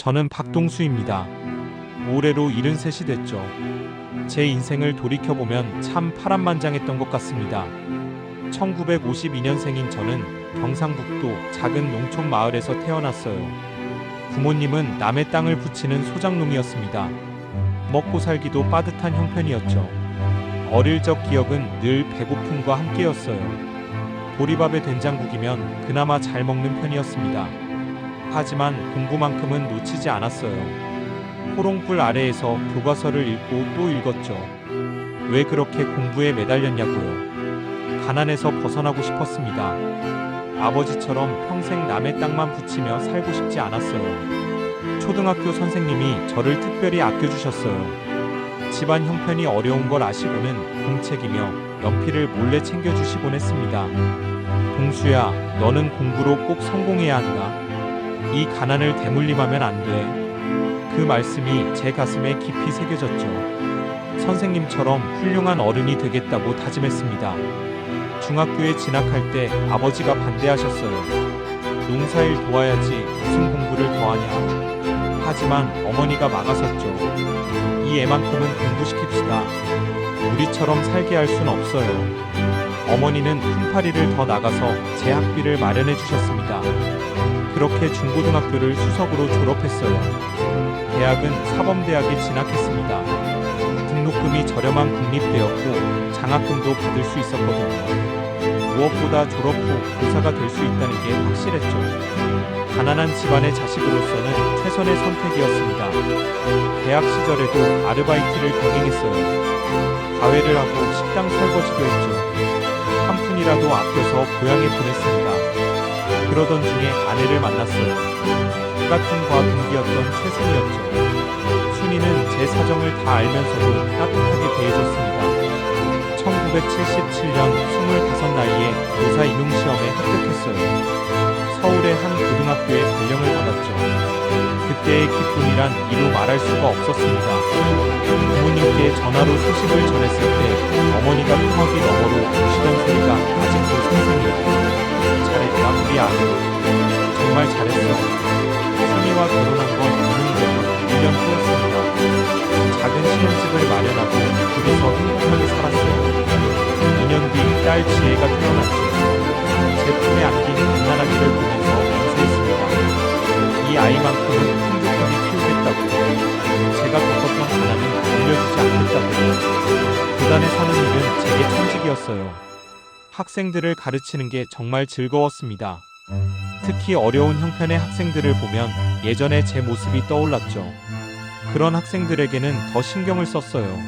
저는 박동수입니다. 올해로 73이 됐죠. 제 인생을 돌이켜보면 참 파란만장했던 것 같습니다. 1952년생인 저는 경상북도 작은 농촌 마을에서 태어났어요. 부모님은 남의 땅을 부치는 소작농이었습니다. 먹고 살기도 빠듯한 형편이었죠. 어릴 적 기억은 늘 배고픔과 함께였어요. 보리밥에 된장국이면 그나마 잘 먹는 편이었습니다. 하지만 공부만큼은 놓치지 않았어요. 호롱불 아래에서 교과서를 읽고 또 읽었죠. 왜 그렇게 공부에 매달렸냐고요. 가난에서 벗어나고 싶었습니다. 아버지처럼 평생 남의 땅만 붙이며 살고 싶지 않았어요. 초등학교 선생님이 저를 특별히 아껴주셨어요. 집안 형편이 어려운 걸 아시고는 공책이며 연필을 몰래 챙겨주시곤 했습니다. 동수야, 너는 공부로 꼭 성공해야 한다. 이 가난을 대물림하면 안 돼. 그 말씀이 제 가슴에 깊이 새겨졌죠. 선생님처럼 훌륭한 어른이 되겠다고 다짐했습니다. 중학교에 진학할 때 아버지가 반대하셨어요. 농사일 도와야지 무슨 공부를 더 하냐. 하지만 어머니가 막아섰죠. 이 애만큼은 공부시킵시다. 우리처럼 살게 할 순 없어요. 어머니는 품팔이를 더 나가서 제 학비를 마련해 주셨습니다. 그렇게 중고등학교를 수석으로 졸업했어요. 대학은 사범대학에 진학했습니다. 등록금이 저렴한 국립대였고 장학금도 받을 수 있었거든요. 무엇보다 졸업 후 교사가 될 수 있다는 게 확실했죠. 가난한 집안의 자식으로서는 최선의 선택이었습니다. 대학 시절에도 아르바이트를 병행했어요. 과외를 하고 식당 설거지도 했죠. 한 푼이라도 아껴서 고향에 보냈습니다. 그러던 중에 아내를 만났어요. 같은 과학 동기였던 최순이었죠. 순이는 제 사정을 다 알면서도 따뜻하게 대해줬습니다. 1977년 25 나이에 교사 임용시험에 합격했어요. 서울의 한 고등학교에 발령을 받았죠. 그때의 기쁨이란 이루 말할 수가 없었습니다. 부모님께 전화로 소식을 전했을 때 어머니가 통화기 너머로 주시던 소리가 아직도 생생해요. 잘했다 우리 아들. 정말 잘했어. 순이와 결혼한 건 이민이고 1년 후였습니다. 작은 신혼집을 마련하고 둘이서 행복하게 살았어요. 2년 뒤 딸 지혜가 태어났죠. 제 품에 안긴 갓난아기를 보면서 맹세했습니다. 이 아이만큼은 풍족하게 키우겠다고. 제가 겪었던 가난은 돌려주지 않겠다고. 교단에 사는 일은 제게 천직이었어요. 학생들을 가르치는 게 정말 즐거웠습니다. 특히 어려운 형편의 학생들을 보면 예전의 제 모습이 떠올랐죠. 그런 학생들에게는 더 신경을 썼어요.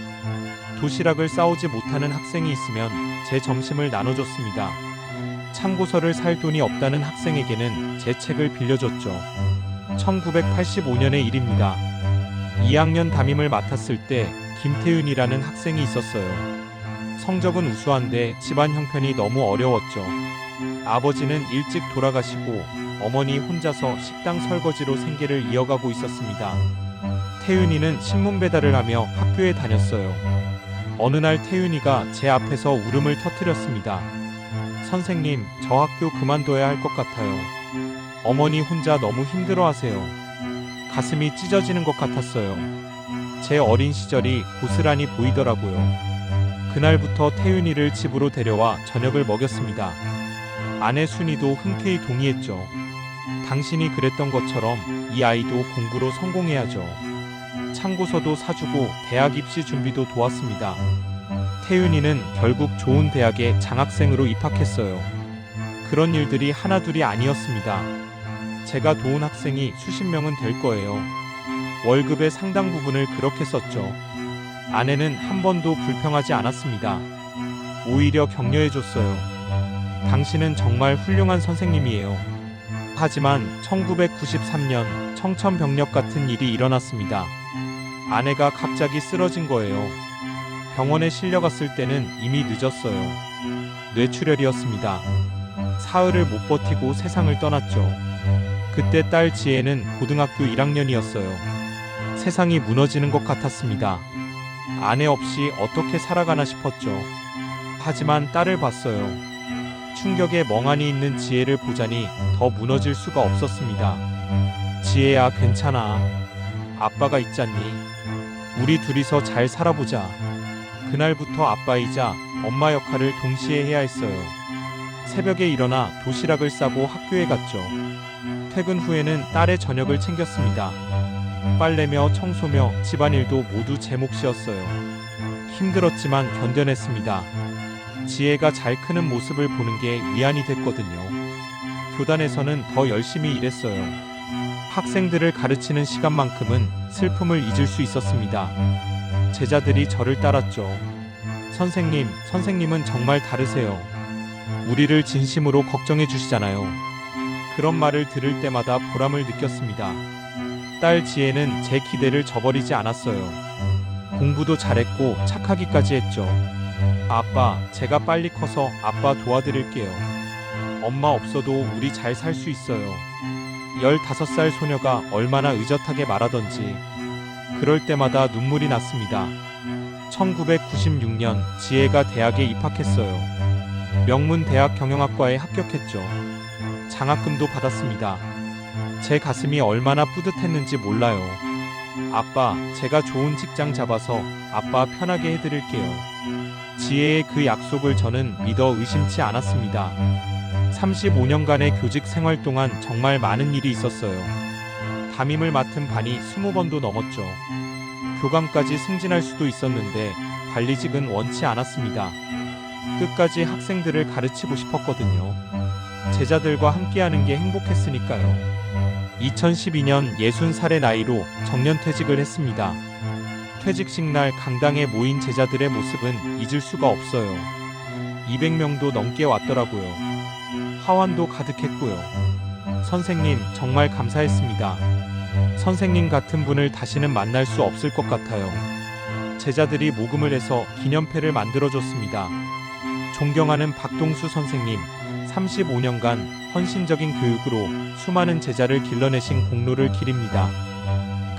도시락을 싸오지 못하는 학생이 있으면 제 점심을 나눠줬습니다. 참고서를 살 돈이 없다는 학생에게는 제 책을 빌려줬죠. 1985년의 일입니다. 2학년 담임을 맡았을 때 김태윤이라는 학생이 있었어요. 성적은 우수한데 집안 형편이 너무 어려웠죠. 아버지는 일찍 돌아가시고 어머니 혼자서 식당 설거지로 생계를 이어가고 있었습니다. 태윤이는 신문 배달을 하며 학교에 다녔어요. 어느 날 태윤이가 제 앞에서 울음을 터뜨렸습니다. 선생님, 저 학교 그만둬야 할 것 같아요. 어머니 혼자 너무 힘들어하세요. 가슴이 찢어지는 것 같았어요. 제 어린 시절이 고스란히 보이더라고요. 그날부터 태윤이를 집으로 데려와 저녁을 먹였습니다. 아내 순이도 흔쾌히 동의했죠. 당신이 그랬던 것처럼 이 아이도 공부로 성공해야죠. 참고서도 사주고 대학 입시 준비도 도왔습니다. 태윤이는 결국 좋은 대학에 장학생으로 입학했어요. 그런 일들이 하나둘이 아니었습니다. 제가 도운 학생이 수십 명은 될 거예요. 월급의 상당 부분을 그렇게 썼죠. 아내는 한 번도 불평하지 않았습니다. 오히려 격려해줬어요. 당신은 정말 훌륭한 선생님이에요. 하지만 1993년 청천벽력 같은 일이 일어났습니다. 아내가 갑자기 쓰러진 거예요. 병원에 실려갔을 때는 이미 늦었어요. 뇌출혈이었습니다. 사흘을 못 버티고 세상을 떠났죠. 그때 딸 지혜는 고등학교 1학년이었어요. 세상이 무너지는 것 같았습니다. 아내 없이 어떻게 살아가나 싶었죠. 하지만 딸을 봤어요. 충격에 멍하니 있는 지혜를 보자니 더 무너질 수가 없었습니다. 지혜야, 괜찮아. 아빠가 있잖니. 우리 둘이서 잘 살아보자. 그날부터 아빠이자 엄마 역할을 동시에 해야 했어요. 새벽에 일어나 도시락을 싸고 학교에 갔죠. 퇴근 후에는 딸의 저녁을 챙겼습니다. 빨래며 청소며 집안일도 모두 제 몫이었어요. 힘들었지만 견뎌냈습니다. 지혜가 잘 크는 모습을 보는 게 위안이 됐거든요. 교단에서는 더 열심히 일했어요. 학생들을 가르치는 시간만큼은 슬픔을 잊을 수 있었습니다. 제자들이 저를 따랐죠. 선생님은 정말 다르세요. 우리를 진심으로 걱정해 주시잖아요. 그런 말을 들을 때마다 보람을 느꼈습니다. 딸 지혜는 제 기대를 저버리지 않았어요. 공부도 잘했고 착하기까지 했죠. 아빠, 제가 빨리 커서 아빠 도와드릴게요. 엄마 없어도 우리 잘 살 수 있어요. 15살 소녀가 얼마나 의젓하게 말하던지 그럴 때마다 눈물이 났습니다. 1996년 지혜가 대학에 입학했어요. 명문대학 경영학과에 합격했죠. 장학금도 받았습니다. 제 가슴이 얼마나 뿌듯했는지 몰라요. 아빠, 제가 좋은 직장 잡아서 아빠 편하게 해드릴게요. 지혜의 그 약속을 저는 믿어 의심치 않았습니다. 35년간의 교직 생활 동안 정말 많은 일이 있었어요. 담임을 맡은 반이 20번도 넘었죠. 교감까지 승진할 수도 있었는데 관리직은 원치 않았습니다. 끝까지 학생들을 가르치고 싶었거든요. 제자들과 함께하는 게 행복했으니까요. 2012년 60살의 나이로 정년퇴직을 했습니다. 퇴직식 날 강당에 모인 제자들의 모습은 잊을 수가 없어요. 200명도 넘게 왔더라고요. 하완도 가득했고요. 선생님, 정말 감사했습니다. 선생님 같은 분을 다시는 만날 수 없을 것 같아요. 제자들이 모금을 해서 기념패를 만들어줬습니다. 존경하는 박동수 선생님, 35년간 헌신적인 교육으로 수많은 제자를 길러내신 공로를 기립니다.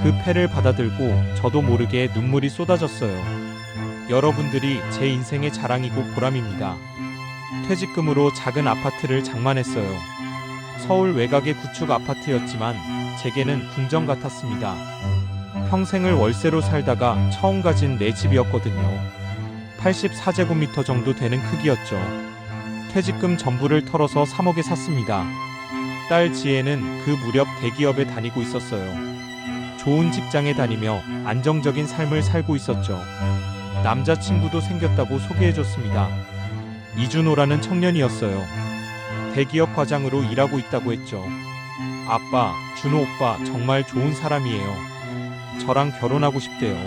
그 패를 받아들고 저도 모르게 눈물이 쏟아졌어요. 여러분들이 제 인생의 자랑이고 보람입니다. 퇴직금으로 작은 아파트를 장만했어요. 서울 외곽의 구축 아파트였지만 제게는 궁전 같았습니다. 평생을 월세로 살다가 처음 가진 내 집이었거든요. 84제곱미터 정도 되는 크기였죠. 퇴직금 전부를 털어서 3억에 샀습니다. 딸 지혜는 그 무렵 대기업에 다니고 있었어요. 좋은 직장에 다니며 안정적인 삶을 살고 있었죠. 남자친구도 생겼다고 소개해줬습니다. 이준호라는 청년이었어요. 대기업 과장으로 일하고 있다고 했죠. 아빠, 준호 오빠 정말 좋은 사람이에요. 저랑 결혼하고 싶대요.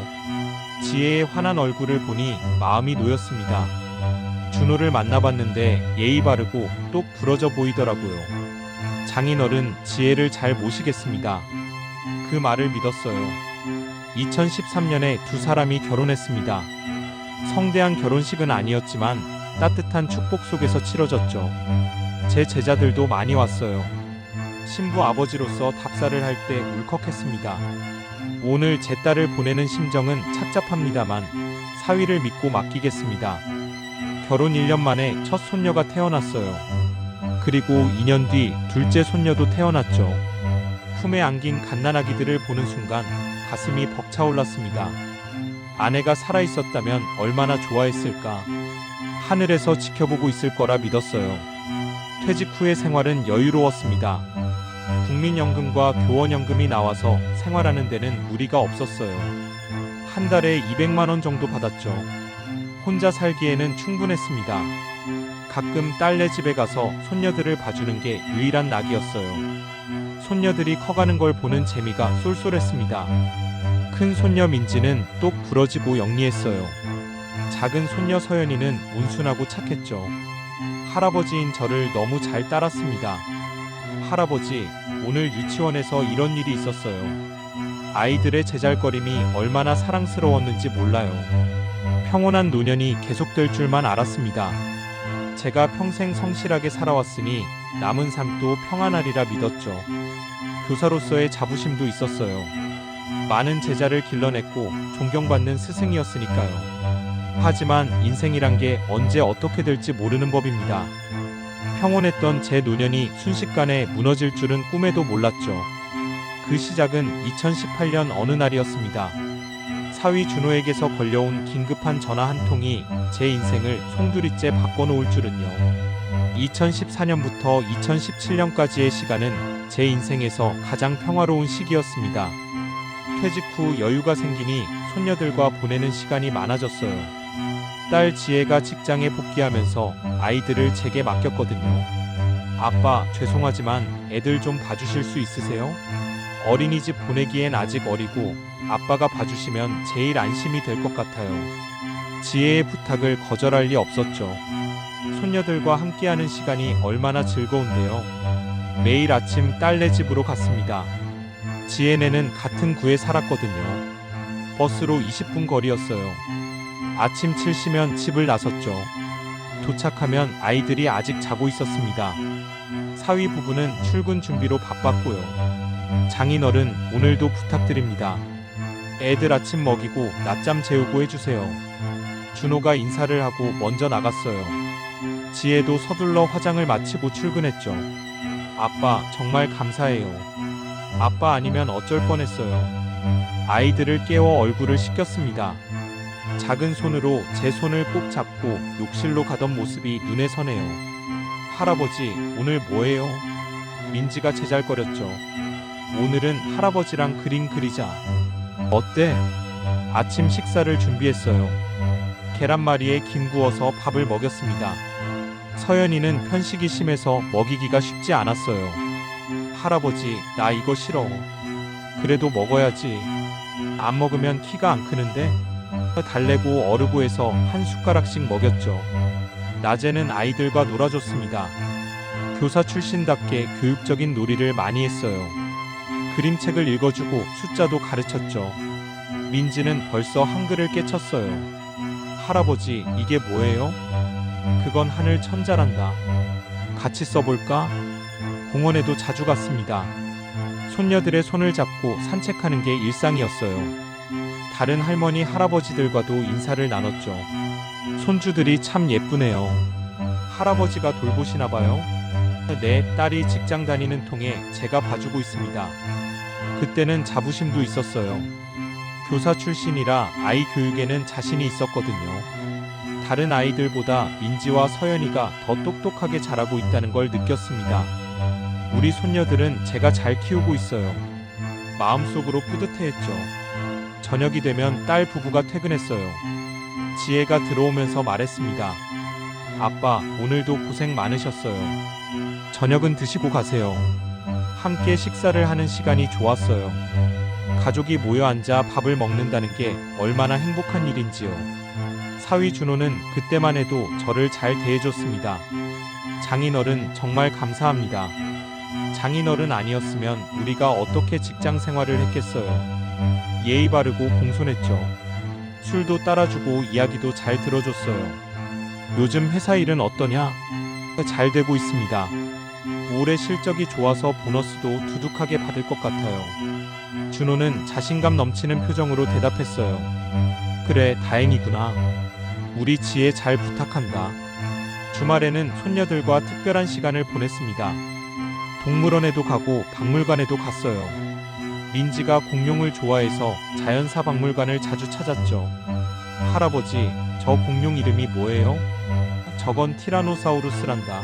지혜의 환한 얼굴을 보니 마음이 놓였습니다. 준호를 만나봤는데 예의 바르고 똑 부러져 보이더라고요. 장인어른 지혜를 잘 모시겠습니다. 그 말을 믿었어요. 2013년에 두 사람이 결혼했습니다. 성대한 결혼식은 아니었지만 따뜻한 축복 속에서 치러졌죠. 제 제자들도 많이 왔어요. 신부 아버지로서 답사를 할 때 울컥했습니다. 오늘 제 딸을 보내는 심정은 착잡합니다만 사위를 믿고 맡기겠습니다. 결혼 1년 만에 첫 손녀가 태어났어요. 그리고 2년 뒤 둘째 손녀도 태어났죠. 품에 안긴 갓난아기들을 보는 순간 가슴이 벅차올랐습니다. 아내가 살아있었다면 얼마나 좋아했을까. 하늘에서 지켜보고 있을 거라 믿었어요. 퇴직 후의 생활은 여유로웠습니다. 국민연금과 교원연금이 나와서 생활하는 데는 무리가 없었어요. 한 달에 200만 원 정도 받았죠. 혼자 살기에는 충분했습니다. 가끔 딸네 집에 가서 손녀들을 봐주는 게 유일한 낙이었어요. 손녀들이 커가는 걸 보는 재미가 쏠쏠했습니다. 큰 손녀 민지는 똑 부러지고 영리했어요. 작은 손녀 서연이는 온순하고 착했죠. 할아버지인 저를 너무 잘 따랐습니다. 할아버지, 오늘 유치원에서 이런 일이 있었어요. 아이들의 제잘거림이 얼마나 사랑스러웠는지 몰라요. 평온한 노년이 계속될 줄만 알았습니다. 제가 평생 성실하게 살아왔으니 남은 삶도 평안하리라 믿었죠. 교사로서의 자부심도 있었어요. 많은 제자를 길러냈고 존경받는 스승이었으니까요. 하지만 인생이란 게 언제 어떻게 될지 모르는 법입니다. 평온했던 제 노년이 순식간에 무너질 줄은 꿈에도 몰랐죠. 그 시작은 2018년 어느 날이었습니다. 사위 준호에게서 걸려온 긴급한 전화 한 통이 제 인생을 송두리째 바꿔놓을 줄은요. 2014년부터 2017년까지의 시간은 제 인생에서 가장 평화로운 시기였습니다. 퇴직 후 여유가 생기니 손녀들과 보내는 시간이 많아졌어요. 딸 지혜가 직장에 복귀하면서 아이들을 제게 맡겼거든요. 아빠, 죄송하지만 애들 좀 봐주실 수 있으세요? 어린이집 보내기엔 아직 어리고 아빠가 봐주시면 제일 안심이 될 것 같아요. 지혜의 부탁을 거절할 리 없었죠. 손녀들과 함께하는 시간이 얼마나 즐거운데요. 매일 아침 딸네 집으로 갔습니다. 지혜네는 같은 구에 살았거든요. 버스로 20분 거리였어요. 아침 7시면 집을 나섰죠. 도착하면 아이들이 아직 자고 있었습니다. 사위 부부는 출근 준비로 바빴고요. 장인어른, 오늘도 부탁드립니다. 애들 아침 먹이고 낮잠 재우고 해주세요. 준호가 인사를 하고 먼저 나갔어요. 지혜도 서둘러 화장을 마치고 출근했죠. 아빠, 정말 감사해요. 아빠 아니면 어쩔 뻔했어요. 아이들을 깨워 얼굴을 씻겼습니다. 작은 손으로 제 손을 꼭 잡고 욕실로 가던 모습이 눈에 선해요. 할아버지, 오늘 뭐해요? 민지가 제잘거렸죠. 오늘은 할아버지랑 그림 그리자. 어때? 아침 식사를 준비했어요. 계란말이에 김 구워서 밥을 먹였습니다. 서연이는 편식이 심해서 먹이기가 쉽지 않았어요. 할아버지, 나 이거 싫어. 그래도 먹어야지. 안 먹으면 키가 안 크는데? 달래고 어르고 해서 한 숟가락씩 먹였죠. 낮에는 아이들과 놀아줬습니다. 교사 출신답게 교육적인 놀이를 많이 했어요. 그림책을 읽어주고 숫자도 가르쳤죠. 민지는 벌써 한글을 깨쳤어요. 할아버지, 이게 뭐예요? 그건 하늘 천자란다. 같이 써볼까? 공원에도 자주 갔습니다. 손녀들의 손을 잡고 산책하는 게 일상이었어요. 다른 할머니, 할아버지들과도 인사를 나눴죠. 손주들이 참 예쁘네요. 할아버지가 돌보시나 봐요? 네, 딸이 직장 다니는 통에 제가 봐주고 있습니다. 그때는 자부심도 있었어요. 교사 출신이라 아이 교육에는 자신이 있었거든요. 다른 아이들보다 민지와 서연이가 더 똑똑하게 자라고 있다는 걸 느꼈습니다. 우리 손녀들은 제가 잘 키우고 있어요. 마음속으로 뿌듯해했죠. 저녁이 되면 딸 부부가 퇴근했어요. 지혜가 들어오면서 말했습니다. 아빠, 오늘도 고생 많으셨어요. 저녁은 드시고 가세요. 함께 식사를 하는 시간이 좋았어요. 가족이 모여 앉아 밥을 먹는다는 게 얼마나 행복한 일인지요. 사위 준호는 그때만 해도 저를 잘 대해줬습니다. 장인어른, 정말 감사합니다. 장인어른 아니었으면 우리가 어떻게 직장 생활을 했겠어요. 예의 바르고 공손했죠. 술도 따라주고 이야기도 잘 들어줬어요. 요즘 회사 일은 어떠냐? 잘 되고 있습니다. 올해 실적이 좋아서 보너스도 두둑하게 받을 것 같아요. 준호는 자신감 넘치는 표정으로 대답했어요. 그래, 다행이구나. 우리 지혜 잘 부탁한다. 주말에는 손녀들과 특별한 시간을 보냈습니다. 동물원에도 가고 박물관에도 갔어요. 민지가 공룡을 좋아해서 자연사 박물관을 자주 찾았죠. 할아버지, 저 공룡 이름이 뭐예요? 저건 티라노사우루스란다.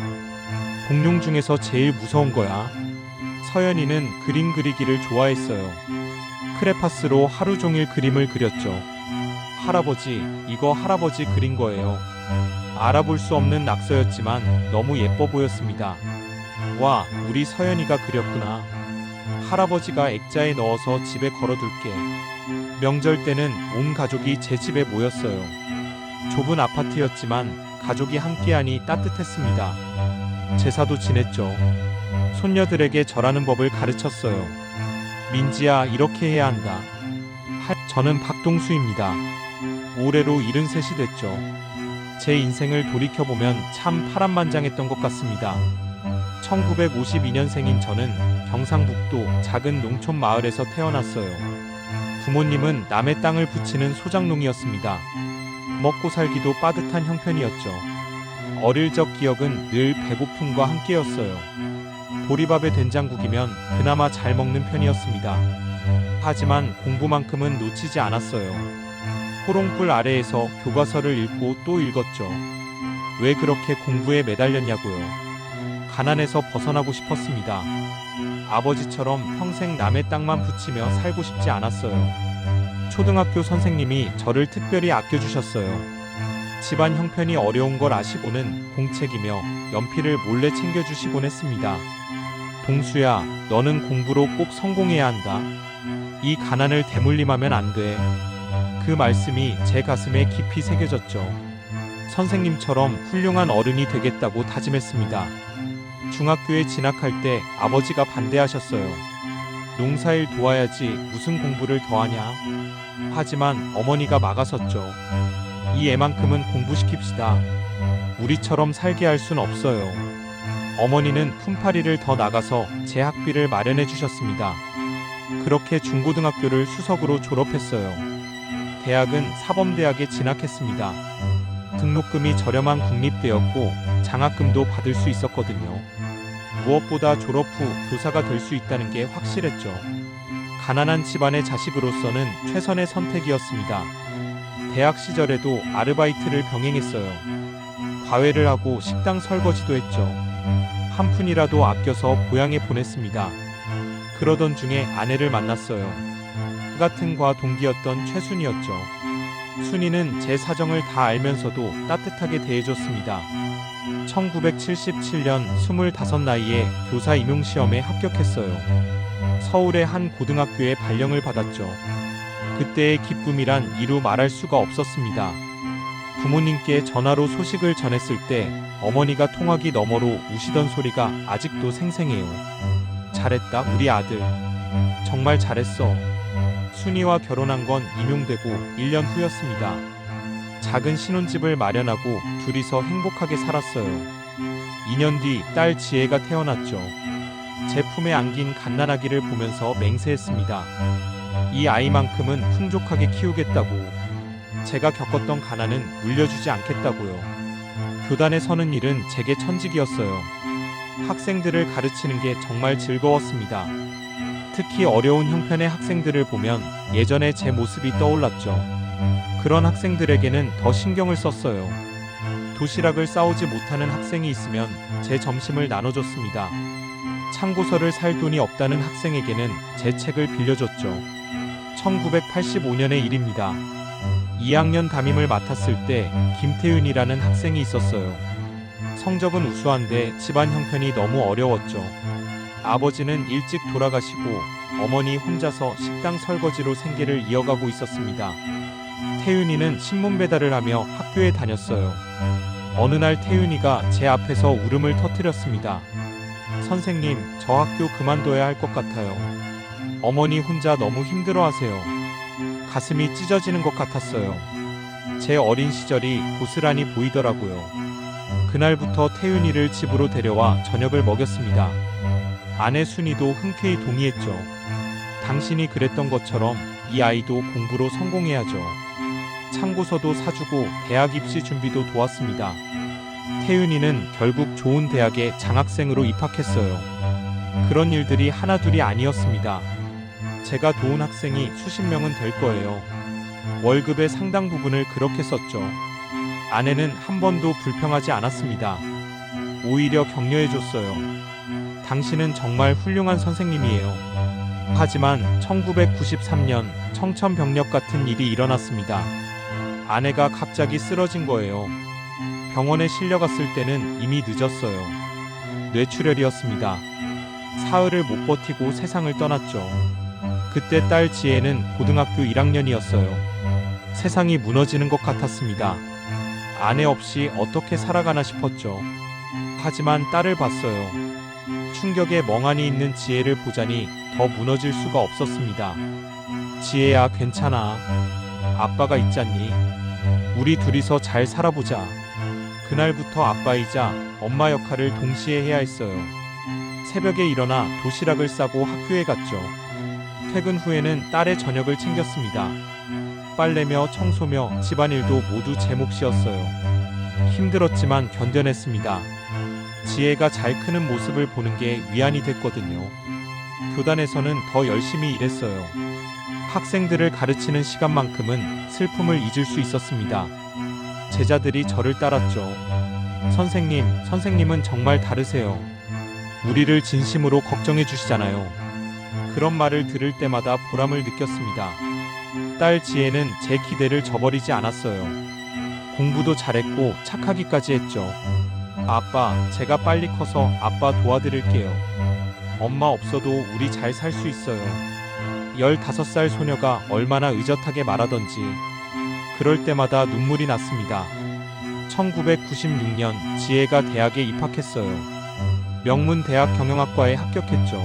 공룡 중에서 제일 무서운 거야. 서연이는 그림 그리기를 좋아했어요. 크레파스로 하루 종일 그림을 그렸죠. 할아버지, 이거 할아버지 그린 거예요. 알아볼 수 없는 낙서였지만 너무 예뻐 보였습니다. 와, 우리 서연이가 그렸구나. 할아버지가 액자에 넣어서 집에 걸어둘게. 명절 때는 온 가족이 제 집에 모였어요. 좁은 아파트였지만 가족이 함께하니 따뜻했습니다. 제사도 지냈죠. 손녀들에게 절하는 법을 가르쳤어요. 민지야, 이렇게 해야 한다. 저는 박동수입니다. 올해로 73이 됐죠. 제 인생을 돌이켜보면 참 파란만장했던 것 같습니다. 1952년생인 저는 경상북도 작은 농촌 마을에서 태어났어요. 부모님은 남의 땅을 부치는 소작농이었습니다. 먹고 살기도 빠듯한 형편이었죠. 어릴 적 기억은 늘 배고픔과 함께였어요. 보리밥에 된장국이면 그나마 잘 먹는 편이었습니다. 하지만 공부만큼은 놓치지 않았어요. 호롱불 아래에서 교과서를 읽고 또 읽었죠. 왜 그렇게 공부에 매달렸냐고요. 가난에서 벗어나고 싶었습니다. 아버지처럼 평생 남의 땅만 붙이며 살고 싶지 않았어요. 초등학교 선생님이 저를 특별히 아껴주셨어요. 집안 형편이 어려운 걸 아시고는 공책이며 연필을 몰래 챙겨주시곤 했습니다. 동수야, 너는 공부로 꼭 성공해야 한다. 이 가난을 대물림하면 안 돼. 그 말씀이 제 가슴에 깊이 새겨졌죠. 선생님처럼 훌륭한 어른이 되겠다고 다짐했습니다. 중학교에 진학할 때 아버지가 반대하셨어요. 농사일 도와야지 무슨 공부를 더하냐. 하지만 어머니가 막아섰죠. 이 애만큼은 공부시킵시다. 우리처럼 살게 할 순 없어요. 어머니는 품팔이를 더 나가서 제 학비를 마련해 주셨습니다. 그렇게 중고등학교를 수석으로 졸업했어요. 대학은 사범대학에 진학했습니다. 등록금이 저렴한 국립대였고 장학금도 받을 수 있었거든요. 무엇보다 졸업 후 교사가 될 수 있다는 게 확실했죠. 가난한 집안의 자식으로서는 최선의 선택이었습니다. 대학 시절에도 아르바이트를 병행했어요. 과외를 하고 식당 설거지도 했죠. 한 푼이라도 아껴서 고향에 보냈습니다. 그러던 중에 아내를 만났어요. 같은 과 동기였던 최순이었죠. 순이는 제 사정을 다 알면서도 따뜻하게 대해줬습니다. 1977년 25 나이에 교사 임용시험에 합격했어요. 서울의 한 고등학교에 발령을 받았죠. 그때의 기쁨이란 이루 말할 수가 없었습니다. 부모님께 전화로 소식을 전했을 때 어머니가 통화기 너머로 우시던 소리가 아직도 생생해요. 잘했다, 우리 아들. 정말 잘했어. 순이와 결혼한 건 임용되고 1년 후였습니다. 작은 신혼집을 마련하고 둘이서 행복하게 살았어요. 2년 뒤 딸 지혜가 태어났죠. 제 품에 안긴 갓난아기를 보면서 맹세했습니다. 이 아이만큼은 풍족하게 키우겠다고. 제가 겪었던 가난은 물려주지 않겠다고요. 교단에 서는 일은 제게 천직이었어요. 학생들을 가르치는 게 정말 즐거웠습니다. 특히 어려운 형편의 학생들을 보면 예전의 제 모습이 떠올랐죠. 그런 학생들에게는 더 신경을 썼어요. 도시락을 싸오지 못하는 학생이 있으면 제 점심을 나눠줬습니다. 참고서를 살 돈이 없다는 학생에게는 제 책을 빌려줬죠. 1985년의 일입니다. 2학년 담임을 맡았을 때 김태윤이라는 학생이 있었어요. 성적은 우수한데 집안 형편이 너무 어려웠죠. 아버지는 일찍 돌아가시고 어머니 혼자서 식당 설거지로 생계를 이어가고 있었습니다. 태윤이는 신문 배달을 하며 학교에 다녔어요. 어느 날 태윤이가 제 앞에서 울음을 터뜨렸습니다. 선생님, 저 학교 그만둬야 할 것 같아요. 어머니 혼자 너무 힘들어하세요. 가슴이 찢어지는 것 같았어요. 제 어린 시절이 고스란히 보이더라고요. 그날부터 태윤이를 집으로 데려와 저녁을 먹였습니다. 아내 순이도 흔쾌히 동의했죠. 당신이 그랬던 것처럼 이 아이도 공부로 성공해야죠. 참고서도 사주고 대학 입시 준비도 도왔습니다. 태윤이는 결국 좋은 대학에 장학생으로 입학했어요. 그런 일들이 하나둘이 아니었습니다. 제가 도운 학생이 수십 명은 될 거예요. 월급의 상당 부분을 그렇게 썼죠. 아내는 한 번도 불평하지 않았습니다. 오히려 격려해줬어요. 당신은 정말 훌륭한 선생님이에요. 하지만 1993년 청천벽력 같은 일이 일어났습니다. 아내가 갑자기 쓰러진 거예요. 병원에 실려갔을 때는 이미 늦었어요. 뇌출혈이었습니다. 사흘을 못 버티고 세상을 떠났죠. 그때 딸 지혜는 고등학교 1학년이었어요. 세상이 무너지는 것 같았습니다. 아내 없이 어떻게 살아가나 싶었죠. 하지만 딸을 봤어요. 충격에 멍하니 있는 지혜를 보자니 더 무너질 수가 없었습니다. 지혜야, 괜찮아. 아빠가 있잖니. 우리 둘이서 잘 살아보자. 그날부터 아빠이자 엄마 역할을 동시에 해야 했어요. 새벽에 일어나 도시락을 싸고 학교에 갔죠. 퇴근 후에는 딸의 저녁을 챙겼습니다. 빨래며 청소며 집안일도 모두 제 몫이었어요. 힘들었지만 견뎌냈습니다. 지혜가 잘 크는 모습을 보는 게 위안이 됐거든요. 교단에서는 더 열심히 일했어요. 학생들을 가르치는 시간만큼은 슬픔을 잊을 수 있었습니다. 제자들이 저를 따랐죠. 선생님은 정말 다르세요. 우리를 진심으로 걱정해 주시잖아요. 그런 말을 들을 때마다 보람을 느꼈습니다. 딸 지혜는 제 기대를 저버리지 않았어요. 공부도 잘했고 착하기까지 했죠. 아빠, 제가 빨리 커서 아빠 도와드릴게요. 엄마 없어도 우리 잘 살 수 있어요. 15살 소녀가 얼마나 의젓하게 말하던지 그럴 때마다 눈물이 났습니다. 1996년 지혜가 대학에 입학했어요. 명문대학 경영학과에 합격했죠.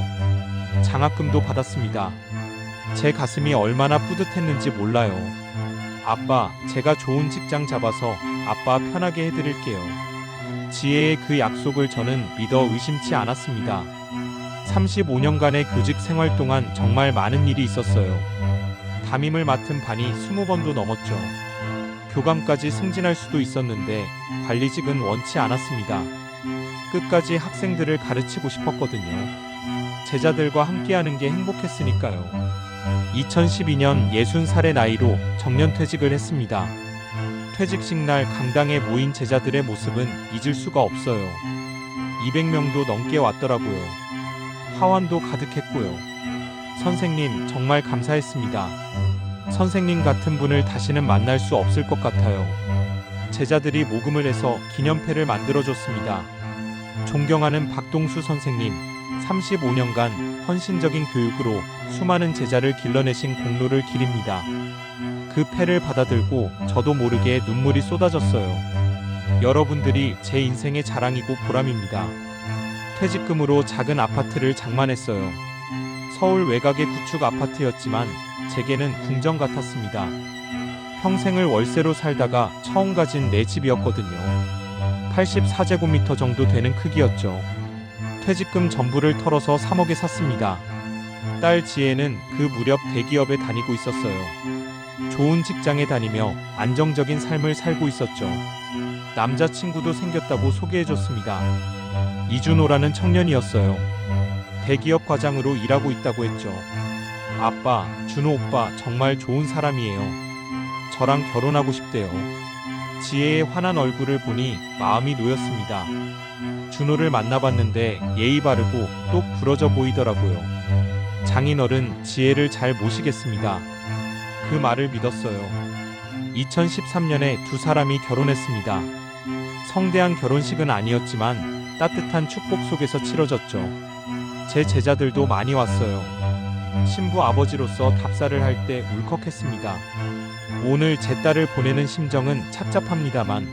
장학금도 받았습니다. 제 가슴이 얼마나 뿌듯했는지 몰라요. 아빠, 제가 좋은 직장 잡아서 아빠 편하게 해드릴게요. 지혜의 그 약속을 저는 믿어 의심치 않았습니다. 35년간의 교직 생활 동안 정말 많은 일이 있었어요. 담임을 맡은 반이 20번도 넘었죠. 교감까지 승진할 수도 있었는데 관리직은 원치 않았습니다. 끝까지 학생들을 가르치고 싶었거든요. 제자들과 함께하는 게 행복했으니까요. 2012년 60살의 나이로 정년퇴직을 했습니다. 퇴직식 날 강당에 모인 제자들의 모습은 잊을 수가 없어요. 200명도 넘게 왔더라고요. 하완도 가득했고요. 선생님, 정말 감사했습니다. 선생님 같은 분을 다시는 만날 수 없을 것 같아요. 제자들이 모금을 해서 기념패를 만들어줬습니다. 존경하는 박동수 선생님, 35년간 헌신적인 교육으로 수많은 제자를 길러내신 공로를 기립니다. 그 패를 받아들고 저도 모르게 눈물이 쏟아졌어요. 여러분들이 제 인생의 자랑이고 보람입니다. 퇴직금으로 작은 아파트를 장만했어요. 서울 외곽의 구축 아파트였지만 제게는 궁정 같았습니다. 평생을 월세로 살다가 처음 가진 내 집이었거든요. 84제곱미터 정도 되는 크기였죠. 퇴직금 전부를 털어서 3억에 샀습니다. 딸 지혜는 그 무렵 대기업에 다니고 있었어요. 좋은 직장에 다니며 안정적인 삶을 살고 있었죠. 남자친구도 생겼다고 소개해줬습니다. 이준호라는 청년이었어요. 대기업 과장으로 일하고 있다고 했죠. 아빠, 준호 오빠 정말 좋은 사람이에요. 저랑 결혼하고 싶대요. 지혜의 환한 얼굴을 보니 마음이 놓였습니다. 준호를 만나봤는데 예의 바르고 똑 부러져 보이더라고요. 장인어른 지혜를 잘 모시겠습니다. 그 말을 믿었어요. 2013년에 두 사람이 결혼했습니다. 성대한 결혼식은 아니었지만 따뜻한 축복 속에서 치러졌죠. 제 제자들도 많이 왔어요. 신부 아버지로서 답사를 할 때 울컥했습니다. 오늘 제 딸을 보내는 심정은 착잡합니다만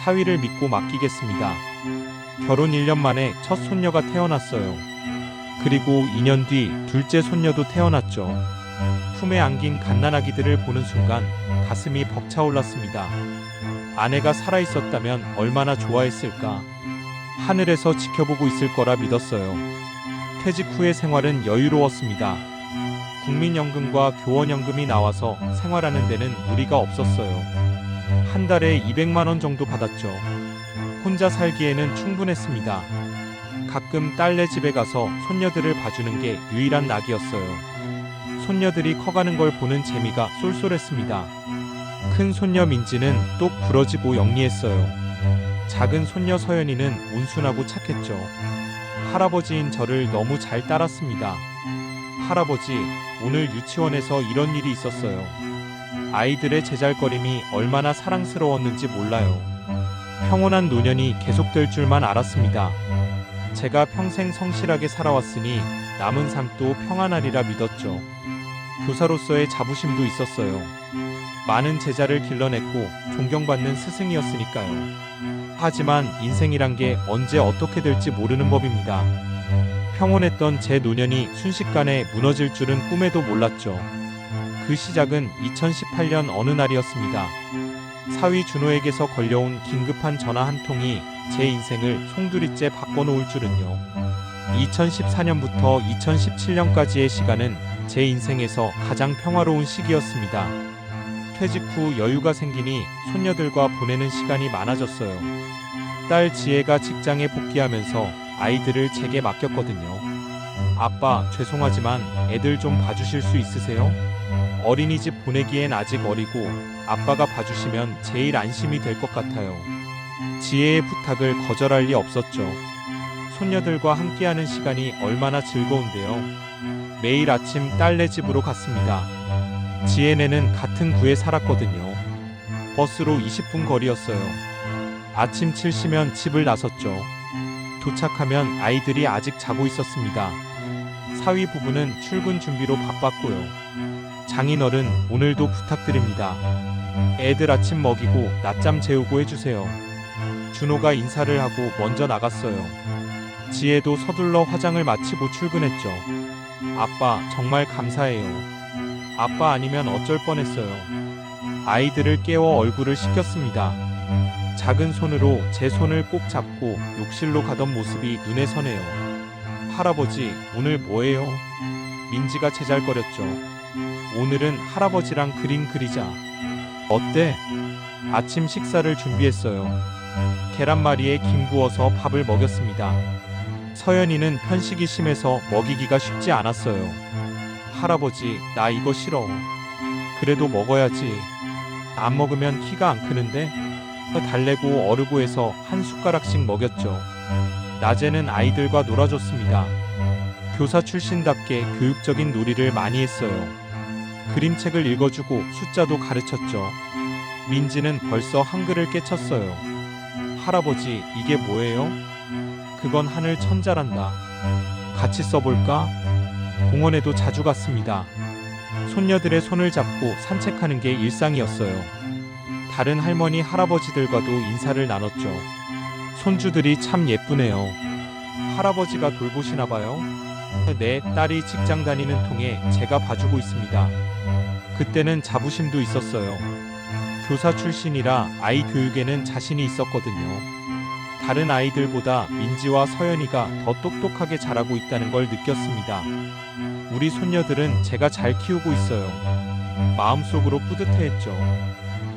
사위를 믿고 맡기겠습니다. 결혼 1년 만에 첫 손녀가 태어났어요. 그리고 2년 뒤 둘째 손녀도 태어났죠. 품에 안긴 갓난아기들을 보는 순간 가슴이 벅차올랐습니다. 아내가 살아있었다면 얼마나 좋아했을까. 하늘에서 지켜보고 있을 거라 믿었어요. 퇴직 후의 생활은 여유로웠습니다. 국민연금과 교원연금이 나와서 생활하는 데는 무리가 없었어요. 한 달에 200만 원 정도 받았죠. 혼자 살기에는 충분했습니다. 가끔 딸네 집에 가서 손녀들을 봐주는 게 유일한 낙이었어요. 손녀들이 커가는 걸 보는 재미가 쏠쏠했습니다. 큰 손녀 민지는 똑 부러지고 영리했어요. 작은 손녀 서연이는 온순하고 착했죠. 할아버지인 저를 너무 잘 따랐습니다. 할아버지, 오늘 유치원에서 이런 일이 있었어요. 아이들의 제잘거림이 얼마나 사랑스러웠는지 몰라요. 평온한 노년이 계속될 줄만 알았습니다. 제가 평생 성실하게 살아왔으니 남은 삶도 평안하리라 믿었죠. 교사로서의 자부심도 있었어요. 많은 제자를 길러냈고 존경받는 스승이었으니까요. 하지만 인생이란 게 언제 어떻게 될지 모르는 법입니다. 평온했던 제 노년이 순식간에 무너질 줄은 꿈에도 몰랐죠. 그 시작은 2018년 어느 날이었습니다. 사위 준호에게서 걸려온 긴급한 전화 한 통이 제 인생을 송두리째 바꿔놓을 줄은요. 2014년부터 2017년까지의 시간은 제 인생에서 가장 평화로운 시기였습니다. 퇴직 후 여유가 생기니 손녀들과 보내는 시간이 많아졌어요. 딸 지혜가 직장에 복귀하면서 아이들을 제게 맡겼거든요. 아빠, 죄송하지만 애들 좀 봐주실 수 있으세요? 어린이집 보내기엔 아직 어리고 아빠가 봐주시면 제일 안심이 될 것 같아요. 지혜의 부탁을 거절할 리 없었죠. 손녀들과 함께하는 시간이 얼마나 즐거운데요. 매일 아침 딸네 집으로 갔습니다. 지혜네는 같은 구에 살았거든요. 버스로 20분 거리였어요. 아침 7시면 집을 나섰죠. 도착하면 아이들이 아직 자고 있었습니다. 사위 부부는 출근 준비로 바빴고요. 장인어른, 오늘도 부탁드립니다. 애들 아침 먹이고 낮잠 재우고 해주세요. 준호가 인사를 하고 먼저 나갔어요. 지혜도 서둘러 화장을 마치고 출근했죠. 아빠, 정말 감사해요. 아빠 아니면 어쩔 뻔했어요. 아이들을 깨워 얼굴을 씻겼습니다. 작은 손으로 제 손을 꼭 잡고 욕실로 가던 모습이 눈에 선해요. 할아버지, 오늘 뭐해요? 민지가 제잘거렸죠. 오늘은 할아버지랑 그림 그리자. 어때? 아침 식사를 준비했어요. 계란말이에 김 부어서 밥을 먹였습니다. 서연이는 편식이 심해서 먹이기가 쉽지 않았어요. 할아버지, 나 이거 싫어. 그래도 먹어야지. 안 먹으면 키가 안 크는데? 달래고 어르고 해서 한 숟가락씩 먹였죠. 낮에는 아이들과 놀아줬습니다. 교사 출신답게 교육적인 놀이를 많이 했어요. 그림책을 읽어주고 숫자도 가르쳤죠. 민지는 벌써 한글을 깨쳤어요. 할아버지, 이게 뭐예요? 그건 하늘 천자란다. 같이 써볼까? 공원에도 자주 갔습니다. 손녀들의 손을 잡고 산책하는 게 일상이었어요. 다른 할머니, 할아버지들과도 인사를 나눴죠. 손주들이 참 예쁘네요. 할아버지가 돌보시나 봐요? 네, 딸이 직장 다니는 통에 제가 봐주고 있습니다. 그때는 자부심도 있었어요. 교사 출신이라 아이 교육에는 자신이 있었거든요. 다른 아이들보다 민지와 서연이가 더 똑똑하게 자라고 있다는 걸 느꼈습니다. 우리 손녀들은 제가 잘 키우고 있어요. 마음속으로 뿌듯해했죠.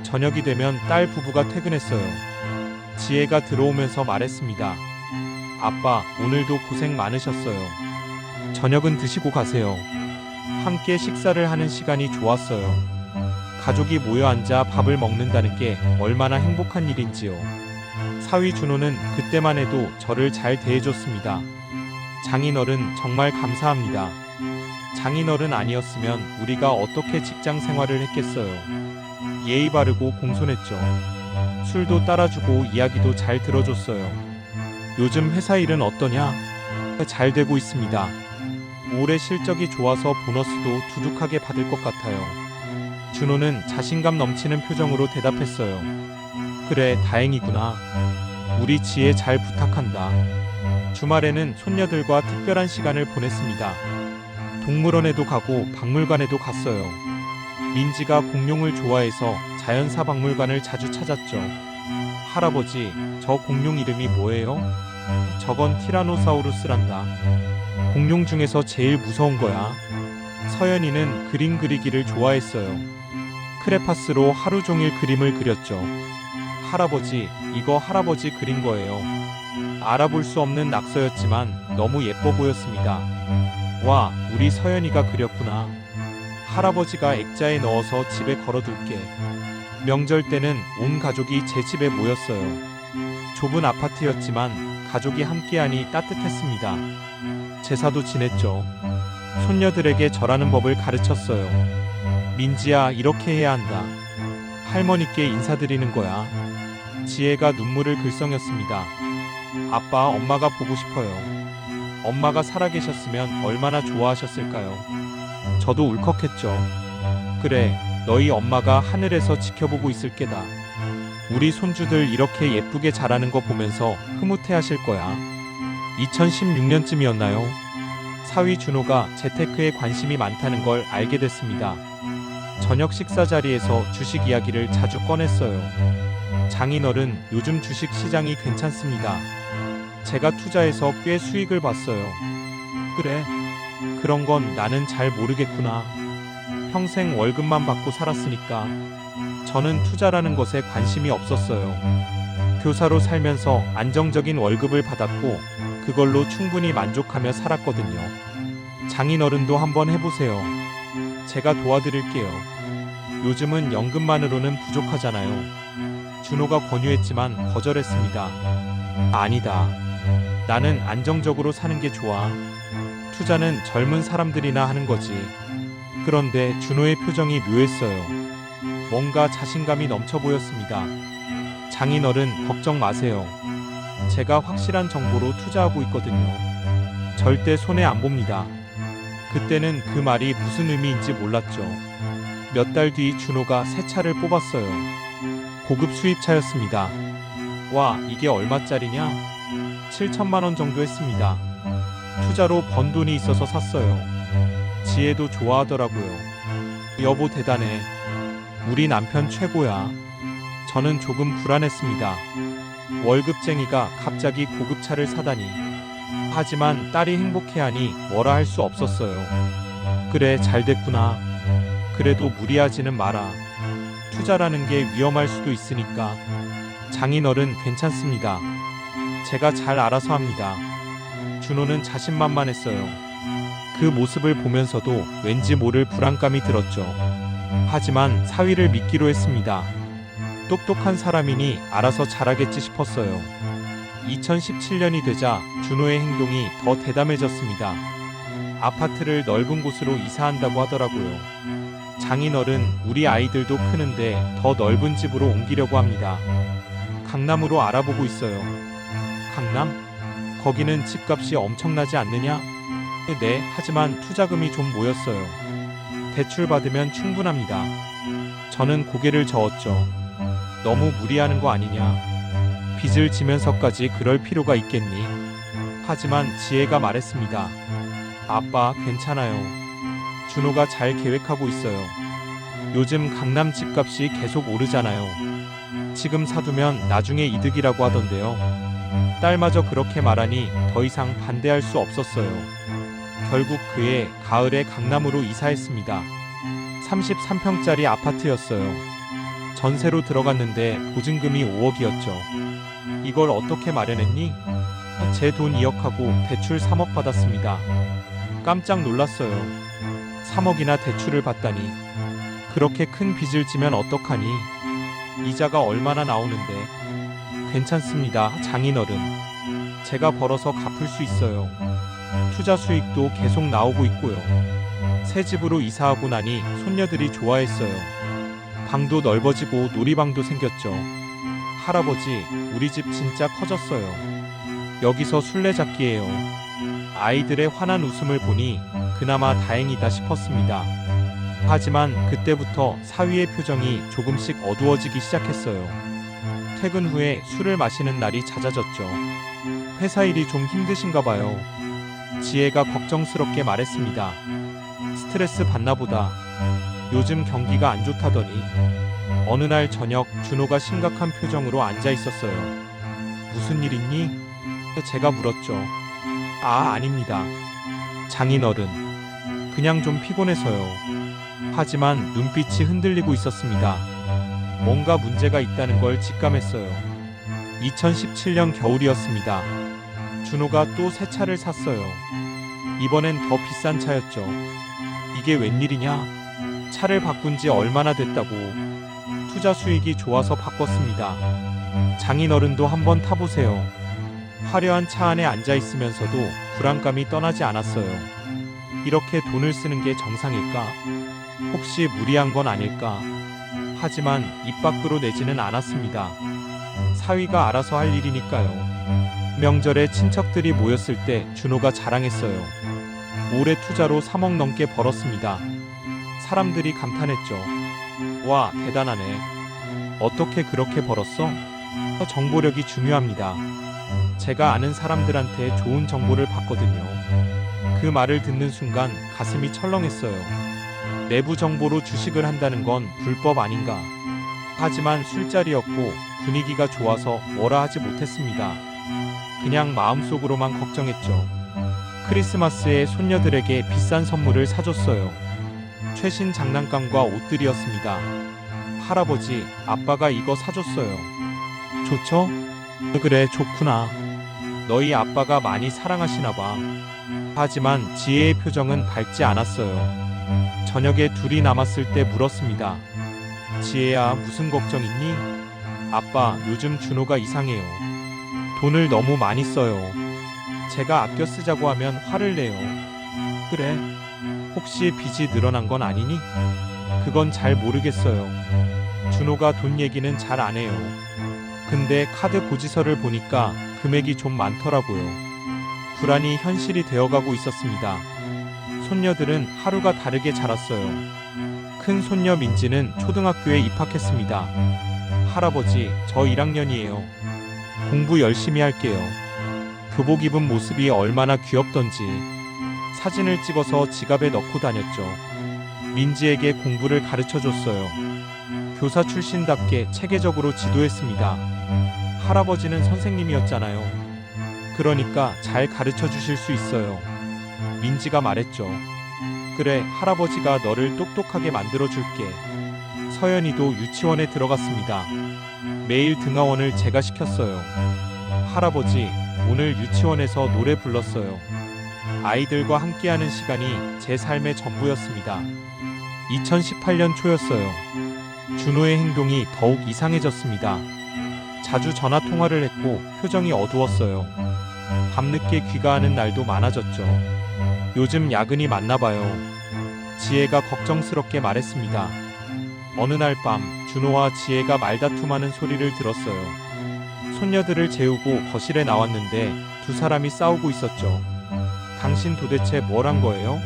저녁이 되면 딸 부부가 퇴근했어요. 지혜가 들어오면서 말했습니다. 아빠, 오늘도 고생 많으셨어요. 저녁은 드시고 가세요. 함께 식사를 하는 시간이 좋았어요. 가족이 모여 앉아 밥을 먹는다는 게 얼마나 행복한 일인지요. 사위 준호는 그때만 해도 저를 잘 대해줬습니다. 장인어른, 정말 감사합니다. 장인어른 아니었으면 우리가 어떻게 직장 생활을 했겠어요. 예의 바르고 공손했죠. 술도 따라주고 이야기도 잘 들어줬어요. 요즘 회사 일은 어떠냐? 잘 되고 있습니다. 올해 실적이 좋아서 보너스도 두둑하게 받을 것 같아요. 준호는 자신감 넘치는 표정으로 대답했어요. 그래, 다행이구나. 우리 지혜 잘 부탁한다. 주말에는 손녀들과 특별한 시간을 보냈습니다. 동물원에도 가고 박물관에도 갔어요. 민지가 공룡을 좋아해서 자연사 박물관을 자주 찾았죠. 할아버지, 저 공룡 이름이 뭐예요? 저건 티라노사우루스란다. 공룡 중에서 제일 무서운 거야. 서연이는 그림 그리기를 좋아했어요. 크레파스로 하루 종일 그림을 그렸죠. 할아버지, 이거 할아버지 그린 거예요. 알아볼 수 없는 낙서였지만 너무 예뻐 보였습니다. 와, 우리 서연이가 그렸구나. 할아버지가 액자에 넣어서 집에 걸어둘게. 명절 때는 온 가족이 제 집에 모였어요. 좁은 아파트였지만 가족이 함께하니 따뜻했습니다. 제사도 지냈죠. 손녀들에게 절하는 법을 가르쳤어요. 민지야, 이렇게 해야 한다. 할머니께 인사드리는 거야. 지혜가 눈물을 글썽였습니다. 아빠, 엄마가 보고 싶어요. 엄마가 살아계셨으면 얼마나 좋아하셨을까요? 저도 울컥했죠. 그래, 너희 엄마가 하늘에서 지켜보고 있을 게다. 우리 손주들 이렇게 예쁘게 자라는 거 보면서 흐뭇해하실 거야. 2016년쯤이었나요? 사위 준호가 재테크에 관심이 많다는 걸 알게 됐습니다. 저녁 식사 자리에서 주식 이야기를 자주 꺼냈어요. 장인어른, 요즘 주식 시장이 괜찮습니다. 제가 투자해서 꽤 수익을 봤어요. 그래, 그런 건 나는 잘 모르겠구나. 평생 월급만 받고 살았으니까. 저는 투자라는 것에 관심이 없었어요. 교사로 살면서 안정적인 월급을 받았고 그걸로 충분히 만족하며 살았거든요. 장인어른도 한번 해보세요. 제가 도와드릴게요. 요즘은 연금만으로는 부족하잖아요. 준호가 권유했지만 거절했습니다. 아니다. 나는 안정적으로 사는 게 좋아. 투자는 젊은 사람들이나 하는 거지. 그런데 준호의 표정이 묘했어요. 뭔가 자신감이 넘쳐 보였습니다. 장인어른 걱정 마세요. 제가 확실한 정보로 투자하고 있거든요. 절대 손해 안 봅니다. 그때는 그 말이 무슨 의미인지 몰랐죠. 몇 달 뒤 준호가 새 차를 뽑았어요. 고급 수입차였습니다. 와, 이게 얼마짜리냐? 7천만 원 정도 했습니다. 투자로 번 돈이 있어서 샀어요. 지혜도 좋아하더라고요. 여보 대단해. 우리 남편 최고야. 저는 조금 불안했습니다. 월급쟁이가 갑자기 고급차를 사다니. 하지만 딸이 행복해하니 뭐라 할 수 없었어요. 그래, 잘 됐구나. 그래도 무리하지는 마라. 투자라는 게 위험할 수도 있으니까. 장인어른 괜찮습니다. 제가 잘 알아서 합니다. 준호는 자신만만했어요. 그 모습을 보면서도 왠지 모를 불안감이 들었죠. 하지만 사위를 믿기로 했습니다. 똑똑한 사람이니 알아서 잘하겠지 싶었어요. 2017년이 되자 준호의 행동이 더 대담해졌습니다. 아파트를 넓은 곳으로 이사한다고 하더라고요. 장인어른, 우리 아이들도 크는데 더 넓은 집으로 옮기려고 합니다. 강남으로 알아보고 있어요. 강남? 거기는 집값이 엄청나지 않느냐? 네, 하지만 투자금이 좀 모였어요. 대출 받으면 충분합니다. 저는 고개를 저었죠. 너무 무리하는 거 아니냐? 빚을 지면서까지 그럴 필요가 있겠니? 하지만 지혜가 말했습니다. 아빠, 괜찮아요. 준호가 잘 계획하고 있어요. 요즘 강남 집값이 계속 오르잖아요. 지금 사두면 나중에 이득이라고 하던데요. 딸마저 그렇게 말하니 더 이상 반대할 수 없었어요. 결국 그해 가을에 강남으로 이사했습니다. 33평짜리 아파트였어요. 전세로 들어갔는데 보증금이 5억이었죠. 이걸 어떻게 마련했니? 제 돈 2억하고 대출 3억 받았습니다. 깜짝 놀랐어요. 3억이나 대출을 받다니. 그렇게 큰 빚을 지면 어떡하니? 이자가 얼마나 나오는데. 괜찮습니다, 장인어른. 제가 벌어서 갚을 수 있어요. 투자 수익도 계속 나오고 있고요. 새 집으로 이사하고 나니 손녀들이 좋아했어요. 방도 넓어지고 놀이방도 생겼죠. 할아버지, 우리 집 진짜 커졌어요. 여기서 술래잡기예요. 아이들의 환한 웃음을 보니 그나마 다행이다 싶었습니다. 하지만 그때부터 사위의 표정이 조금씩 어두워지기 시작했어요. 퇴근 후에 술을 마시는 날이 잦아졌죠. 회사 일이 좀 힘드신가 봐요. 지혜가 걱정스럽게 말했습니다. 스트레스 받나 보다. 요즘 경기가 안 좋다더니. 어느 날 저녁 준호가 심각한 표정으로 앉아 있었어요. 무슨 일 있니? 제가 물었죠. 아닙니다. 장인어른. 그냥 좀 피곤해서요. 하지만 눈빛이 흔들리고 있었습니다. 뭔가 문제가 있다는 걸 직감했어요. 2017년 겨울이었습니다. 준호가 또 새 차를 샀어요. 이번엔 더 비싼 차였죠. 이게 웬일이냐? 차를 바꾼 지 얼마나 됐다고. 투자 수익이 좋아서 바꿨습니다. 장인어른도 한번 타보세요. 화려한 차 안에 앉아 있으면서도 불안감이 떠나지 않았어요. 이렇게 돈을 쓰는 게 정상일까? 혹시 무리한 건 아닐까? 하지만 입 밖으로 내지는 않았습니다. 사위가 알아서 할 일이니까요. 명절에 친척들이 모였을 때 준호가 자랑했어요. 올해 투자로 3억 넘게 벌었습니다. 사람들이 감탄했죠. 와, 대단하네. 어떻게 그렇게 벌었어? 정보력이 중요합니다. 제가 아는 사람들한테 좋은 정보를 받거든요. 그 말을 듣는 순간 가슴이 철렁했어요. 내부 정보로 주식을 한다는 건 불법 아닌가. 하지만 술자리였고 분위기가 좋아서 뭐라 하지 못했습니다. 그냥 마음속으로만 걱정했죠. 크리스마스에 손녀들에게 비싼 선물을 사줬어요. 최신 장난감과 옷들이었습니다. 할아버지, 아빠가 이거 사줬어요. 좋죠? 그래, 좋구나. 너희 아빠가 많이 사랑하시나 봐. 하지만 지혜의 표정은 밝지 않았어요. 저녁에 둘이 남았을 때 물었습니다. 지혜야, 무슨 걱정 있니? 아빠, 요즘 준호가 이상해요. 돈을 너무 많이 써요. 제가 아껴 쓰자고 하면 화를 내요. 그래? 혹시 빚이 늘어난 건 아니니? 그건 잘 모르겠어요. 준호가 돈 얘기는 잘 안 해요. 근데 카드 고지서를 보니까 금액이 좀 많더라고요. 불안이 현실이 되어가고 있었습니다. 손녀들은 하루가 다르게 자랐어요. 큰 손녀 민지는 초등학교에 입학했습니다. 할아버지, 저 1학년이에요. 공부 열심히 할게요. 교복 입은 모습이 얼마나 귀엽던지 사진을 찍어서 지갑에 넣고 다녔죠. 민지에게 공부를 가르쳐 줬어요. 교사 출신답게 체계적으로 지도했습니다. 할아버지는 선생님이었잖아요. 그러니까 잘 가르쳐 주실 수 있어요. 민지가 말했죠. 그래, 할아버지가 너를 똑똑하게 만들어 줄게. 서연이도 유치원에 들어갔습니다. 매일 등하원을 제가 시켰어요. 할아버지, 오늘 유치원에서 노래 불렀어요. 아이들과 함께하는 시간이 제 삶의 전부였습니다. 2018년 초였어요. 준호의 행동이 더욱 이상해졌습니다. 자주 전화 통화를 했고 표정이 어두웠어요. 밤늦게 귀가하는 날도 많아졌죠. 요즘 야근이 많나 봐요. 지혜가 걱정스럽게 말했습니다. 어느 날 밤 준호와 지혜가 말다툼하는 소리를 들었어요. 손녀들을 재우고 거실에 나왔는데 두 사람이 싸우고 있었죠. 당신 도대체 뭘 한 거예요?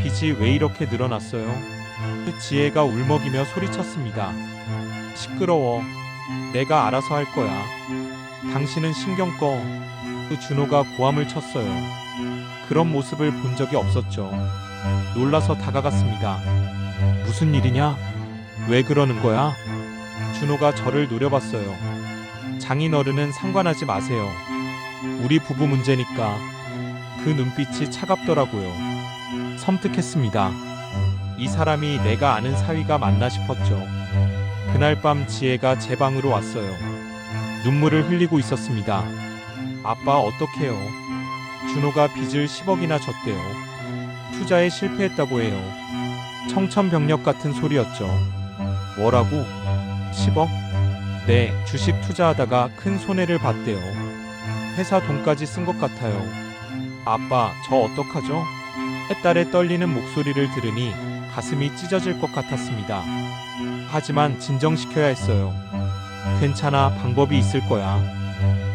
빚이 왜 이렇게 늘어났어요? 지혜가 울먹이며 소리쳤습니다. 시끄러워. 내가 알아서 할 거야. 당신은 신경 꺼. 준호가 고함을 쳤어요. 그런 모습을 본 적이 없었죠. 놀라서 다가갔습니다. 무슨 일이냐? 왜 그러는 거야? 준호가 저를 노려봤어요. 장인어른은 상관하지 마세요. 우리 부부 문제니까. 그 눈빛이 차갑더라고요. 섬뜩했습니다. 이 사람이 내가 아는 사위가 맞나 싶었죠. 그날 밤 지혜가 제 방으로 왔어요. 눈물을 흘리고 있었습니다. 아빠, 어떡해요? 준호가 빚을 10억이나 졌대요. 투자에 실패했다고 해요. 청천벽력 같은 소리였죠. 뭐라고? 10억? 네, 주식 투자하다가 큰 손해를 봤대요. 회사 돈까지 쓴 것 같아요. 아빠, 저 어떡하죠? 딸의 떨리는 목소리를 들으니 가슴이 찢어질 것 같았습니다. 하지만 진정시켜야 했어요. 괜찮아, 방법이 있을 거야.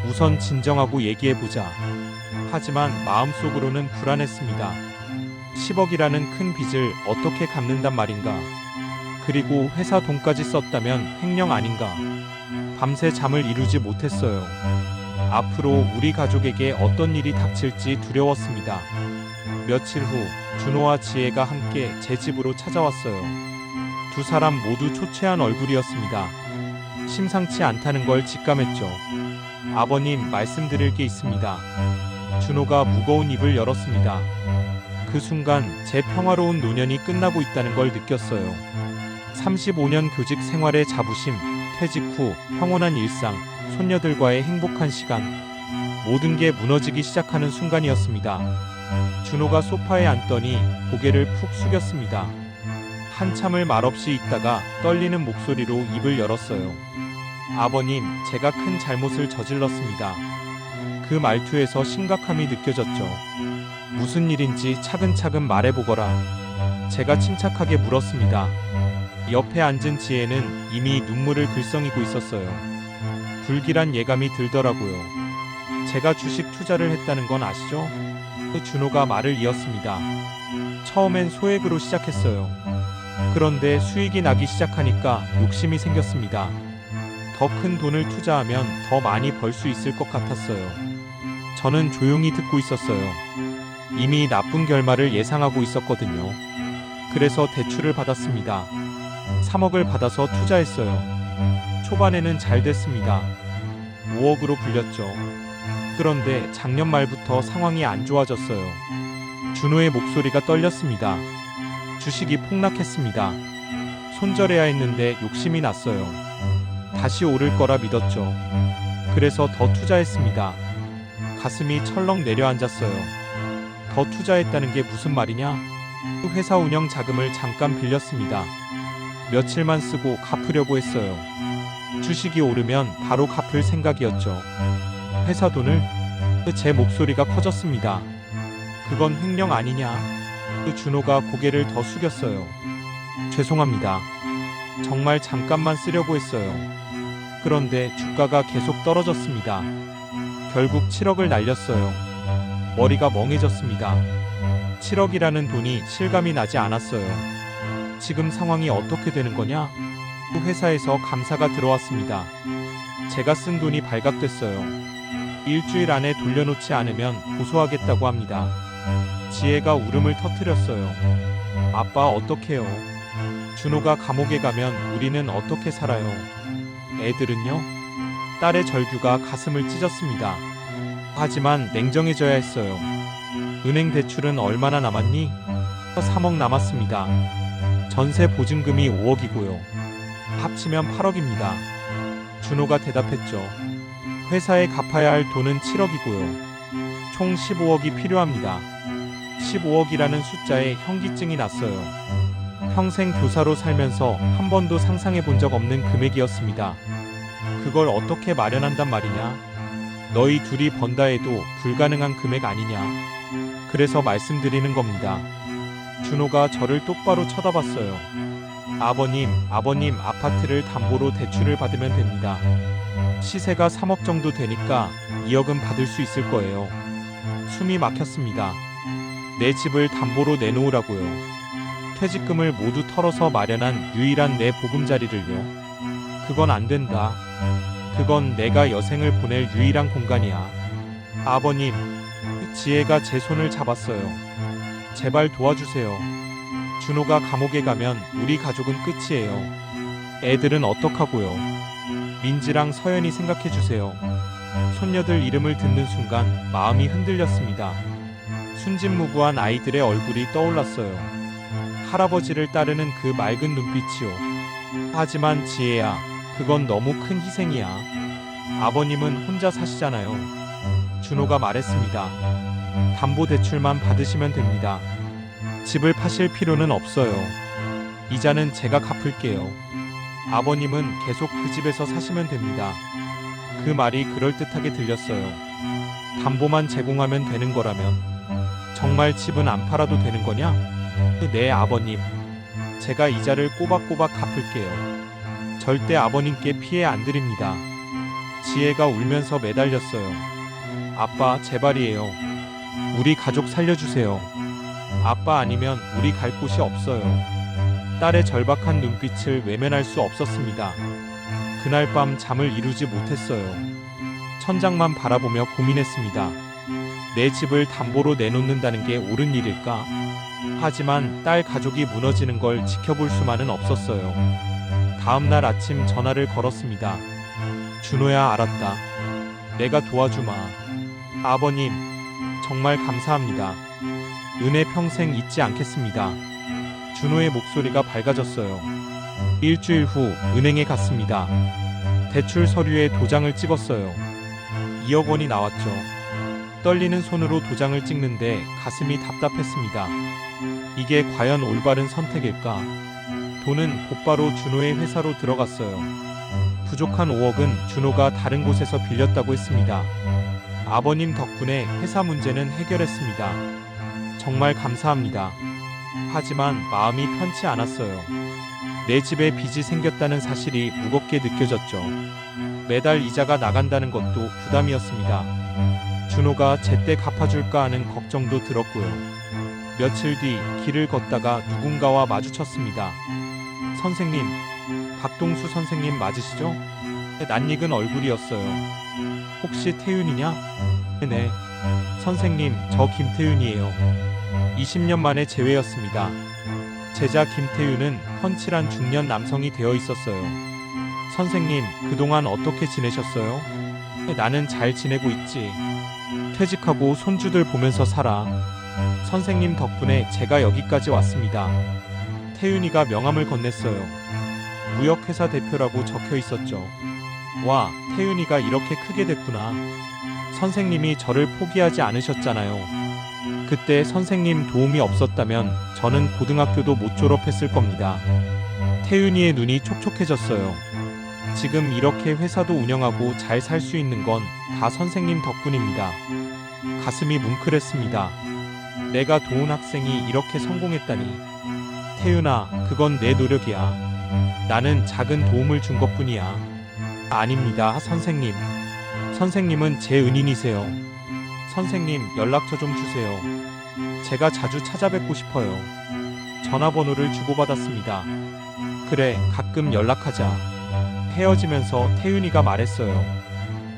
우선 진정하고 얘기해보자. 하지만 마음속으로는 불안했습니다. 10억이라는 큰 빚을 어떻게 갚는단 말인가? 그리고 회사 돈까지 썼다면 횡령 아닌가? 밤새 잠을 이루지 못했어요. 앞으로 우리 가족에게 어떤 일이 닥칠지 두려웠습니다. 며칠 후 준호와 지혜가 함께 제 집으로 찾아왔어요. 두 사람 모두 초췌한 얼굴이었습니다. 심상치 않다는 걸 직감했죠. 아버님, 말씀드릴 게 있습니다. 준호가 무거운 입을 열었습니다. 그 순간 제 평화로운 노년이 끝나고 있다는 걸 느꼈어요. 35년 교직 생활의 자부심, 퇴직 후 평온한 일상, 손녀들과의 행복한 시간, 모든 게 무너지기 시작하는 순간이었습니다. 준호가 소파에 앉더니 고개를 푹 숙였습니다. 한참을 말없이 있다가 떨리는 목소리로 입을 열었어요. 아버님, 제가 큰 잘못을 저질렀습니다. 그 말투에서 심각함이 느껴졌죠. 무슨 일인지 차근차근 말해보거라. 제가 침착하게 물었습니다. 옆에 앉은 지혜는 이미 눈물을 글썽이고 있었어요. 불길한 예감이 들더라고요. 제가 주식 투자를 했다는 건 아시죠? 준호가 말을 이었습니다. 처음엔 소액으로 시작했어요. 그런데 수익이 나기 시작하니까 욕심이 생겼습니다. 더 큰 돈을 투자하면 더 많이 벌 수 있을 것 같았어요. 저는 조용히 듣고 있었어요. 이미 나쁜 결말을 예상하고 있었거든요. 그래서 대출을 받았습니다. 3억을 받아서 투자했어요. 초반에는 잘 됐습니다. 5억으로 불렸죠. 그런데 작년 말부터 상황이 안 좋아졌어요. 준호의 목소리가 떨렸습니다. 주식이 폭락했습니다. 손절해야 했는데 욕심이 났어요. 다시 오를 거라 믿었죠. 그래서 더 투자했습니다. 가슴이 철렁 내려앉았어요. 더 투자했다는 게 무슨 말이냐? 회사 운영 자금을 잠깐 빌렸습니다. 며칠만 쓰고 갚으려고 했어요. 주식이 오르면 바로 갚을 생각이었죠. 회사 돈을? 제 목소리가 커졌습니다. 그건 횡령 아니냐? 준호가 고개를 더 숙였어요. 죄송합니다. 정말 잠깐만 쓰려고 했어요. 그런데 주가가 계속 떨어졌습니다. 결국 7억을 날렸어요. 머리가 멍해졌습니다. 7억이라는 돈이 실감이 나지 않았어요. 지금 상황이 어떻게 되는 거냐? 회사에서 감사가 들어왔습니다. 제가 쓴 돈이 발각됐어요. 일주일 안에 돌려놓지 않으면 고소하겠다고 합니다. 지혜가 울음을 터뜨렸어요. 아빠 어떡해요? 준호가 감옥에 가면 우리는 어떻게 살아요? 애들은요? 딸의 절규가 가슴을 찢었습니다. 하지만 냉정해져야 했어요. 은행 대출은 얼마나 남았니? 3억 남았습니다. 전세 보증금이 5억이고요. 합치면 8억입니다. 준호가 대답했죠. 회사에 갚아야 할 돈은 7억이고요. 총 15억이 필요합니다. 15억이라는 숫자에 현기증이 났어요. 평생 교사로 살면서 한 번도 상상해 본 적 없는 금액이었습니다. 그걸 어떻게 마련한단 말이냐? 너희 둘이 번다 해도 불가능한 금액 아니냐? 그래서 말씀드리는 겁니다. 준호가 저를 똑바로 쳐다봤어요. 아버님, 아파트를 담보로 대출을 받으면 됩니다. 시세가 3억 정도 되니까 2억은 받을 수 있을 거예요. 숨이 막혔습니다. 내 집을 담보로 내놓으라고요. 퇴직금을 모두 털어서 마련한 유일한 내 보금자리를요. 그건 안 된다. 그건 내가 여생을 보낼 유일한 공간이야. 아버님, 지혜가 제 손을 잡았어요. 제발 도와주세요. 준호가 감옥에 가면 우리 가족은 끝이에요. 애들은 어떡하고요? 민지랑 서연이 생각해주세요. 손녀들 이름을 듣는 순간 마음이 흔들렸습니다. 순진무구한 아이들의 얼굴이 떠올랐어요. 할아버지를 따르는 그 맑은 눈빛이요. 하지만 지혜야, 그건 너무 큰 희생이야. 아버님은 혼자 사시잖아요. 준호가 말했습니다. 담보대출만 받으시면 됩니다. 집을 파실 필요는 없어요. 이자는 제가 갚을게요. 아버님은 계속 그 집에서 사시면 됩니다. 그 말이 그럴듯하게 들렸어요. 담보만 제공하면 되는 거라면 정말 집은 안 팔아도 되는 거냐? 네, 아버님. 제가 이자를 꼬박꼬박 갚을게요. 절대 아버님께 피해 안 드립니다. 지혜가 울면서 매달렸어요. 아빠, 제발이에요. 우리 가족 살려주세요. 아빠 아니면 우리 갈 곳이 없어요. 딸의 절박한 눈빛을 외면할 수 없었습니다. 그날 밤 잠을 이루지 못했어요. 천장만 바라보며 고민했습니다. 내 집을 담보로 내놓는다는 게 옳은 일일까? 하지만 딸 가족이 무너지는 걸 지켜볼 수만은 없었어요. 다음 날 아침 전화를 걸었습니다. 준호야, 알았다. 내가 도와주마. 아버님, 정말 감사합니다. 은혜 평생 잊지 않겠습니다. 준호의 목소리가 밝아졌어요. 일주일 후 은행에 갔습니다. 대출 서류에 도장을 찍었어요. 2억 원이 나왔죠. 떨리는 손으로 도장을 찍는데 가슴이 답답했습니다. 이게 과연 올바른 선택일까? 돈은 곧바로 준호의 회사로 들어갔어요. 부족한 5억은 준호가 다른 곳에서 빌렸다고 했습니다. 아버님 덕분에 회사 문제는 해결했습니다. 정말 감사합니다. 하지만 마음이 편치 않았어요. 내 집에 빚이 생겼다는 사실이 무겁게 느껴졌죠. 매달 이자가 나간다는 것도 부담이었습니다. 준호가 제때 갚아줄까 하는 걱정도 들었고요. 며칠 뒤 길을 걷다가 누군가와 마주쳤습니다. 선생님, 박동수 선생님 맞으시죠? 낯익은 얼굴이었어요. 혹시 태윤이냐? 네. 선생님, 저 김태윤이에요. 20년 만에 재회였습니다. 제자 김태윤은 훤칠한 중년 남성이 되어 있었어요. 선생님, 그동안 어떻게 지내셨어요? 나는 잘 지내고 있지. 퇴직하고 손주들 보면서 살아. 선생님 덕분에 제가 여기까지 왔습니다. 태윤이가 명함을 건넸어요. 무역회사 대표라고 적혀 있었죠. 와, 태윤이가 이렇게 크게 됐구나. 선생님이 저를 포기하지 않으셨잖아요. 그때 선생님 도움이 없었다면 저는 고등학교도 못 졸업했을 겁니다. 태윤이의 눈이 촉촉해졌어요. 지금 이렇게 회사도 운영하고 잘 살 수 있는 건 다 선생님 덕분입니다. 가슴이 뭉클했습니다. 내가 도운 학생이 이렇게 성공했다니. 태윤아, 그건 내 노력이야. 나는 작은 도움을 준 것뿐이야. 아닙니다, 선생님. 선생님은 제 은인이세요. 선생님, 연락처 좀 주세요. 제가 자주 찾아뵙고 싶어요. 전화번호를 주고받았습니다. 그래, 가끔 연락하자. 헤어지면서 태윤이가 말했어요.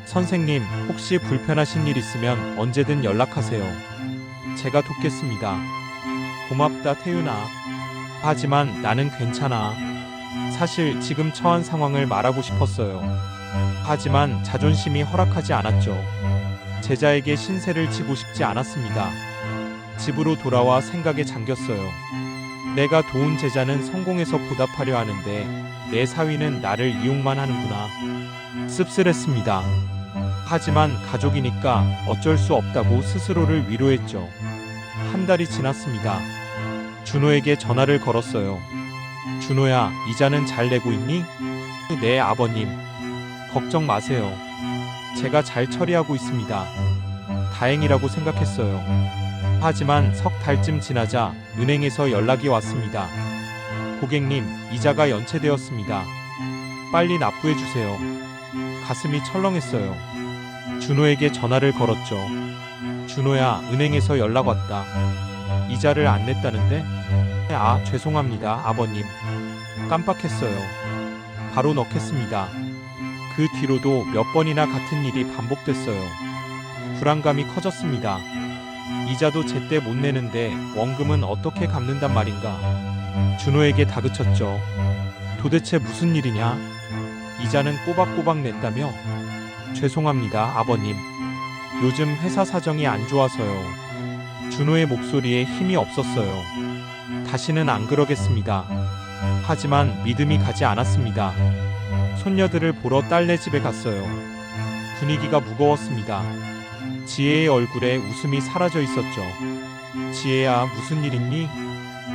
선생님, 혹시 불편하신 일 있으면 언제든 연락하세요. 제가 돕겠습니다. 고맙다, 태윤아. 하지만 나는 괜찮아. 사실 지금 처한 상황을 말하고 싶었어요. 하지만 자존심이 허락하지 않았죠. 제자에게 신세를 지고 싶지 않았습니다. 집으로 돌아와 생각에 잠겼어요. 내가 도운 제자는 성공해서 보답하려 하는데 내 사위는 나를 이용만 하는구나. 씁쓸했습니다. 하지만 가족이니까 어쩔 수 없다고 스스로를 위로했죠. 한 달이 지났습니다. 준호에게 전화를 걸었어요. 준호야, 이자는 잘 내고 있니? 네, 아버님. 걱정 마세요. 제가 잘 처리하고 있습니다. 다행이라고 생각했어요. 하지만 석 달쯤 지나자 은행에서 연락이 왔습니다. 고객님, 이자가 연체되었습니다. 빨리 납부해 주세요. 가슴이 철렁했어요. 준호에게 전화를 걸었죠. 준호야, 은행에서 연락 왔다. 이자를 안 냈다는데? 아, 죄송합니다, 아버님. 깜빡했어요. 바로 넣겠습니다. 그 뒤로도 몇 번이나 같은 일이 반복됐어요. 불안감이 커졌습니다. 이자도 제때 못 내는데 원금은 어떻게 갚는단 말인가? 준호에게 다그쳤죠. 도대체 무슨 일이냐? 이자는 꼬박꼬박 낸다며? 죄송합니다, 아버님. 요즘 회사 사정이 안 좋아서요. 준호의 목소리에 힘이 없었어요. 다시는 안 그러겠습니다. 하지만 믿음이 가지 않았습니다. 손녀들을 보러 딸네 집에 갔어요. 분위기가 무거웠습니다. 지혜의 얼굴에 웃음이 사라져 있었죠. 지혜야, 무슨 일 있니?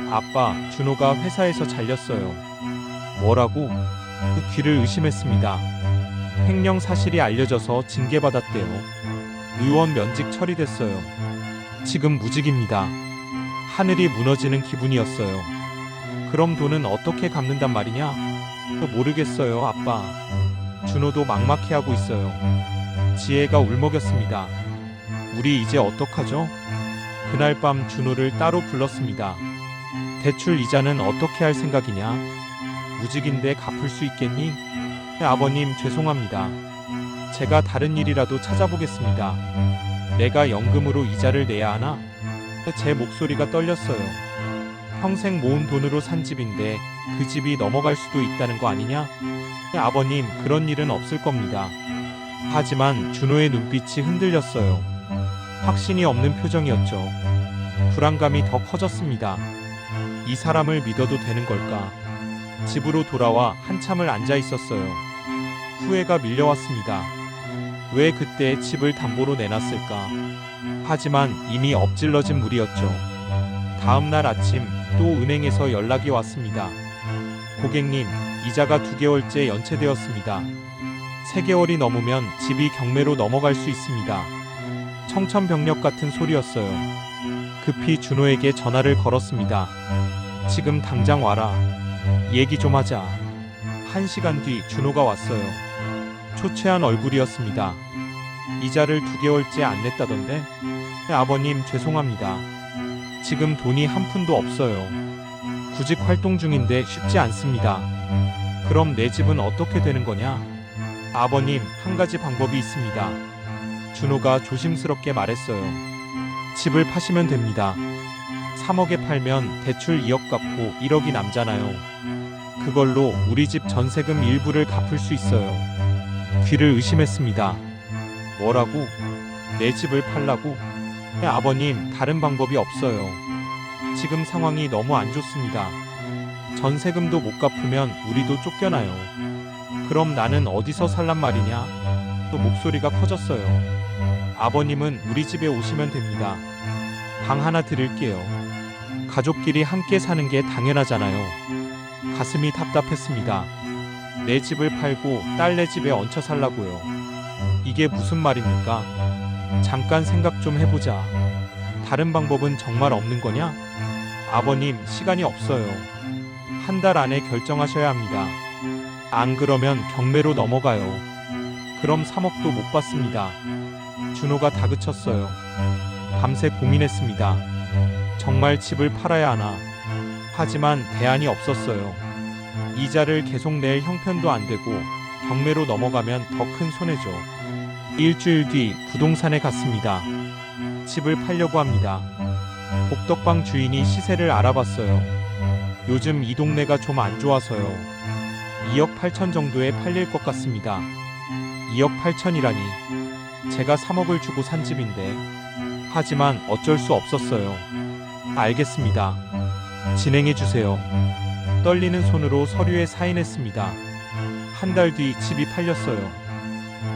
아빠, 준호가 회사에서 잘렸어요. 뭐라고? 그 귀를 의심했습니다. 횡령 사실이 알려져서 징계받았대요. 의원 면직 처리됐어요. 지금 무직입니다. 하늘이 무너지는 기분이었어요. 그럼 돈은 어떻게 갚는단 말이냐? 모르겠어요, 아빠. 준호도 막막해하고 있어요. 지혜가 울먹였습니다. 우리 이제 어떡하죠? 그날 밤 준호를 따로 불렀습니다. 대출 이자는 어떻게 할 생각이냐? 무직인데 갚을 수 있겠니? 아버님, 죄송합니다. 제가 다른 일이라도 찾아보겠습니다. 내가 연금으로 이자를 내야 하나? 제 목소리가 떨렸어요. 평생 모은 돈으로 산 집인데 그 집이 넘어갈 수도 있다는 거 아니냐? 아버님, 그런 일은 없을 겁니다. 하지만 준호의 눈빛이 흔들렸어요. 확신이 없는 표정이었죠. 불안감이 더 커졌습니다. 이 사람을 믿어도 되는 걸까? 집으로 돌아와 한참을 앉아 있었어요. 후회가 밀려왔습니다. 왜 그때 집을 담보로 내놨을까? 하지만 이미 엎질러진 물이었죠. 다음 날 아침 또 은행에서 연락이 왔습니다. 고객님, 이자가 2개월째 연체되었습니다. 3개월이 넘으면 집이 경매로 넘어갈 수 있습니다. 청천벽력 같은 소리였어요. 급히 준호에게 전화를 걸었습니다. 지금 당장 와라. 얘기 좀 하자. 1시간 뒤 준호가 왔어요. 초췌한 얼굴이었습니다. 이자를 2개월째 안 냈다던데? 아버님, 죄송합니다. 지금 돈이 한 푼도 없어요. 구직 활동 중인데 쉽지 않습니다. 그럼 내 집은 어떻게 되는 거냐? 아버님, 한 가지 방법이 있습니다. 준호가 조심스럽게 말했어요. 집을 파시면 됩니다. 3억에 팔면 대출 2억 갚고 1억이 남잖아요. 그걸로 우리 집 전세금 일부를 갚을 수 있어요. 귀를 의심했습니다. 뭐라고? 내 집을 팔라고? 아버님, 다른 방법이 없어요. 지금 상황이 너무 안 좋습니다. 전세금도 못 갚으면 우리도 쫓겨나요. 그럼 나는 어디서 살란 말이냐? 또 목소리가 커졌어요. 아버님은 우리 집에 오시면 됩니다. 방 하나 드릴게요. 가족끼리 함께 사는 게 당연하잖아요. 가슴이 답답했습니다. 내 집을 팔고 딸네 집에 얹혀 살라고요. 이게 무슨 말입니까? 잠깐 생각 좀 해보자. 다른 방법은 정말 없는 거냐? 아버님, 시간이 없어요. 한 달 안에 결정하셔야 합니다. 안 그러면 경매로 넘어가요. 그럼 3억도 못 받습니다. 준호가 다그쳤어요. 밤새 고민했습니다. 정말 집을 팔아야 하나. 하지만 대안이 없었어요. 이자를 계속 낼 형편도 안 되고 경매로 넘어가면 더 큰 손해죠. 일주일 뒤 부동산에 갔습니다. 집을 팔려고 합니다. 복덕방 주인이 시세를 알아봤어요. 요즘 이 동네가 좀 안 좋아서요. 2억 8천 정도에 팔릴 것 같습니다. 2억 8천이라니. 제가 3억을 주고 산 집인데. 하지만 어쩔 수 없었어요. 알겠습니다. 진행해 주세요. 떨리는 손으로 서류에 사인했습니다. 한 달 뒤 집이 팔렸어요.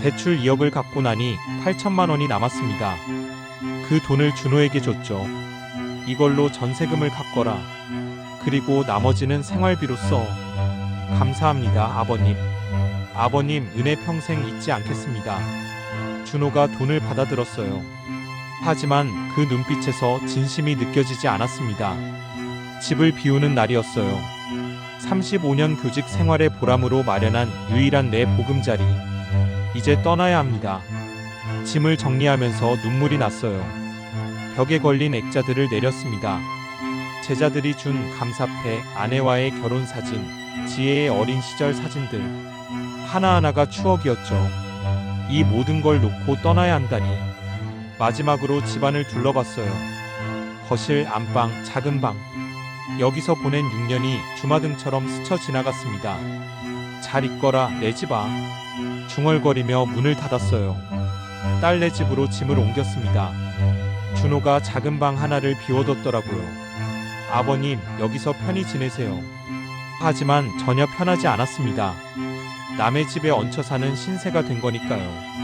대출 2억을 갚고 나니 8천만 원이 남았습니다. 그 돈을 준호에게 줬죠. 이걸로 전세금을 갚거라. 그리고 나머지는 생활비로 써. 감사합니다, 아버님. 아버님 은혜 평생 잊지 않겠습니다. 준호가 돈을 받아들었어요. 하지만 그 눈빛에서 진심이 느껴지지 않았습니다. 집을 비우는 날이었어요. 35년 교직 생활의 보람으로 마련한 유일한 내 보금자리. 이제 떠나야 합니다. 짐을 정리하면서 눈물이 났어요. 벽에 걸린 액자들을 내렸습니다. 제자들이 준 감사패, 아내와의 결혼사진, 지혜의 어린 시절 사진들. 하나하나가 추억이었죠. 이 모든 걸 놓고 떠나야 한다니. 마지막으로 집안을 둘러봤어요. 거실, 안방, 작은 방. 여기서 보낸 6년이 주마등처럼 스쳐 지나갔습니다. 잘 있거라, 내 집아. 중얼거리며 문을 닫았어요. 딸네 집으로 짐을 옮겼습니다. 준호가 작은 방 하나를 비워뒀더라고요. 아버님, 여기서 편히 지내세요. 하지만 전혀 편하지 않았습니다. 남의 집에 얹혀 사는 신세가 된 거니까요.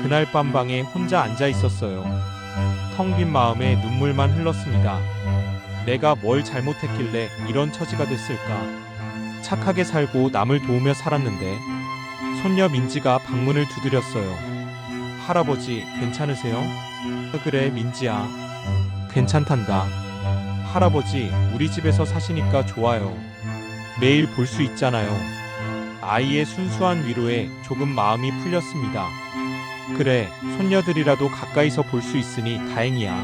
그날 밤 방에 혼자 앉아 있었어요. 텅 빈 마음에 눈물만 흘렀습니다. 내가 뭘 잘못했길래 이런 처지가 됐을까? 착하게 살고 남을 도우며 살았는데. 손녀 민지가 방문을 두드렸어요. 할아버지, 괜찮으세요? 그래, 민지야. 괜찮단다. 할아버지, 우리 집에서 사시니까 좋아요. 매일 볼 수 있잖아요. 아이의 순수한 위로에 조금 마음이 풀렸습니다. 그래, 손녀들이라도 가까이서 볼 수 있으니 다행이야.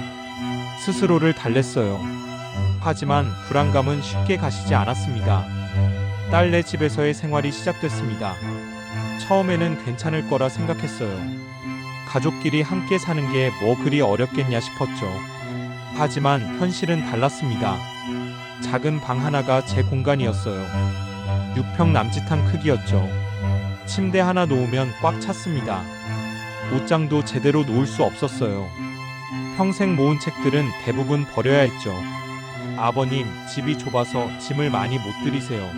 스스로를 달랬어요. 하지만 불안감은 쉽게 가시지 않았습니다. 딸네 집에서의 생활이 시작됐습니다. 처음에는 괜찮을 거라 생각했어요. 가족끼리 함께 사는 게 뭐 그리 어렵겠냐 싶었죠. 하지만 현실은 달랐습니다. 작은 방 하나가 제 공간이었어요. 6평 남짓한 크기였죠. 침대 하나 놓으면 꽉 찼습니다. 옷장도 제대로 놓을 수 없었어요. 평생 모은 책들은 대부분 버려야 했죠. 아버님, 집이 좁아서 짐을 많이 못 들이세요.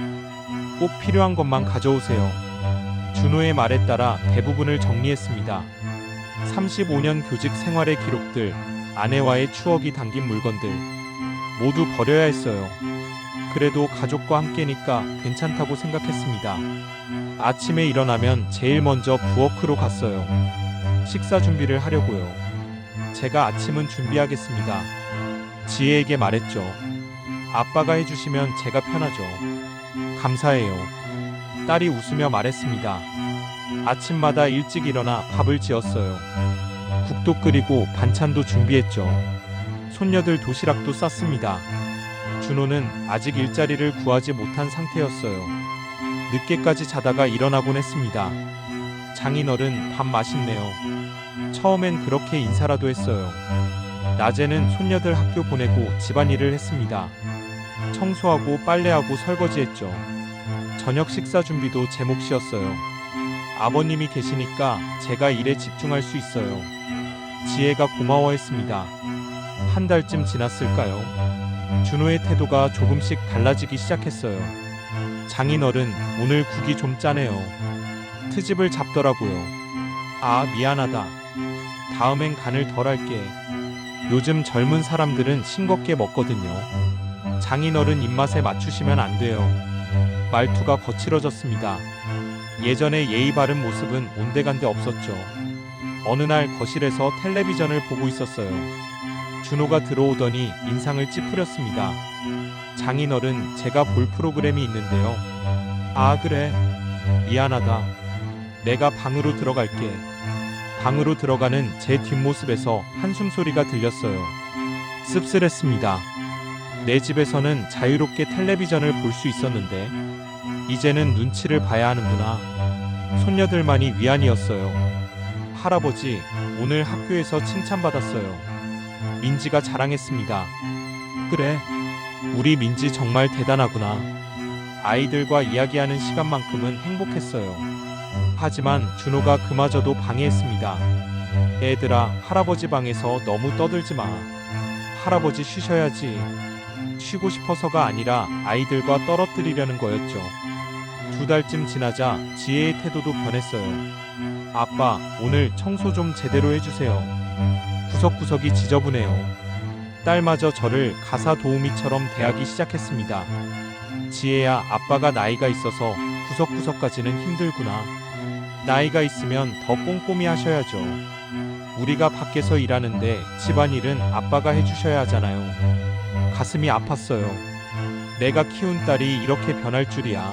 꼭 필요한 것만 가져오세요. 준호의 말에 따라 대부분을 정리했습니다. 35년 교직 생활의 기록들, 아내와의 추억이 담긴 물건들 모두 버려야 했어요. 그래도 가족과 함께니까 괜찮다고 생각했습니다. 아침에 일어나면 제일 먼저 부엌으로 갔어요. 식사 준비를 하려고요. 제가 아침은 준비하겠습니다. 지혜에게 말했죠. 아빠가 해주시면 제가 편하죠. 감사해요. 딸이 웃으며 말했습니다. 아침마다 일찍 일어나 밥을 지었어요. 국도 끓이고 반찬도 준비했죠. 손녀들 도시락도 쌌습니다. 준호는 아직 일자리를 구하지 못한 상태였어요. 늦게까지 자다가 일어나곤 했습니다. 장인어른, 밥 맛있네요. 처음엔 그렇게 인사라도 했어요. 낮에는 손녀들 학교 보내고 집안일을 했습니다. 청소하고 빨래하고 설거지했죠. 저녁 식사 준비도 제 몫이었어요. 아버님이 계시니까 제가 일에 집중할 수 있어요. 지혜가 고마워했습니다. 한 달쯤 지났을까요? 준호의 태도가 조금씩 달라지기 시작했어요. 장인어른, 오늘 국이 좀 짜네요. 트집을 잡더라고요. 아, 미안하다. 다음엔 간을 덜 할게. 요즘 젊은 사람들은 싱겁게 먹거든요. 장인어른 입맛에 맞추시면 안 돼요. 말투가 거칠어졌습니다. 예전에 예의 바른 모습은 온데간데 없었죠. 어느 날 거실에서 텔레비전을 보고 있었어요. 준호가 들어오더니 인상을 찌푸렸습니다. 장인어른, 제가 볼 프로그램이 있는데요. 아, 그래. 미안하다. 내가 방으로 들어갈게. 방으로 들어가는 제 뒷모습에서 한숨 소리가 들렸어요. 씁쓸했습니다. 내 집에서는 자유롭게 텔레비전을 볼 수 있었는데 이제는 눈치를 봐야 하는구나. 손녀들만이 위안이었어요. 할아버지, 오늘 학교에서 칭찬받았어요. 민지가 자랑했습니다. 그래, 우리 민지 정말 대단하구나. 아이들과 이야기하는 시간만큼은 행복했어요. 하지만 준호가 그마저도 방해했습니다. 애들아, 할아버지 방에서 너무 떠들지 마. 할아버지 쉬셔야지. 쉬고 싶어서가 아니라 아이들과 떨어뜨리려는 거였죠. 2달쯤 지나자 지혜의 태도도 변했어요. 아빠, 오늘 청소 좀 제대로 해주세요. 구석구석이 지저분해요. 딸마저 저를 가사 도우미처럼 대하기 시작했습니다. 지혜야, 아빠가 나이가 있어서 구석구석까지는 힘들구나. 나이가 있으면 더 꼼꼼히 하셔야죠. 우리가 밖에서 일하는데 집안일은 아빠가 해주셔야 하잖아요. 가슴이 아팠어요. 내가 키운 딸이 이렇게 변할 줄이야.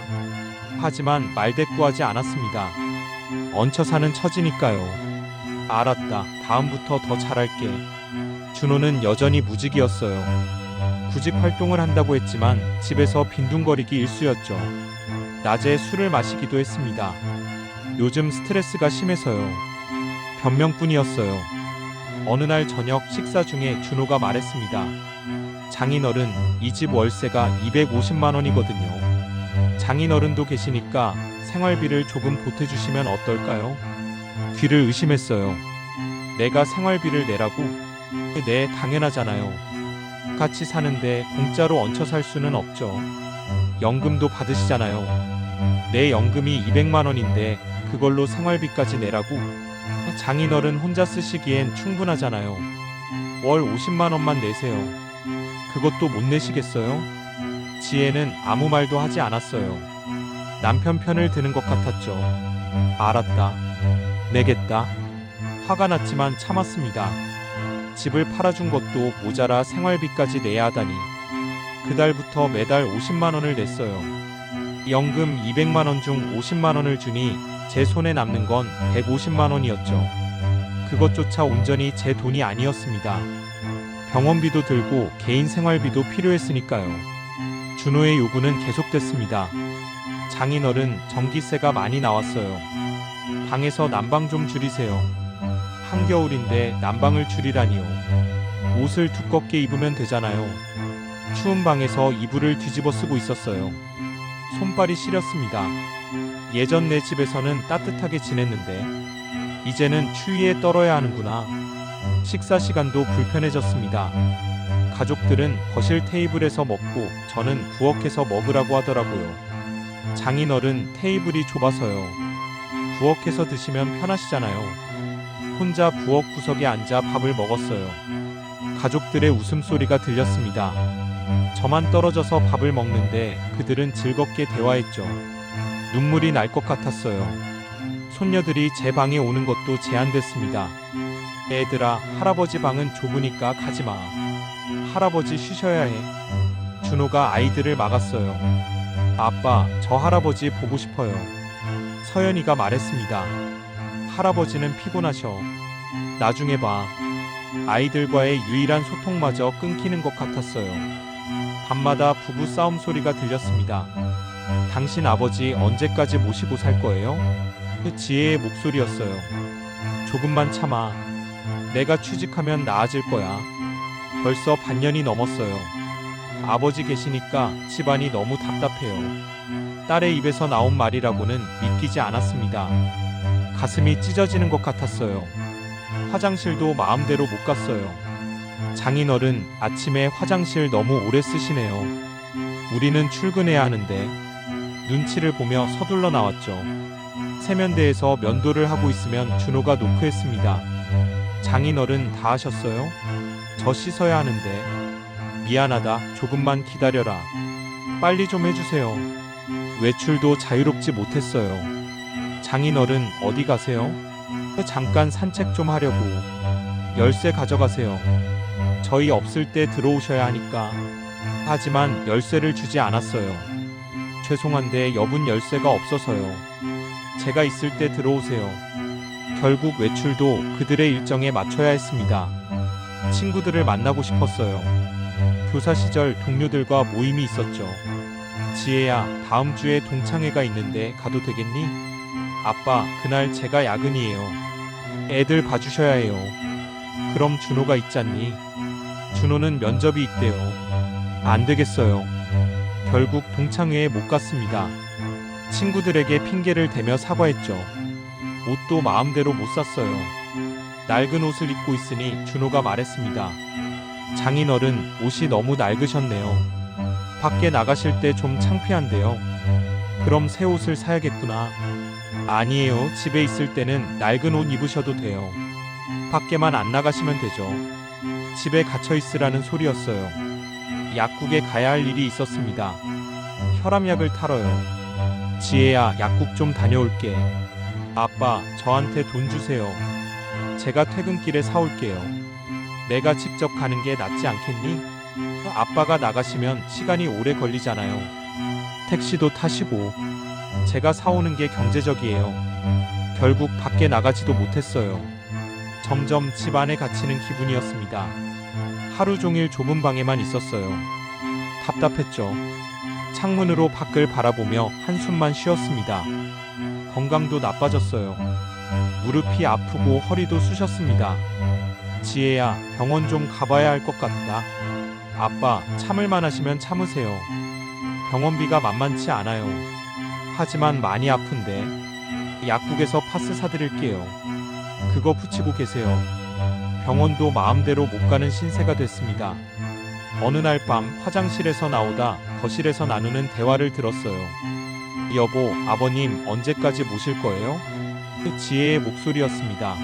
하지만 말대꾸하지 않았습니다. 얹혀 사는 처지니까요. 알았다. 다음부터 더 잘할게. 준호는 여전히 무직이었어요. 구직 활동을 한다고 했지만 집에서 빈둥거리기 일쑤였죠. 낮에 술을 마시기도 했습니다. 요즘 스트레스가 심해서요. 변명뿐이었어요. 어느 날 저녁 식사 중에 준호가 말했습니다. 장인어른, 이 집 월세가 250만 원이거든요. 장인어른도 계시니까 생활비를 조금 보태주시면 어떨까요? 귀를 의심했어요. 내가 생활비를 내라고? 네, 당연하잖아요. 같이 사는데 공짜로 얹혀 살 수는 없죠. 연금도 받으시잖아요. 내 연금이 200만 원인데 그걸로 생활비까지 내라고? 장인어른 혼자 쓰시기엔 충분하잖아요. 월 50만 원만 내세요. 그것도 못 내시겠어요? 지혜는 아무 말도 하지 않았어요. 남편 편을 드는 것 같았죠. 알았다. 내겠다. 화가 났지만 참았습니다. 집을 팔아준 것도 모자라 생활비까지 내야 하다니. 그달부터 매달 50만 원을 냈어요. 연금 200만 원 중 50만 원을 주니 제 손에 남는 건 150만 원이었죠. 그것조차 온전히 제 돈이 아니었습니다. 병원비도 들고 개인 생활비도 필요했으니까요. 준호의 요구는 계속됐습니다. 장인어른, 전기세가 많이 나왔어요. 방에서 난방 좀 줄이세요. 한겨울인데 난방을 줄이라니요. 옷을 두껍게 입으면 되잖아요. 추운 방에서 이불을 뒤집어 쓰고 있었어요. 손발이 시렸습니다. 예전 내 집에서는 따뜻하게 지냈는데 이제는 추위에 떨어야 하는구나. 식사 시간도 불편해졌습니다. 가족들은 거실 테이블에서 먹고 저는 부엌에서 먹으라고 하더라고요. 장인어른, 테이블이 좁아서요. 부엌에서 드시면 편하시잖아요. 혼자 부엌 구석에 앉아 밥을 먹었어요. 가족들의 웃음소리가 들렸습니다. 저만 떨어져서 밥을 먹는데 그들은 즐겁게 대화했죠. 눈물이 날 것 같았어요. 손녀들이 제 방에 오는 것도 제한됐습니다. 애들아, 할아버지 방은 좁으니까 가지마. 할아버지 쉬셔야 해. 준호가 아이들을 막았어요. 아빠, 저 할아버지 보고 싶어요. 서연이가 말했습니다. 할아버지는 피곤하셔. 나중에 봐. 아이들과의 유일한 소통마저 끊기는 것 같았어요. 밤마다 부부 싸움 소리가 들렸습니다. 당신 아버지 언제까지 모시고 살 거예요? 그 지혜의 목소리였어요. 조금만 참아. 내가 취직하면 나아질 거야. 벌써 반년이 넘었어요. 아버지 계시니까 집안이 너무 답답해요. 딸의 입에서 나온 말이라고는 믿기지 않았습니다. 가슴이 찢어지는 것 같았어요. 화장실도 마음대로 못 갔어요. 장인어른, 아침에 화장실 너무 오래 쓰시네요. 우리는 출근해야 하는데. 눈치를 보며 서둘러 나왔죠. 세면대에서 면도를 하고 있으면 준호가 노크했습니다. 장인어른 다 하셨어요? 저 씻어야 하는데. 미안하다. 조금만 기다려라. 빨리 좀 해주세요. 외출도 자유롭지 못했어요. 장인어른 어디 가세요? 잠깐 산책 좀 하려고. 열쇠 가져가세요. 저희 없을 때 들어오셔야 하니까. 하지만 열쇠를 주지 않았어요. 죄송한데 여분 열쇠가 없어서요. 제가 있을 때 들어오세요. 결국 외출도 그들의 일정에 맞춰야 했습니다. 친구들을 만나고 싶었어요. 교사 시절 동료들과 모임이 있었죠. 지혜야, 다음 주에 동창회가 있는데 가도 되겠니? 아빠, 그날 제가 야근이에요. 애들 봐주셔야 해요. 그럼 준호가 있잖니? 준호는 면접이 있대요. 안 되겠어요. 결국 동창회에 못 갔습니다. 친구들에게 핑계를 대며 사과했죠. 옷도 마음대로 못 샀어요. 낡은 옷을 입고 있으니 준호가 말했습니다. 장인어른, 옷이 너무 낡으셨네요. 밖에 나가실 때 좀 창피한데요. 그럼 새 옷을 사야겠구나. 아니에요. 집에 있을 때는 낡은 옷 입으셔도 돼요. 밖에만 안 나가시면 되죠. 집에 갇혀 있으라는 소리였어요. 약국에 가야 할 일이 있었습니다. 혈압약을 타러요. 지혜야, 약국 좀 다녀올게. 아빠, 저한테 돈 주세요. 제가 퇴근길에 사올게요. 내가 직접 가는 게 낫지 않겠니? 아빠가 나가시면 시간이 오래 걸리잖아요. 택시도 타시고. 제가 사오는 게 경제적이에요. 결국 밖에 나가지도 못했어요. 점점 집 안에 갇히는 기분이었습니다. 하루 종일 좁은 방에만 있었어요. 답답했죠. 창문으로 밖을 바라보며 한숨만 쉬었습니다. 건강도 나빠졌어요. 무릎이 아프고 허리도 쑤셨습니다. 지혜야, 병원 좀 가봐야 할 것 같다. 아빠, 참을만 하시면 참으세요. 병원비가 만만치 않아요. 하지만 많이 아픈데. 약국에서 파스 사드릴게요. 그거 붙이고 계세요. 병원도 마음대로 못 가는 신세가 됐습니다. 어느 날 밤 화장실에서 나오다 거실에서 나누는 대화를 들었어요. 여보, 아버님 언제까지 모실 거예요? 지혜의 목소리였습니다.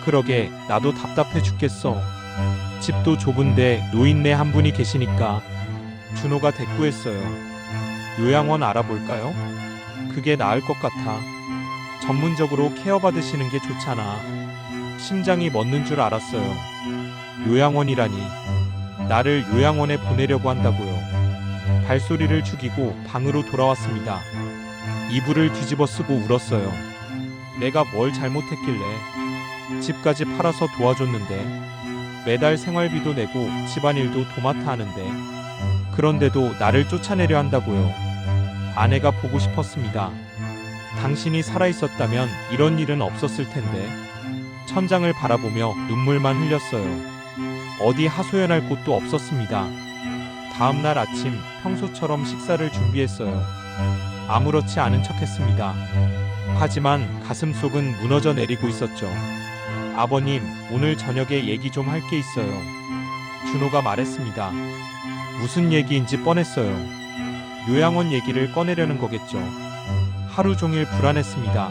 그러게, 나도 답답해 죽겠어. 집도 좁은데 노인네 한 분이 계시니까. 준호가 대꾸했어요. 요양원 알아볼까요? 그게 나을 것 같아. 전문적으로 케어받으시는 게 좋잖아. 심장이 멎는 줄 알았어요. 요양원이라니. 나를 요양원에 보내려고 한다고요. 발소리를 죽이고 방으로 돌아왔습니다. 이불을 뒤집어 쓰고 울었어요. 내가 뭘 잘못했길래. 집까지 팔아서 도와줬는데. 매달 생활비도 내고 집안일도 도맡아 하는데. 그런데도 나를 쫓아내려 한다고요. 아내가 보고 싶었습니다. 당신이 살아있었다면 이런 일은 없었을 텐데. 천장을 바라보며 눈물만 흘렸어요. 어디 하소연할 곳도 없었습니다. 다음 날 아침 평소처럼 식사를 준비했어요. 아무렇지 않은 척했습니다. 하지만 가슴속은 무너져 내리고 있었죠. 아버님, 오늘 저녁에 얘기 좀 할 게 있어요. 준호가 말했습니다. 무슨 얘기인지 뻔했어요. 요양원 얘기를 꺼내려는 거겠죠. 하루 종일 불안했습니다.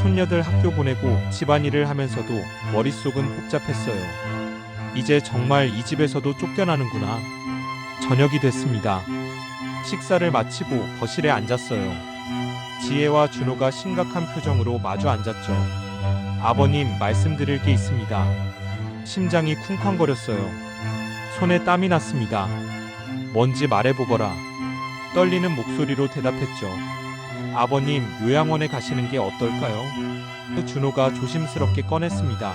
손녀들 학교 보내고 집안일을 하면서도 머릿속은 복잡했어요. 이제 정말 이 집에서도 쫓겨나는구나. 저녁이 됐습니다. 식사를 마치고 거실에 앉았어요. 지혜와 준호가 심각한 표정으로 마주 앉았죠. 아버님, 말씀드릴 게 있습니다. 심장이 쿵쾅거렸어요. 손에 땀이 났습니다. 뭔지 말해보거라. 떨리는 목소리로 대답했죠. 아버님, 요양원에 가시는 게 어떨까요? 준호가 조심스럽게 꺼냈습니다.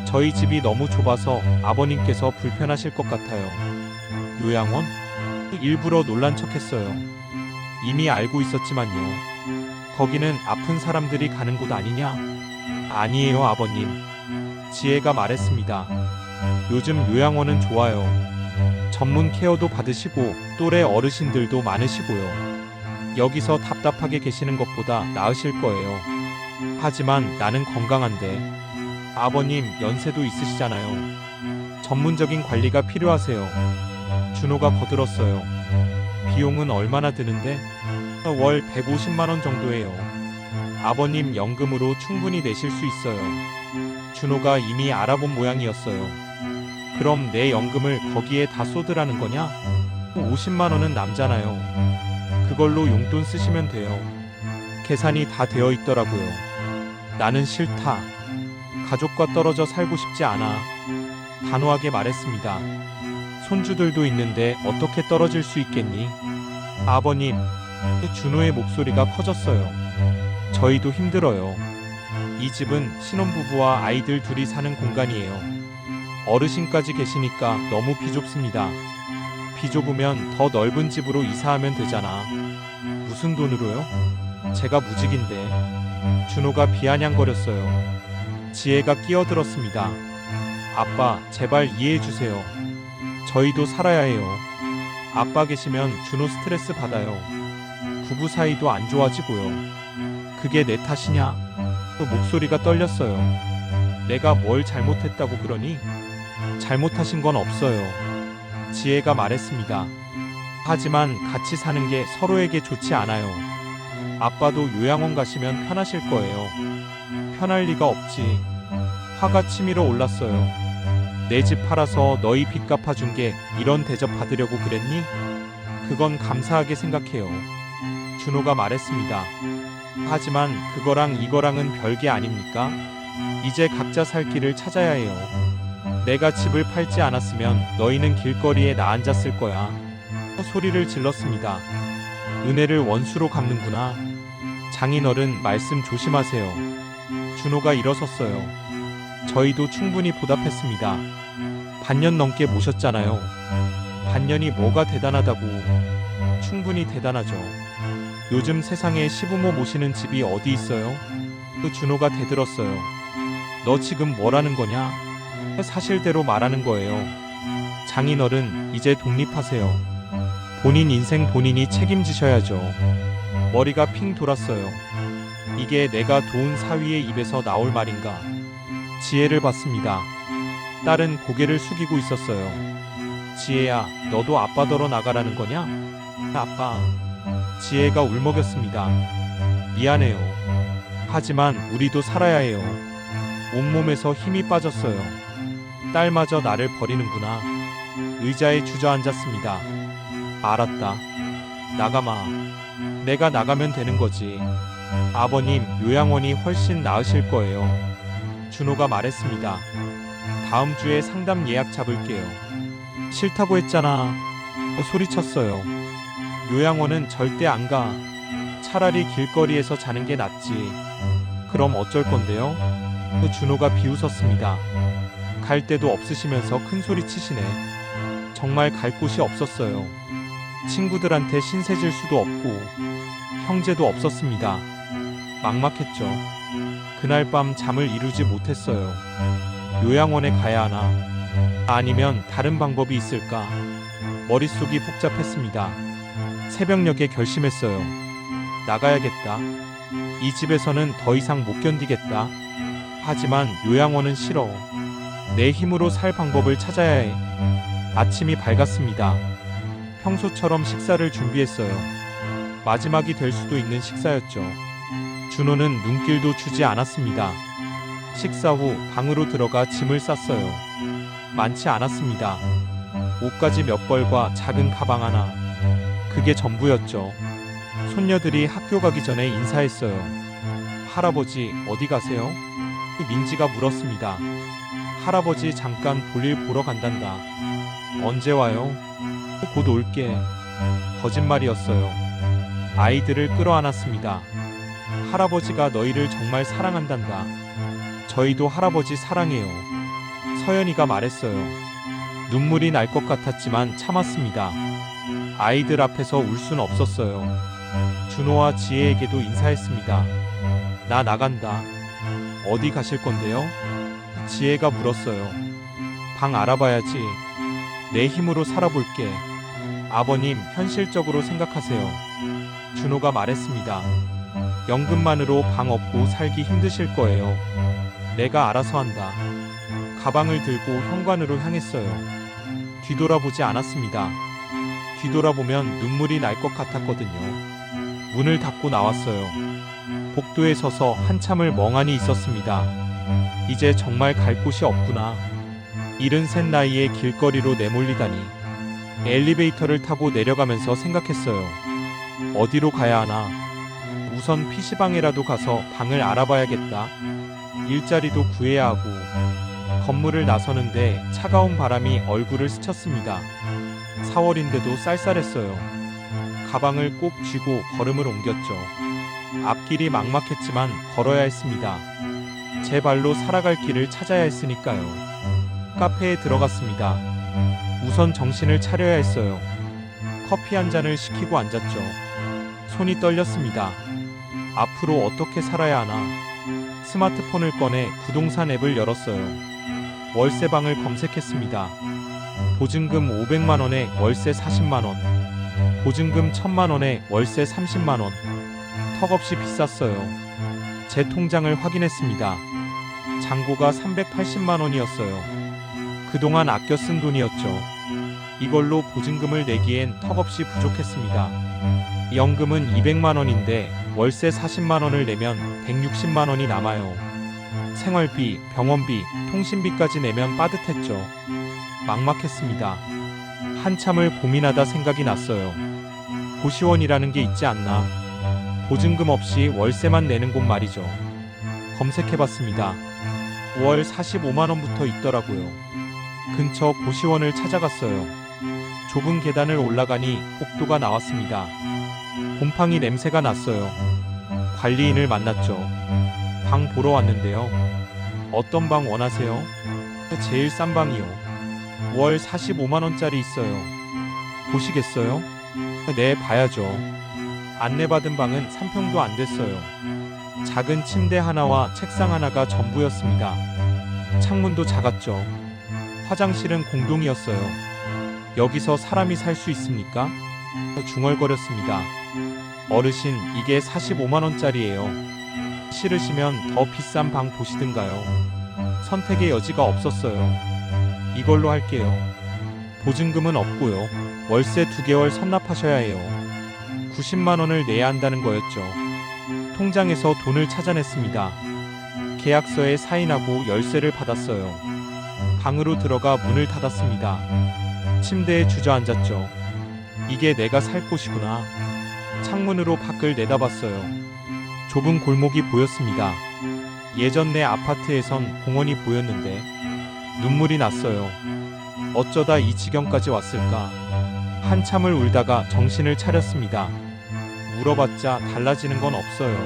저희 집이 너무 좁아서 아버님께서 불편하실 것 같아요. 요양원? 일부러 놀란 척했어요. 이미 알고 있었지만요. 거기는 아픈 사람들이 가는 곳 아니냐? 아니에요, 아버님. 지혜가 말했습니다. 요즘 요양원은 좋아요. 전문 케어도 받으시고 또래 어르신들도 많으시고요. 여기서 답답하게 계시는 것보다 나으실 거예요. 하지만 나는 건강한데. 아버님, 연세도 있으시잖아요. 전문적인 관리가 필요하세요. 준호가 거들었어요. 비용은 얼마나 드는데? 월 150만 원 정도예요. 아버님 연금으로 충분히 내실 수 있어요. 준호가 이미 알아본 모양이었어요. 그럼 내 연금을 거기에 다 쏟으라는 거냐? 50만 원은 남잖아요. 그걸로 용돈 쓰시면 돼요. 계산이 다 되어 있더라고요. 나는 싫다. 가족과 떨어져 살고 싶지 않아. 단호하게 말했습니다. 손주들도 있는데 어떻게 떨어질 수 있겠니? 아버님, 준호의 목소리가 커졌어요. 저희도 힘들어요. 이 집은 신혼부부와 아이들 둘이 사는 공간이에요. 어르신까지 계시니까 너무 비좁습니다. 비좁으면 더 넓은 집으로 이사하면 되잖아. 무슨 돈으로요? 제가 무직인데. 준호가 비아냥거렸어요. 지혜가 끼어들었습니다. 아빠, 제발 이해해주세요. 저희도 살아야 해요. 아빠 계시면 준호 스트레스 받아요. 부부 사이도 안 좋아지고요. 그게 내 탓이냐? 또 목소리가 떨렸어요. 내가 뭘 잘못했다고 그러니? 잘못하신 건 없어요. 지혜가 말했습니다. 하지만 같이 사는 게 서로에게 좋지 않아요. 아빠도 요양원 가시면 편하실 거예요. 편할 리가 없지. 화가 치밀어 올랐어요. 내 집 팔아서 너희 빚 갚아준 게 이런 대접 받으려고 그랬니? 그건 감사하게 생각해요. 준호가 말했습니다. 하지만 그거랑 이거랑은 별게 아닙니까? 이제 각자 살 길을 찾아야 해요. 내가 집을 팔지 않았으면 너희는 길거리에 나앉았을 거야. 소리를 질렀습니다. 은혜를 원수로 갚는구나. 장인어른 말씀 조심하세요. 준호가 일어섰어요. 저희도 충분히 보답했습니다. 반년 넘게 모셨잖아요. 반년이 뭐가 대단하다고. 충분히 대단하죠. 요즘 세상에 시부모 모시는 집이 어디 있어요? 그 준호가 대들었어요. 너 지금 뭐라는 거냐? 사실대로 말하는 거예요. 장인어른, 이제 독립하세요. 본인 인생 본인이 책임지셔야죠. 머리가 핑 돌았어요. 이게 내가 도운 사위의 입에서 나올 말인가? 지혜를 봤습니다. 딸은 고개를 숙이고 있었어요. 지혜야, 너도 아빠더러 나가라는 거냐? 아빠. 지혜가 울먹였습니다. 미안해요. 하지만 우리도 살아야 해요. 온몸에서 힘이 빠졌어요. 딸마저 나를 버리는구나. 의자에 주저앉았습니다. 알았다. 나가마. 내가 나가면 되는 거지. 아버님, 요양원이 훨씬 나으실 거예요. 준호가 말했습니다. 다음 주에 상담 예약 잡을게요. 싫다고 했잖아. 소리쳤어요. 요양원은 절대 안 가. 차라리 길거리에서 자는 게 낫지. 그럼 어쩔 건데요? 준호가 비웃었습니다. 갈 데도 없으시면서 큰 소리 치시네. 정말 갈 곳이 없었어요. 친구들한테 신세질 수도 없고 형제도 없었습니다. 막막했죠. 그날 밤 잠을 이루지 못했어요. 요양원에 가야 하나? 아니면 다른 방법이 있을까? 머릿속이 복잡했습니다. 새벽녘에 결심했어요. 나가야겠다. 이 집에서는 더 이상 못 견디겠다. 하지만 요양원은 싫어. 내 힘으로 살 방법을 찾아야 해. 아침이 밝았습니다. 평소처럼 식사를 준비했어요. 마지막이 될 수도 있는 식사였죠. 준호는 눈길도 주지 않았습니다. 식사 후 방으로 들어가 짐을 쌌어요. 많지 않았습니다. 옷가지 몇 벌과 작은 가방 하나. 그게 전부였죠. 손녀들이 학교 가기 전에 인사했어요. 할아버지, 어디 가세요? 민지가 물었습니다. 할아버지 잠깐 볼일 보러 간단다. 언제 와요? 곧 올게. 거짓말이었어요. 아이들을 끌어안았습니다. 할아버지가 너희를 정말 사랑한단다. 저희도 할아버지 사랑해요. 서연이가 말했어요. 눈물이 날 것 같았지만 참았습니다. 아이들 앞에서 울 순 없었어요. 준호와 지혜에게도 인사했습니다. 나 나간다. 어디 가실 건데요? 지혜가 물었어요. 방 알아봐야지. 내 힘으로 살아볼게. 아버님, 현실적으로 생각하세요. 준호가 말했습니다. 연금만으로 방 없고 살기 힘드실 거예요. 내가 알아서 한다. 가방을 들고 현관으로 향했어요. 뒤돌아보지 않았습니다. 뒤돌아보면 눈물이 날 것 같았거든요. 문을 닫고 나왔어요. 복도에 서서 한참을 멍하니 있었습니다. 이제 정말 갈 곳이 없구나. 73 나이에 길거리로 내몰리다니. 엘리베이터를 타고 내려가면서 생각했어요. 어디로 가야 하나? 우선 PC방이라도 가서 방을 알아봐야겠다. 일자리도 구해야 하고. 건물을 나서는데 차가운 바람이 얼굴을 스쳤습니다. 4월인데도 쌀쌀했어요. 가방을 꼭 쥐고 걸음을 옮겼죠. 앞길이 막막했지만 걸어야 했습니다. 제 발로 살아갈 길을 찾아야 했으니까요. 카페에 들어갔습니다. 우선 정신을 차려야 했어요. 커피 한 잔을 시키고 앉았죠. 손이 떨렸습니다. 앞으로 어떻게 살아야 하나? 스마트폰을 꺼내 부동산 앱을 열었어요. 월세방을 검색했습니다. 보증금 500만 원에 월세 40만 원. 보증금 1000만 원에 월세 30만 원. 턱없이 비쌌어요. 제 통장을 확인했습니다. 잔고가 380만 원이었어요. 그동안 아껴 쓴 돈이었죠. 이걸로 보증금을 내기엔 턱없이 부족했습니다. 연금은 200만 원인데 월세 40만 원을 내면 160만 원이 남아요. 생활비, 병원비, 통신비까지 내면 빠듯했죠. 막막했습니다. 한참을 고민하다 생각이 났어요. 고시원이라는 게 있지 않나? 보증금 없이 월세만 내는 곳 말이죠. 검색해봤습니다. 월 45만 원부터 있더라고요. 근처 고시원을 찾아갔어요. 좁은 계단을 올라가니 복도가 나왔습니다. 곰팡이 냄새가 났어요. 관리인을 만났죠. 방 보러 왔는데요. 어떤 방 원하세요? 제일 싼 방이요. 월 45만 원짜리 있어요. 보시겠어요? 네, 봐야죠. 안내받은 방은 3평도 안 됐어요. 작은 침대 하나와 책상 하나가 전부였습니다. 창문도 작았죠. 화장실은 공동이었어요. 여기서 사람이 살 수 있습니까? 중얼거렸습니다. 어르신, 이게 45만 원짜리예요. 싫으시면 더 비싼 방 보시든가요. 선택의 여지가 없었어요. 이걸로 할게요. 보증금은 없고요. 월세 2개월 선납하셔야 해요. 90만 원을 내야 한다는 거였죠. 통장에서 돈을 찾아냈습니다. 계약서에 사인하고 열쇠를 받았어요. 방으로 들어가 문을 닫았습니다. 침대에 주저앉았죠. 이게 내가 살 곳이구나. 창문으로 밖을 내다봤어요. 좁은 골목이 보였습니다. 예전 내 아파트에선 공원이 보였는데 눈물이 났어요. 어쩌다 이 지경까지 왔을까? 한참을 울다가 정신을 차렸습니다. 물어봤자 달라지는 건 없어요.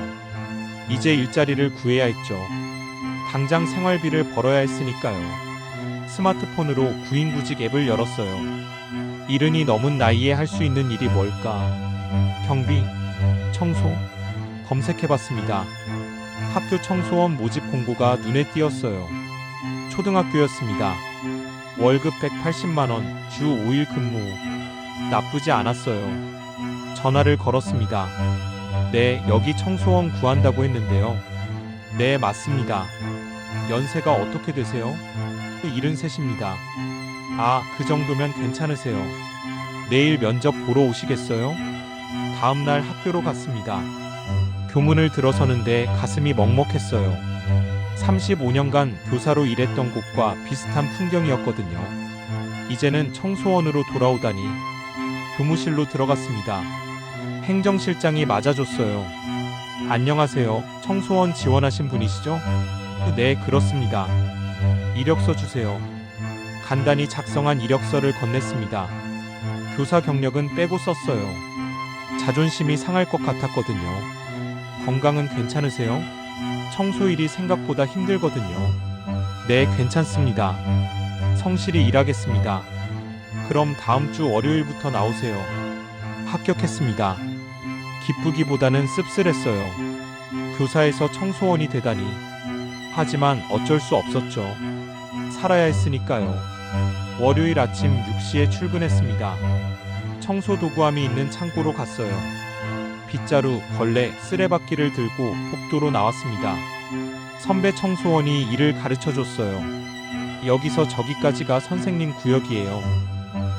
이제 일자리를 구해야 했죠. 당장 생활비를 벌어야 했으니까요. 스마트폰으로 구인구직 앱을 열었어요. 이른이 넘은 나이에 할 수 있는 일이 뭘까? 경비? 청소? 검색해봤습니다. 학교 청소원 모집 공고가 눈에 띄었어요. 초등학교였습니다. 월급 180만 원, 주 5일 근무. 나쁘지 않았어요. 전화를 걸었습니다. 네, 여기 청소원 구한다고 했는데요. 네, 맞습니다. 연세가 어떻게 되세요? 73입니다. 아, 그 정도면 괜찮으세요. 내일 면접 보러 오시겠어요? 다음날 학교로 갔습니다. 교문을 들어서는데 가슴이 먹먹했어요. 35년간 교사로 일했던 곳과 비슷한 풍경이었거든요. 이제는 청소원으로 돌아오다니. 교무실로 들어갔습니다. 행정실장이 맞아줬어요. 안녕하세요. 청소원 지원하신 분이시죠? 네, 그렇습니다. 이력서 주세요. 간단히 작성한 이력서를 건넸습니다. 교사 경력은 빼고 썼어요. 자존심이 상할 것 같았거든요. 건강은 괜찮으세요? 청소일이 생각보다 힘들거든요. 네, 괜찮습니다. 성실히 일하겠습니다. 그럼 다음 주 월요일부터 나오세요. 합격했습니다. 기쁘기보다는 씁쓸했어요. 교사에서 청소원이 되다니. 하지만 어쩔 수 없었죠. 살아야 했으니까요. 월요일 아침 6시에 출근했습니다. 청소 도구함이 있는 창고로 갔어요. 빗자루, 걸레, 쓰레받기를 들고 복도로 나왔습니다. 선배 청소원이 일을 가르쳐줬어요. 여기서 저기까지가 선생님 구역이에요.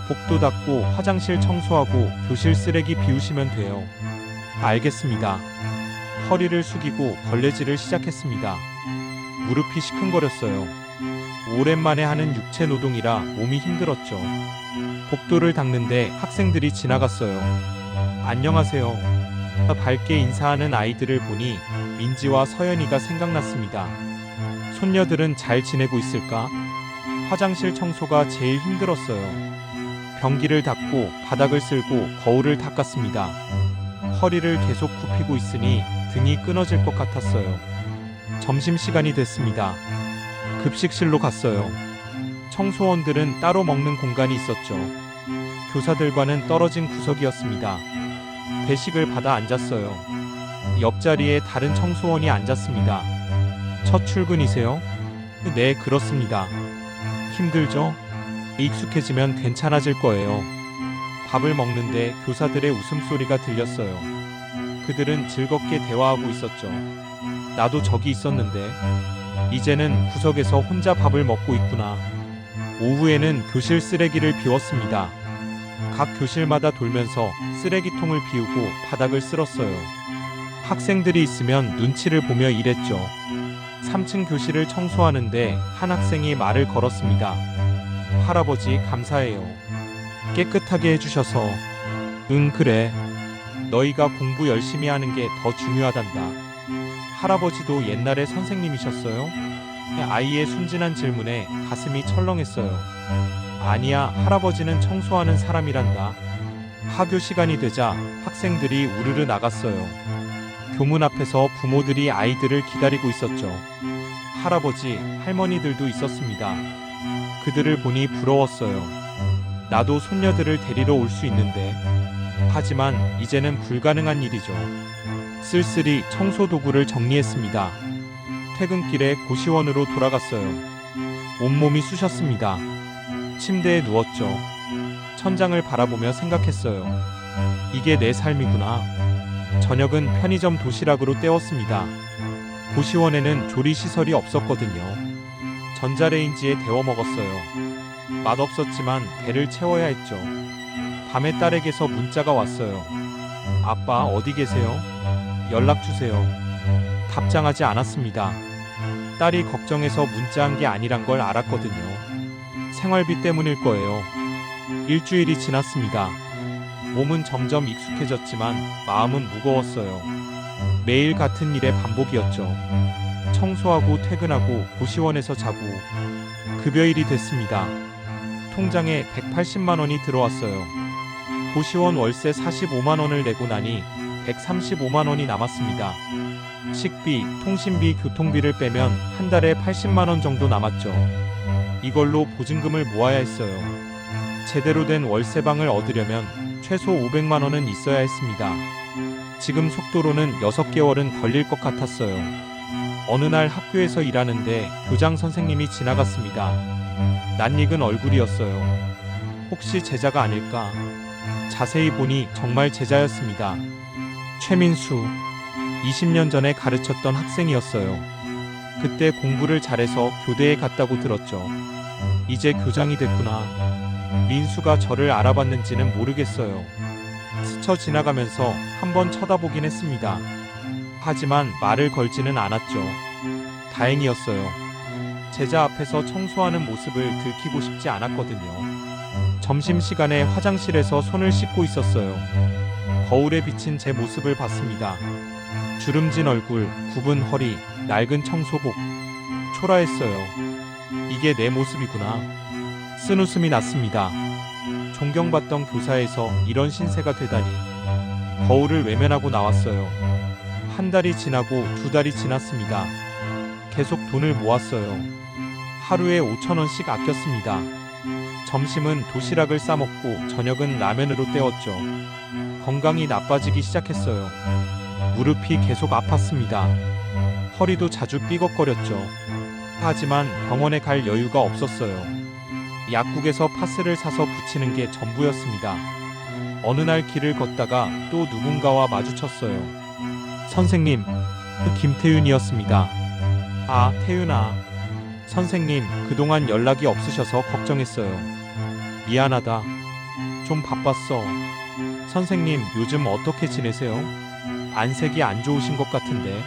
복도 닦고 화장실 청소하고 교실 쓰레기 비우시면 돼요. 알겠습니다. 허리를 숙이고 걸레질을 시작했습니다. 무릎이 시큰거렸어요. 오랜만에 하는 육체 노동이라 몸이 힘들었죠. 복도를 닦는데 학생들이 지나갔어요. 안녕하세요. 밝게 인사하는 아이들을 보니 민지와 서연이가 생각났습니다. 손녀들은 잘 지내고 있을까? 화장실 청소가 제일 힘들었어요. 변기를 닦고 바닥을 쓸고 거울을 닦았습니다. 허리를 계속 굽히고 있으니 등이 끊어질 것 같았어요. 점심시간이 됐습니다. 급식실로 갔어요. 청소원들은 따로 먹는 공간이 있었죠. 교사들과는 떨어진 구석이었습니다. 배식을 받아 앉았어요. 옆자리에 다른 청소원이 앉았습니다. 첫 출근이세요? 네, 그렇습니다. 힘들죠? 익숙해지면 괜찮아질 거예요. 밥을 먹는데 교사들의 웃음소리가 들렸어요. 그들은 즐겁게 대화하고 있었죠. 나도 저기 있었는데 이제는 구석에서 혼자 밥을 먹고 있구나. 오후에는 교실 쓰레기를 비웠습니다. 각 교실마다 돌면서 쓰레기통을 비우고 바닥을 쓸었어요. 학생들이 있으면 눈치를 보며 일했죠. 3층 교실을 청소하는데 한 학생이 말을 걸었습니다. 할아버지 감사해요. 깨끗하게 해주셔서. 응, 그래. 너희가 공부 열심히 하는 게 더 중요하단다. 할아버지도 옛날에 선생님이셨어요? 아이의 순진한 질문에 가슴이 철렁했어요. 아니야, 할아버지는 청소하는 사람이란다. 하교 시간이 되자 학생들이 우르르 나갔어요. 교문 앞에서 부모들이 아이들을 기다리고 있었죠. 할아버지, 할머니들도 있었습니다. 그들을 보니 부러웠어요. 나도 손녀들을 데리러 올 수 있는데. 하지만 이제는 불가능한 일이죠. 쓸쓸히 청소 도구를 정리했습니다. 퇴근길에 고시원으로 돌아갔어요. 온몸이 쑤셨습니다. 침대에 누웠죠. 천장을 바라보며 생각했어요. 이게 내 삶이구나. 저녁은 편의점 도시락으로 때웠습니다. 고시원에는 조리시설이 없었거든요. 전자레인지에 데워 먹었어요. 맛없었지만 배를 채워야 했죠. 밤에 딸에게서 문자가 왔어요. 아빠 어디 계세요? 연락 주세요. 답장하지 않았습니다. 딸이 걱정해서 문자한 게 아니란 걸 알았거든요. 생활비 때문일 거예요. 일주일이 지났습니다. 몸은 점점 익숙해졌지만 마음은 무거웠어요. 매일 같은 일의 반복이었죠. 청소하고 퇴근하고 고시원에서 자고. 급여일이 됐습니다. 통장에 180만 원이 들어왔어요. 고시원 월세 45만 원을 내고 나니 135만 원이 남았습니다. 식비, 통신비, 교통비를 빼면 한 달에 80만 원 정도 남았죠. 이걸로 보증금을 모아야 했어요. 제대로 된 월세방을 얻으려면 최소 500만 원은 있어야 했습니다. 지금 속도로는 6개월은 걸릴 것 같았어요. 어느 날 학교에서 일하는데 교장 선생님이 지나갔습니다. 낯익은 얼굴이었어요. 혹시 제자가 아닐까? 자세히 보니 정말 제자였습니다. 최민수, 20년 전에 가르쳤던 학생이었어요. 그때 공부를 잘해서 교대에 갔다고 들었죠. 이제 교장이 됐구나. 민수가 저를 알아봤는지는 모르겠어요. 스쳐 지나가면서 한번 쳐다보긴 했습니다. 하지만 말을 걸지는 않았죠. 다행이었어요. 제자 앞에서 청소하는 모습을 들키고 싶지 않았거든요. 점심시간에 화장실에서 손을 씻고 있었어요. 거울에 비친 제 모습을 봤습니다. 주름진 얼굴, 굽은 허리, 낡은 청소복. 초라했어요. 이게 내 모습이구나. 쓴웃음이 났습니다. 존경받던 교사에서 이런 신세가 되다니. 거울을 외면하고 나왔어요. 한 달이 지나고 2달이 지났습니다. 계속 돈을 모았어요. 하루에 5,000원씩 아꼈습니다. 점심은 도시락을 싸먹고 저녁은 라면으로 때웠죠. 건강이 나빠지기 시작했어요. 무릎이 계속 아팠습니다. 허리도 자주 삐걱거렸죠. 하지만 병원에 갈 여유가 없었어요. 약국에서 파스를 사서 붙이는 게 전부였습니다. 어느 날 길을 걷다가 또 누군가와 마주쳤어요. 선생님, 김태윤이었습니다. 아, 태윤아. 선생님, 그동안 연락이 없으셔서 걱정했어요. 미안하다. 좀 바빴어. 선생님, 요즘 어떻게 지내세요? 안색이 안 좋으신 것 같은데.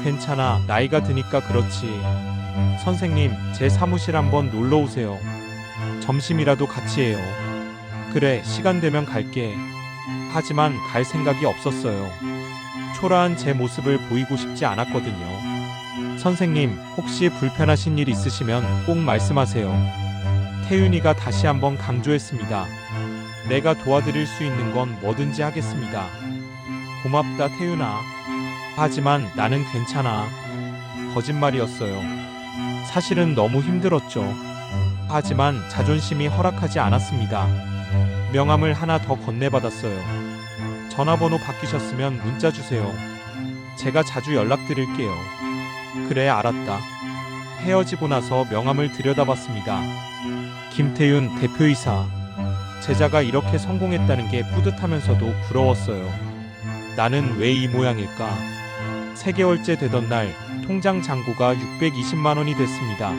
괜찮아, 나이가 드니까 그렇지. 선생님, 제 사무실 한번 놀러 오세요. 점심이라도 같이 해요. 그래, 시간 되면 갈게. 하지만 갈 생각이 없었어요. 초라한 제 모습을 보이고 싶지 않았거든요. 선생님, 혹시 불편하신 일 있으시면 꼭 말씀하세요. 태윤이가 다시 한번 강조했습니다. 내가 도와드릴 수 있는 건 뭐든지 하겠습니다. 고맙다, 태윤아. 하지만 나는 괜찮아. 거짓말이었어요. 사실은 너무 힘들었죠. 하지만 자존심이 허락하지 않았습니다. 명함을 하나 더 건네받았어요. 전화번호 바뀌셨으면 문자 주세요. 제가 자주 연락드릴게요. 그래, 알았다. 헤어지고 나서 명함을 들여다봤습니다. 김태윤 대표이사. 제자가 이렇게 성공했다는 게 뿌듯하면서도 부러웠어요. 나는 왜 이 모양일까? 3개월째 되던 날 통장 잔고가 620만 원이 됐습니다.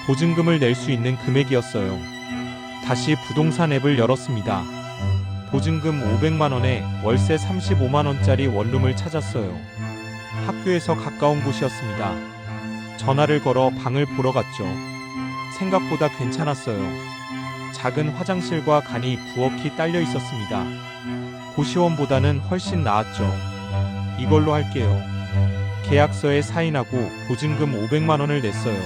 보증금을 낼 수 있는 금액이었어요. 다시 부동산 앱을 열었습니다. 보증금 500만 원에 월세 35만 원짜리 원룸을 찾았어요. 학교에서 가까운 곳이었습니다. 전화를 걸어 방을 보러 갔죠. 생각보다 괜찮았어요. 작은 화장실과 간이 부엌이 딸려 있었습니다. 고시원보다는 훨씬 나았죠. 이걸로 할게요. 계약서에 사인하고 보증금 500만 원을 냈어요.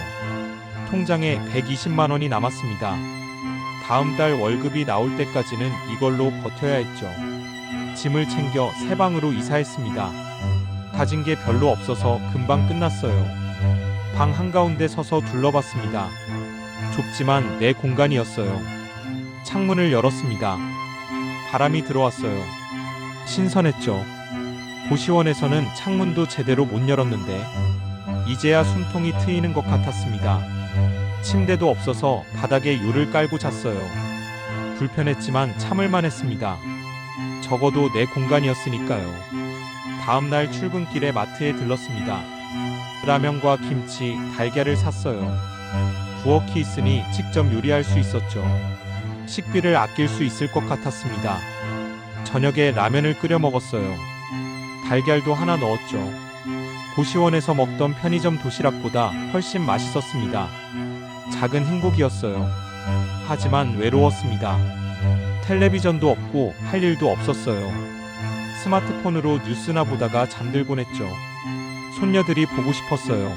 통장에 120만 원이 남았습니다. 다음 달 월급이 나올 때까지는 이걸로 버텨야 했죠. 짐을 챙겨 새 방으로 이사했습니다. 가진 게 별로 없어서 금방 끝났어요. 방 한가운데 서서 둘러봤습니다. 좁지만 내 공간이었어요. 창문을 열었습니다. 바람이 들어왔어요. 신선했죠. 고시원에서는 창문도 제대로 못 열었는데 이제야 숨통이 트이는 것 같았습니다. 침대도 없어서 바닥에 요를 깔고 잤어요. 불편했지만 참을만 했습니다. 적어도 내 공간이었으니까요. 다음 날 출근길에 마트에 들렀습니다. 라면과 김치, 달걀을 샀어요. 부엌이 있으니 직접 요리할 수 있었죠. 식비를 아낄 수 있을 것 같았습니다. 저녁에 라면을 끓여 먹었어요. 달걀도 하나 넣었죠. 고시원에서 먹던 편의점 도시락보다 훨씬 맛있었습니다. 작은 행복이었어요. 하지만 외로웠습니다. 텔레비전도 없고 할 일도 없었어요. 스마트폰으로 뉴스나 보다가 잠들곤 했죠. 손녀들이 보고 싶었어요.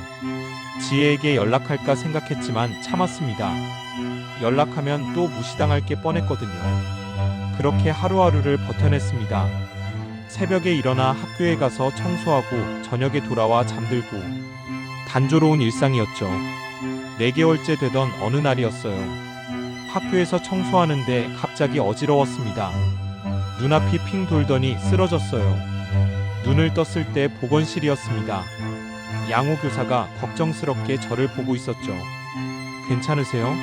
지혜에게 연락할까 생각했지만 참았습니다. 연락하면 또 무시당할 게 뻔했거든요. 그렇게 하루하루를 버텨냈습니다. 새벽에 일어나 학교에 가서 청소하고 저녁에 돌아와 잠들고 단조로운 일상이었죠. 4개월째 되던 어느 날이었어요. 학교에서 청소하는데 갑자기 어지러웠습니다. 눈앞이 핑 돌더니 쓰러졌어요. 눈을 떴을 때 보건실이었습니다. 양호 교사가 걱정스럽게 저를 보고 있었죠. 괜찮으세요?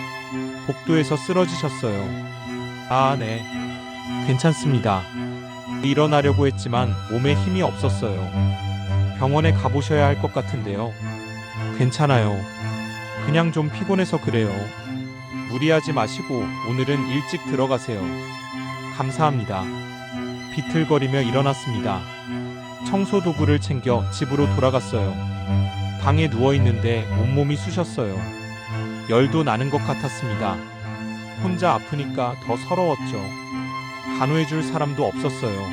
복도에서 쓰러지셨어요. 아, 네. 괜찮습니다. 일어나려고 했지만 몸에 힘이 없었어요. 병원에 가보셔야 할 것 같은데요. 괜찮아요. 그냥 좀 피곤해서 그래요. 무리하지 마시고 오늘은 일찍 들어가세요. 감사합니다. 비틀거리며 일어났습니다. 청소 도구를 챙겨 집으로 돌아갔어요. 방에 누워있는데 온몸이 쑤셨어요. 열도 나는 것 같았습니다. 혼자 아프니까 더 서러웠죠. 간호해줄 사람도 없었어요.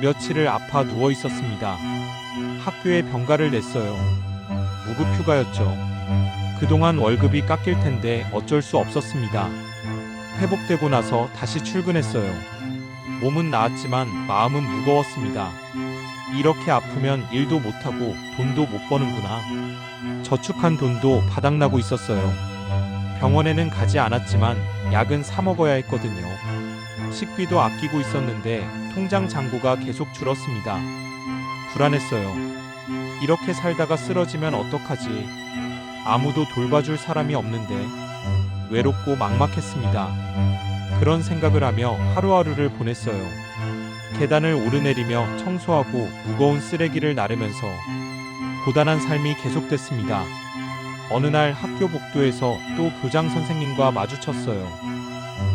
며칠을 아파 누워있었습니다. 학교에 병가를 냈어요. 무급휴가였죠. 그동안 월급이 깎일 텐데 어쩔 수 없었습니다. 회복되고 나서 다시 출근했어요. 몸은 나았지만 마음은 무거웠습니다. 이렇게 아프면 일도 못하고 돈도 못 버는구나. 저축한 돈도 바닥나고 있었어요. 병원에는 가지 않았지만 약은 사 먹어야 했거든요. 식비도 아끼고 있었는데 통장 잔고가 계속 줄었습니다. 불안했어요. 이렇게 살다가 쓰러지면 어떡하지? 아무도 돌봐줄 사람이 없는데 외롭고 막막했습니다. 그런 생각을 하며 하루하루를 보냈어요. 계단을 오르내리며 청소하고 무거운 쓰레기를 나르면서 고단한 삶이 계속됐습니다. 어느 날 학교 복도에서 또 교장 선생님과 마주쳤어요.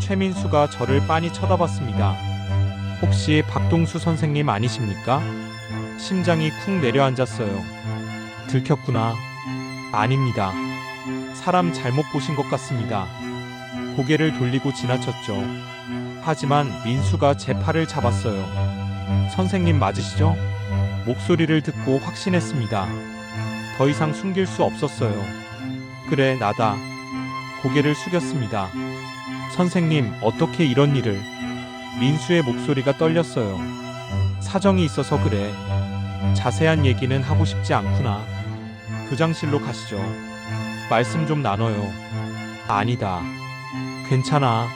최민수가 저를 빤히 쳐다봤습니다. 혹시 박동수 선생님 아니십니까? 심장이 쿵 내려앉았어요. 들켰구나. 아닙니다. 사람 잘못 보신 것 같습니다. 고개를 돌리고 지나쳤죠. 하지만 민수가 제 팔을 잡았어요. 선생님 맞으시죠? 목소리를 듣고 확신했습니다. 더 이상 숨길 수 없었어요. 그래, 나다. 고개를 숙였습니다. 선생님, 어떻게 이런 일을? 민수의 목소리가 떨렸어요. 사정이 있어서 그래. 자세한 얘기는 하고 싶지 않구나. 교장실로 가시죠. 말씀 좀 나눠요. 아니다. 괜찮아.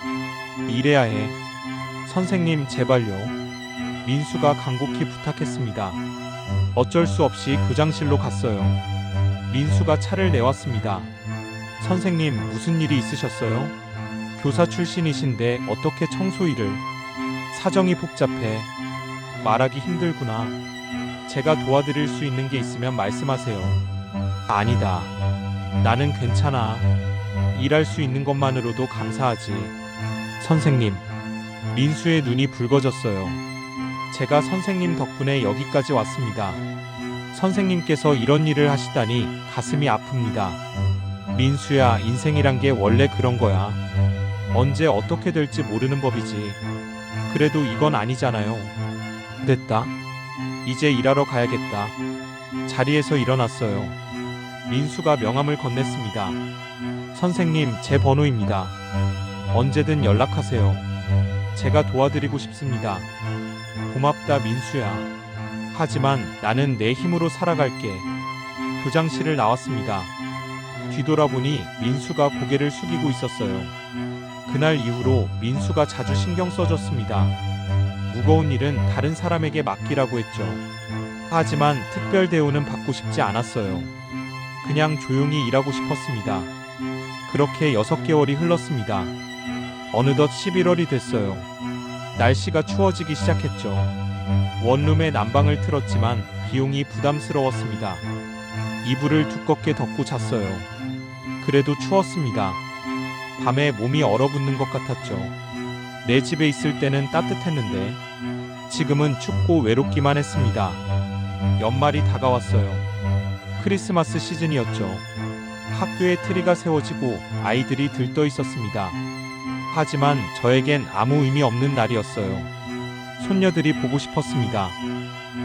이래야 해. 선생님, 제발요. 민수가 간곡히 부탁했습니다. 어쩔 수 없이 교장실로 갔어요. 민수가 차를 내왔습니다. 선생님, 무슨 일이 있으셨어요? 교사 출신이신데 어떻게 청소 일을? 사정이 복잡해. 말하기 힘들구나. 제가 도와드릴 수 있는 게 있으면 말씀하세요. 아니다. 나는 괜찮아. 일할 수 있는 것만으로도 감사하지. 선생님. 민수의 눈이 붉어졌어요. 제가 선생님 덕분에 여기까지 왔습니다. 선생님께서 이런 일을 하시다니 가슴이 아픕니다. 민수야, 인생이란 게 원래 그런 거야. 언제 어떻게 될지 모르는 법이지. 그래도 이건 아니잖아요. 됐다. 이제 일하러 가야겠다. 자리에서 일어났어요. 민수가 명함을 건넸습니다. 선생님, 제 번호입니다. 언제든 연락하세요. 제가 도와드리고 싶습니다. 고맙다, 민수야. 하지만 나는 내 힘으로 살아갈게. 교장실을 나왔습니다. 뒤돌아보니 민수가 고개를 숙이고 있었어요. 그날 이후로 민수가 자주 신경 써줬습니다. 무거운 일은 다른 사람에게 맡기라고 했죠. 하지만 특별 대우는 받고 싶지 않았어요. 그냥 조용히 일하고 싶었습니다. 그렇게 6개월이 흘렀습니다. 어느덧 11월이 됐어요. 날씨가 추워지기 시작했죠. 원룸에 난방을 틀었지만 비용이 부담스러웠습니다. 이불을 두껍게 덮고 잤어요. 그래도 추웠습니다. 밤에 몸이 얼어붙는 것 같았죠. 내 집에 있을 때는 따뜻했는데 지금은 춥고 외롭기만 했습니다. 연말이 다가왔어요. 크리스마스 시즌이었죠. 학교에 트리가 세워지고 아이들이 들떠 있었습니다. 하지만 저에겐 아무 의미 없는 날이었어요. 손녀들이 보고 싶었습니다.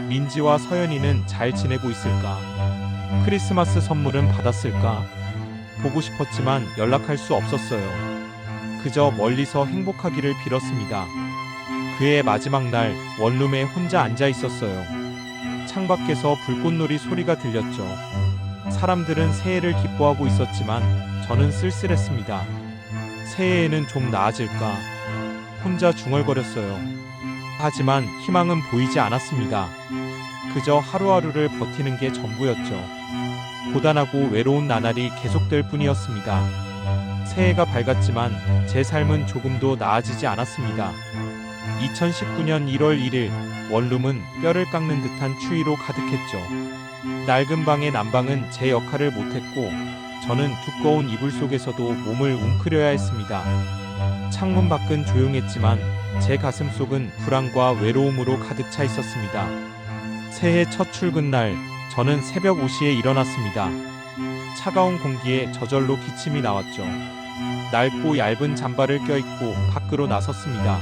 민지와 서연이는 잘 지내고 있을까? 크리스마스 선물은 받았을까? 보고 싶었지만 연락할 수 없었어요. 그저 멀리서 행복하기를 빌었습니다. 그의 마지막 날 원룸에 혼자 앉아 있었어요. 창밖에서 불꽃놀이 소리가 들렸죠. 사람들은 새해를 기뻐하고 있었지만 저는 쓸쓸했습니다. 새해에는 좀 나아질까? 혼자 중얼거렸어요. 하지만 희망은 보이지 않았습니다. 그저 하루하루를 버티는 게 전부였죠. 고단하고 외로운 나날이 계속될 뿐이었습니다. 새해가 밝았지만 제 삶은 조금도 나아지지 않았습니다. 2019년 1월 1일 원룸은 뼈를 깎는 듯한 추위로 가득했죠. 낡은 방의 난방은 제 역할을 못했고 저는 두꺼운 이불 속에서도 몸을 웅크려야 했습니다. 창문 밖은 조용했지만 제 가슴 속은 불안과 외로움으로 가득 차 있었습니다. 새해 첫 출근 날 저는 새벽 5시에 일어났습니다. 차가운 공기에 저절로 기침이 나왔죠. 낡고 얇은 잠바를 껴입고 밖으로 나섰습니다.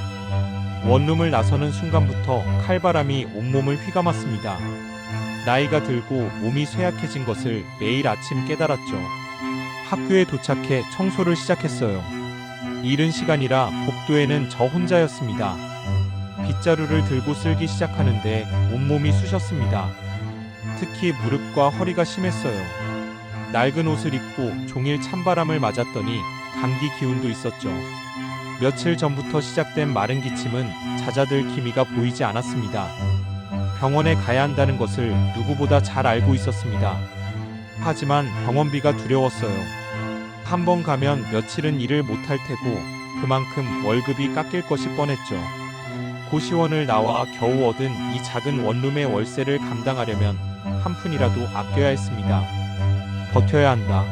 원룸을 나서는 순간부터 칼바람이 온몸을 휘감았습니다. 나이가 들고 몸이 쇠약해진 것을 매일 아침 깨달았죠. 학교에 도착해 청소를 시작했어요. 이른 시간이라 복도에는 저 혼자였습니다. 빗자루를 들고 쓸기 시작하는데 온몸이 쑤셨습니다. 특히 무릎과 허리가 심했어요. 낡은 옷을 입고 종일 찬바람을 맞았더니 감기 기운도 있었죠. 며칠 전부터 시작된 마른 기침은 잦아들 기미가 보이지 않았습니다. 병원에 가야 한다는 것을 누구보다 잘 알고 있었습니다. 하지만 병원비가 두려웠어요. 한 번 가면 며칠은 일을 못할 테고 그만큼 월급이 깎일 것이 뻔했죠. 고시원을 나와 겨우 얻은 이 작은 원룸의 월세를 감당하려면 한 푼이라도 아껴야 했습니다. 버텨야 한다.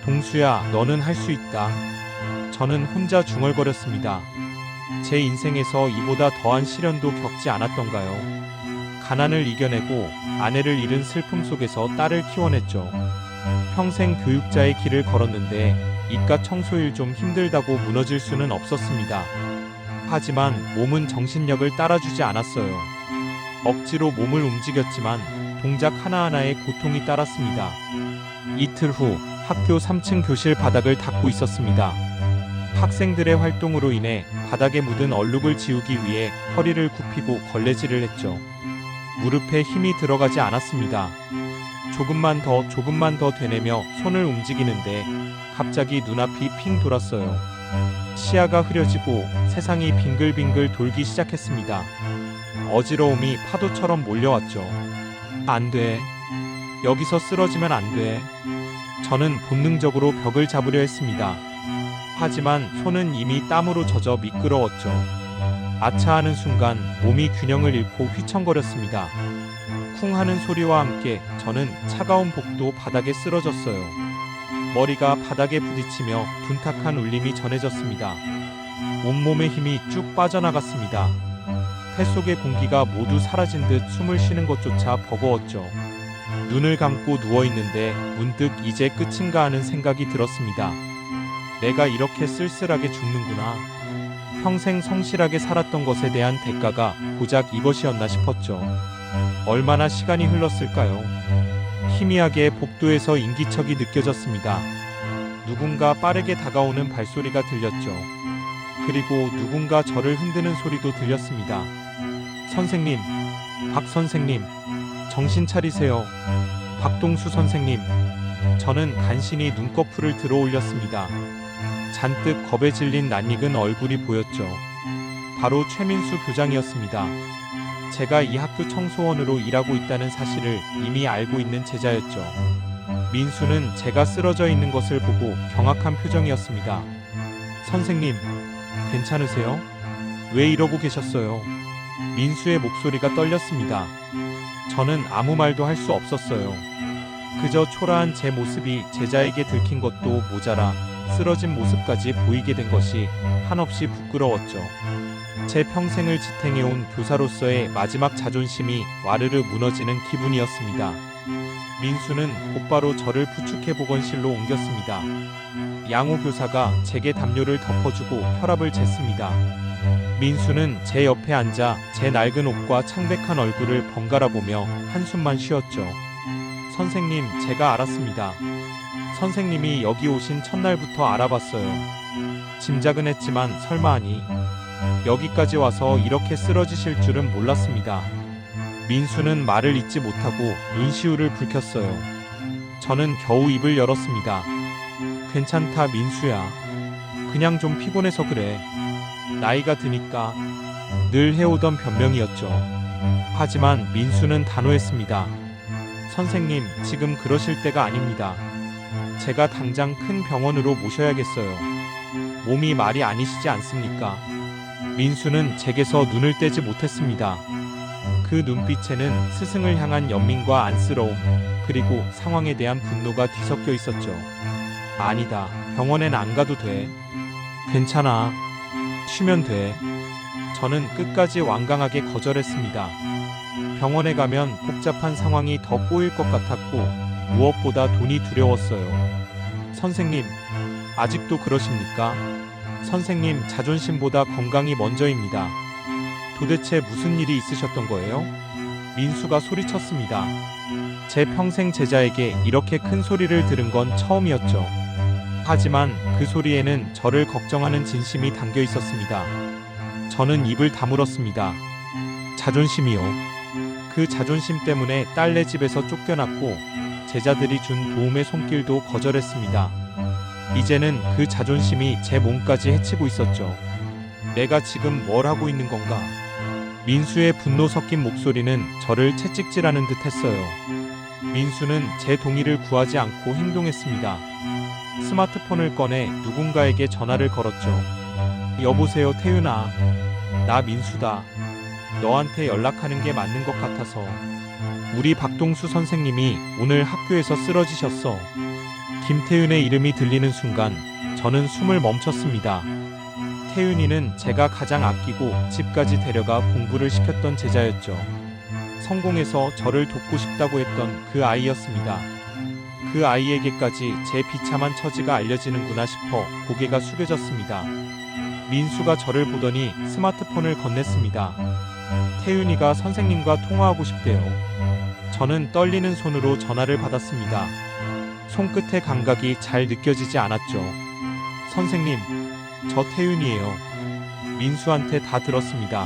동수야, 너는 할 수 있다. 저는 혼자 중얼거렸습니다. 제 인생에서 이보다 더한 시련도 겪지 않았던가요? 가난을 이겨내고 아내를 잃은 슬픔 속에서 딸을 키워냈죠. 평생 교육자의 길을 걸었는데 이깟 청소일 좀 힘들다고 무너질 수는 없었습니다. 하지만 몸은 정신력을 따라주지 않았어요. 억지로 몸을 움직였지만 동작 하나하나에 고통이 따랐습니다. 이틀 후 학교 3층 교실 바닥을 닦고 있었습니다. 학생들의 활동으로 인해 바닥에 묻은 얼룩을 지우기 위해 허리를 굽히고 걸레질을 했죠. 무릎에 힘이 들어가지 않았습니다. 조금만 더 되뇌며 손을 움직이는데 갑자기 눈앞이 핑 돌았어요. 시야가 흐려지고 세상이 빙글빙글 돌기 시작했습니다. 어지러움이 파도처럼 몰려왔죠. 안 돼. 여기서 쓰러지면 안 돼. 저는 본능적으로 벽을 잡으려 했습니다. 하지만 손은 이미 땀으로 젖어 미끄러웠죠. 아차하는 순간 몸이 균형을 잃고 휘청거렸습니다. 쿵 하는 소리와 함께 저는 차가운 복도 바닥에 쓰러졌어요. 머리가 바닥에 부딪히며 둔탁한 울림이 전해졌습니다. 온몸의 힘이 쭉 빠져나갔습니다. 폐 속의 공기가 모두 사라진 듯 숨을 쉬는 것조차 버거웠죠. 눈을 감고 누워있는데 문득 이제 끝인가 하는 생각이 들었습니다. 내가 이렇게 쓸쓸하게 죽는구나. 평생 성실하게 살았던 것에 대한 대가가 고작 이것이었나 싶었죠. 얼마나 시간이 흘렀을까요? 희미하게 복도에서 인기척이 느껴졌습니다. 누군가 빠르게 다가오는 발소리가 들렸죠. 그리고 누군가 저를 흔드는 소리도 들렸습니다. 선생님, 박 선생님, 정신 차리세요. 박동수 선생님. 저는 간신히 눈꺼풀을 들어 올렸습니다. 잔뜩 겁에 질린 낯익은 얼굴이 보였죠. 바로 최민수 교장이었습니다. 제가 이 학교 청소원으로 일하고 있다는 사실을 이미 알고 있는 제자였죠. 민수는 제가 쓰러져 있는 것을 보고 경악한 표정이었습니다. 선생님, 괜찮으세요? 왜 이러고 계셨어요? 민수의 목소리가 떨렸습니다. 저는 아무 말도 할 수 없었어요. 그저 초라한 제 모습이 제자에게 들킨 것도 모자라 쓰러진 모습까지 보이게 된 것이 한없이 부끄러웠죠. 제 평생을 지탱해온 교사로서의 마지막 자존심이 와르르 무너지는 기분이었습니다. 민수는 곧바로 저를 부축해보건실로 옮겼습니다. 양호 교사가 제게 담요를 덮어주고 혈압을 쟀습니다. 민수는 제 옆에 앉아 제 낡은 옷과 창백한 얼굴을 번갈아 보며 한숨만 쉬었죠. 선생님, 제가 알았습니다. 선생님이 여기 오신 첫날부터 알아봤어요. 짐작은 했지만 설마 하니 여기까지 와서 이렇게 쓰러지실 줄은 몰랐습니다. 민수는 말을 잇지 못하고 눈시울을 붉혔어요. 저는 겨우 입을 열었습니다. 괜찮다, 민수야. 그냥 좀 피곤해서 그래. 나이가 드니까. 늘 해오던 변명이었죠. 하지만 민수는 단호했습니다. 선생님, 지금 그러실 때가 아닙니다. 제가 당장 큰 병원으로 모셔야겠어요. 몸이 말이 아니시지 않습니까? 민수는 제게서 눈을 떼지 못했습니다. 그 눈빛에는 스승을 향한 연민과 안쓰러움, 그리고 상황에 대한 분노가 뒤섞여 있었죠. 아니다, 병원엔 안 가도 돼. 괜찮아. 쉬면 돼. 저는 끝까지 완강하게 거절했습니다. 병원에 가면 복잡한 상황이 더 꼬일 것 같았고 무엇보다 돈이 두려웠어요. 선생님, 아직도 그러십니까? 선생님, 자존심보다 건강이 먼저입니다. 도대체 무슨 일이 있으셨던 거예요? 민수가 소리쳤습니다. 제 평생 제자에게 이렇게 큰 소리를 들은 건 처음이었죠. 하지만 그 소리에는 저를 걱정하는 진심이 담겨 있었습니다. 저는 입을 다물었습니다. 자존심이요. 그 자존심 때문에 딸네 집에서 쫓겨났고 제자들이 준 도움의 손길도 거절했습니다. 이제는 그 자존심이 제 몸까지 해치고 있었죠. 내가 지금 뭘 하고 있는 건가? 민수의 분노 섞인 목소리는 저를 채찍질하는 듯 했어요. 민수는 제 동의를 구하지 않고 행동했습니다. 스마트폰을 꺼내 누군가에게 전화를 걸었죠. 여보세요, 태윤아. 나 민수다. 너한테 연락하는 게 맞는 것 같아서. 우리 박동수 선생님이 오늘 학교에서 쓰러지셨어. 김태윤의 이름이 들리는 순간 저는 숨을 멈췄습니다. 태윤이는 제가 가장 아끼고 집까지 데려가 공부를 시켰던 제자였죠. 성공해서 저를 돕고 싶다고 했던 그 아이였습니다. 그 아이에게까지 제 비참한 처지가 알려지는구나 싶어 고개가 숙여졌습니다. 민수가 저를 보더니 스마트폰을 건넸습니다. 태윤이가 선생님과 통화하고 싶대요. 저는 떨리는 손으로 전화를 받았습니다. 손끝의 감각이 잘 느껴지지 않았죠. 선생님, 저 태윤이에요. 민수한테 다 들었습니다.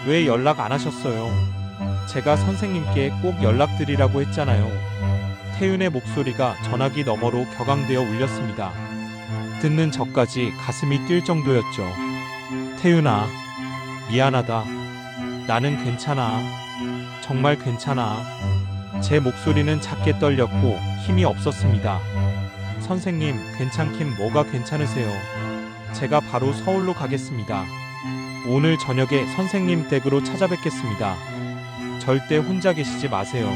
왜 연락 안 하셨어요? 제가 선생님께 꼭 연락드리라고 했잖아요. 태윤의 목소리가 전화기 너머로 격앙되어 울렸습니다. 듣는 저까지 가슴이 뛸 정도였죠. 태윤아, 미안하다. 나는 괜찮아. 정말 괜찮아. 제 목소리는 작게 떨렸고 힘이 없었습니다. 선생님, 괜찮긴 뭐가 괜찮으세요? 제가 바로 서울로 가겠습니다. 오늘 저녁에 선생님 댁으로 찾아뵙겠습니다. 절대 혼자 계시지 마세요.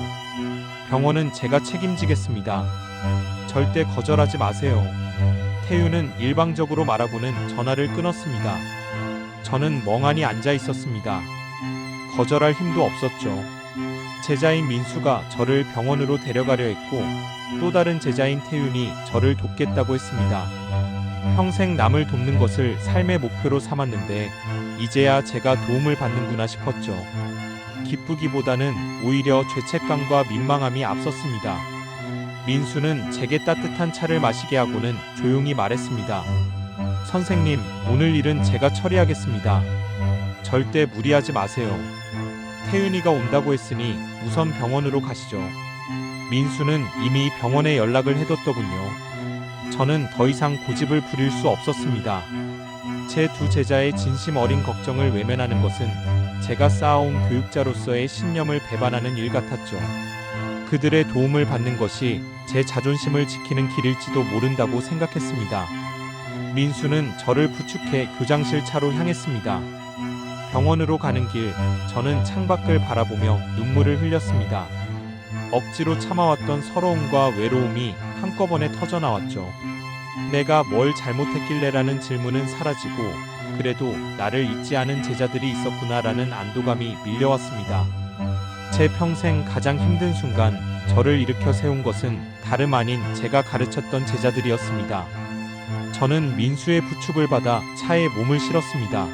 병원은 제가 책임지겠습니다. 절대 거절하지 마세요. 태윤은 일방적으로 말하고는 전화를 끊었습니다. 저는 멍하니 앉아 있었습니다. 거절할 힘도 없었죠. 제자인 민수가 저를 병원으로 데려가려 했고 또 다른 제자인 태윤이 저를 돕겠다고 했습니다. 평생 남을 돕는 것을 삶의 목표로 삼았는데 이제야 제가 도움을 받는구나 싶었죠. 기쁘기보다는 오히려 죄책감과 민망함이 앞섰습니다. 민수는 제게 따뜻한 차를 마시게 하고는 조용히 말했습니다. 선생님, 오늘 일은 제가 처리하겠습니다. 절대 무리하지 마세요. 태윤이가 온다고 했으니 우선 병원으로 가시죠. 민수는 이미 병원에 연락을 해뒀더군요. 저는 더 이상 고집을 부릴 수 없었습니다. 제 두 제자의 진심 어린 걱정을 외면하는 것은 제가 쌓아온 교육자로서의 신념을 배반하는 일 같았죠. 그들의 도움을 받는 것이 제 자존심을 지키는 길일지도 모른다고 생각했습니다. 민수는 저를 부축해 교장실 차로 향했습니다. 병원으로 가는 길, 저는 창밖을 바라보며 눈물을 흘렸습니다. 억지로 참아왔던 서러움과 외로움이 한꺼번에 터져나왔죠. 내가 뭘 잘못했길래라는 질문은 사라지고 그래도 나를 잊지 않은 제자들이 있었구나라는 안도감이 밀려왔습니다. 제 평생 가장 힘든 순간 저를 일으켜 세운 것은 다름 아닌 제가 가르쳤던 제자들이었습니다. 저는 민수의 부축을 받아 차에 몸을 실었습니다.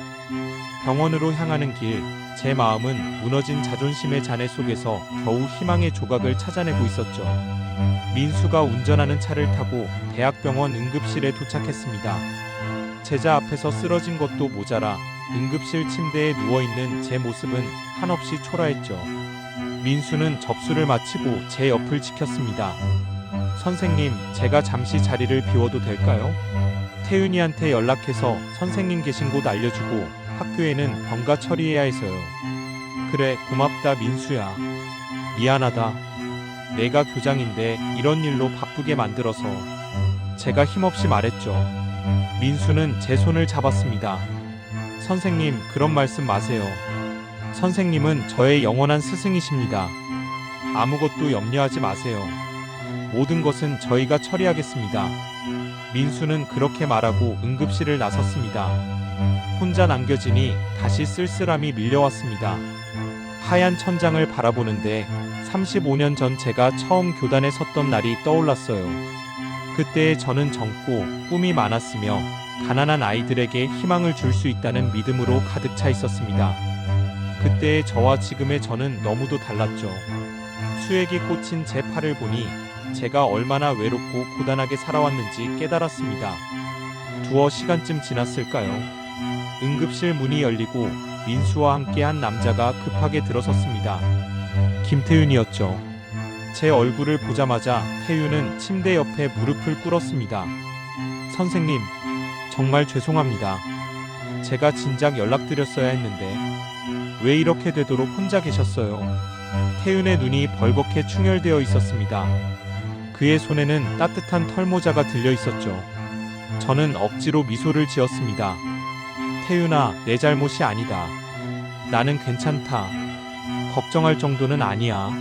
병원으로 향하는 길, 제 마음은 무너진 자존심의 잔해 속에서 겨우 희망의 조각을 찾아내고 있었죠. 민수가 운전하는 차를 타고 대학병원 응급실에 도착했습니다. 제자 앞에서 쓰러진 것도 모자라 응급실 침대에 누워있는 제 모습은 한없이 초라했죠. 민수는 접수를 마치고 제 옆을 지켰습니다. 선생님, 제가 잠시 자리를 비워도 될까요? 태윤이한테 연락해서 선생님 계신 곳 알려주고 학교에는 병가 처리해야 해서요. 그래, 고맙다 민수야. 미안하다. 내가 교장인데 이런 일로 바쁘게 만들어서. 제가 힘없이 말했죠. 민수는 제 손을 잡았습니다. 선생님, 그런 말씀 마세요. 선생님은 저의 영원한 스승이십니다. 아무것도 염려하지 마세요. 모든 것은 저희가 처리하겠습니다. 민수는 그렇게 말하고 응급실을 나섰습니다. 혼자 남겨지니 다시 쓸쓸함이 밀려왔습니다. 하얀 천장을 바라보는데 35년 전 제가 처음 교단에 섰던 날이 떠올랐어요. 그때의 저는 젊고 꿈이 많았으며 가난한 아이들에게 희망을 줄 수 있다는 믿음으로 가득 차 있었습니다. 그때의 저와 지금의 저는 너무도 달랐죠. 수액이 꽂힌 제 팔을 보니 제가 얼마나 외롭고 고단하게 살아왔는지 깨달았습니다. 두어 시간쯤 지났을까요? 응급실 문이 열리고 민수와 함께 한 남자가 급하게 들어섰습니다. 김태윤이었죠. 제 얼굴을 보자마자 태윤은 침대 옆에 무릎을 꿇었습니다. 선생님, 정말 죄송합니다. 제가 진작 연락드렸어야 했는데 왜 이렇게 되도록 혼자 계셨어요? 태윤의 눈이 벌겋게 충혈되어 있었습니다. 그의 손에는 따뜻한 털모자가 들려 있었죠. 저는 억지로 미소를 지었습니다. 태윤아, 내 잘못이 아니다. 나는 괜찮다. 걱정할 정도는 아니야.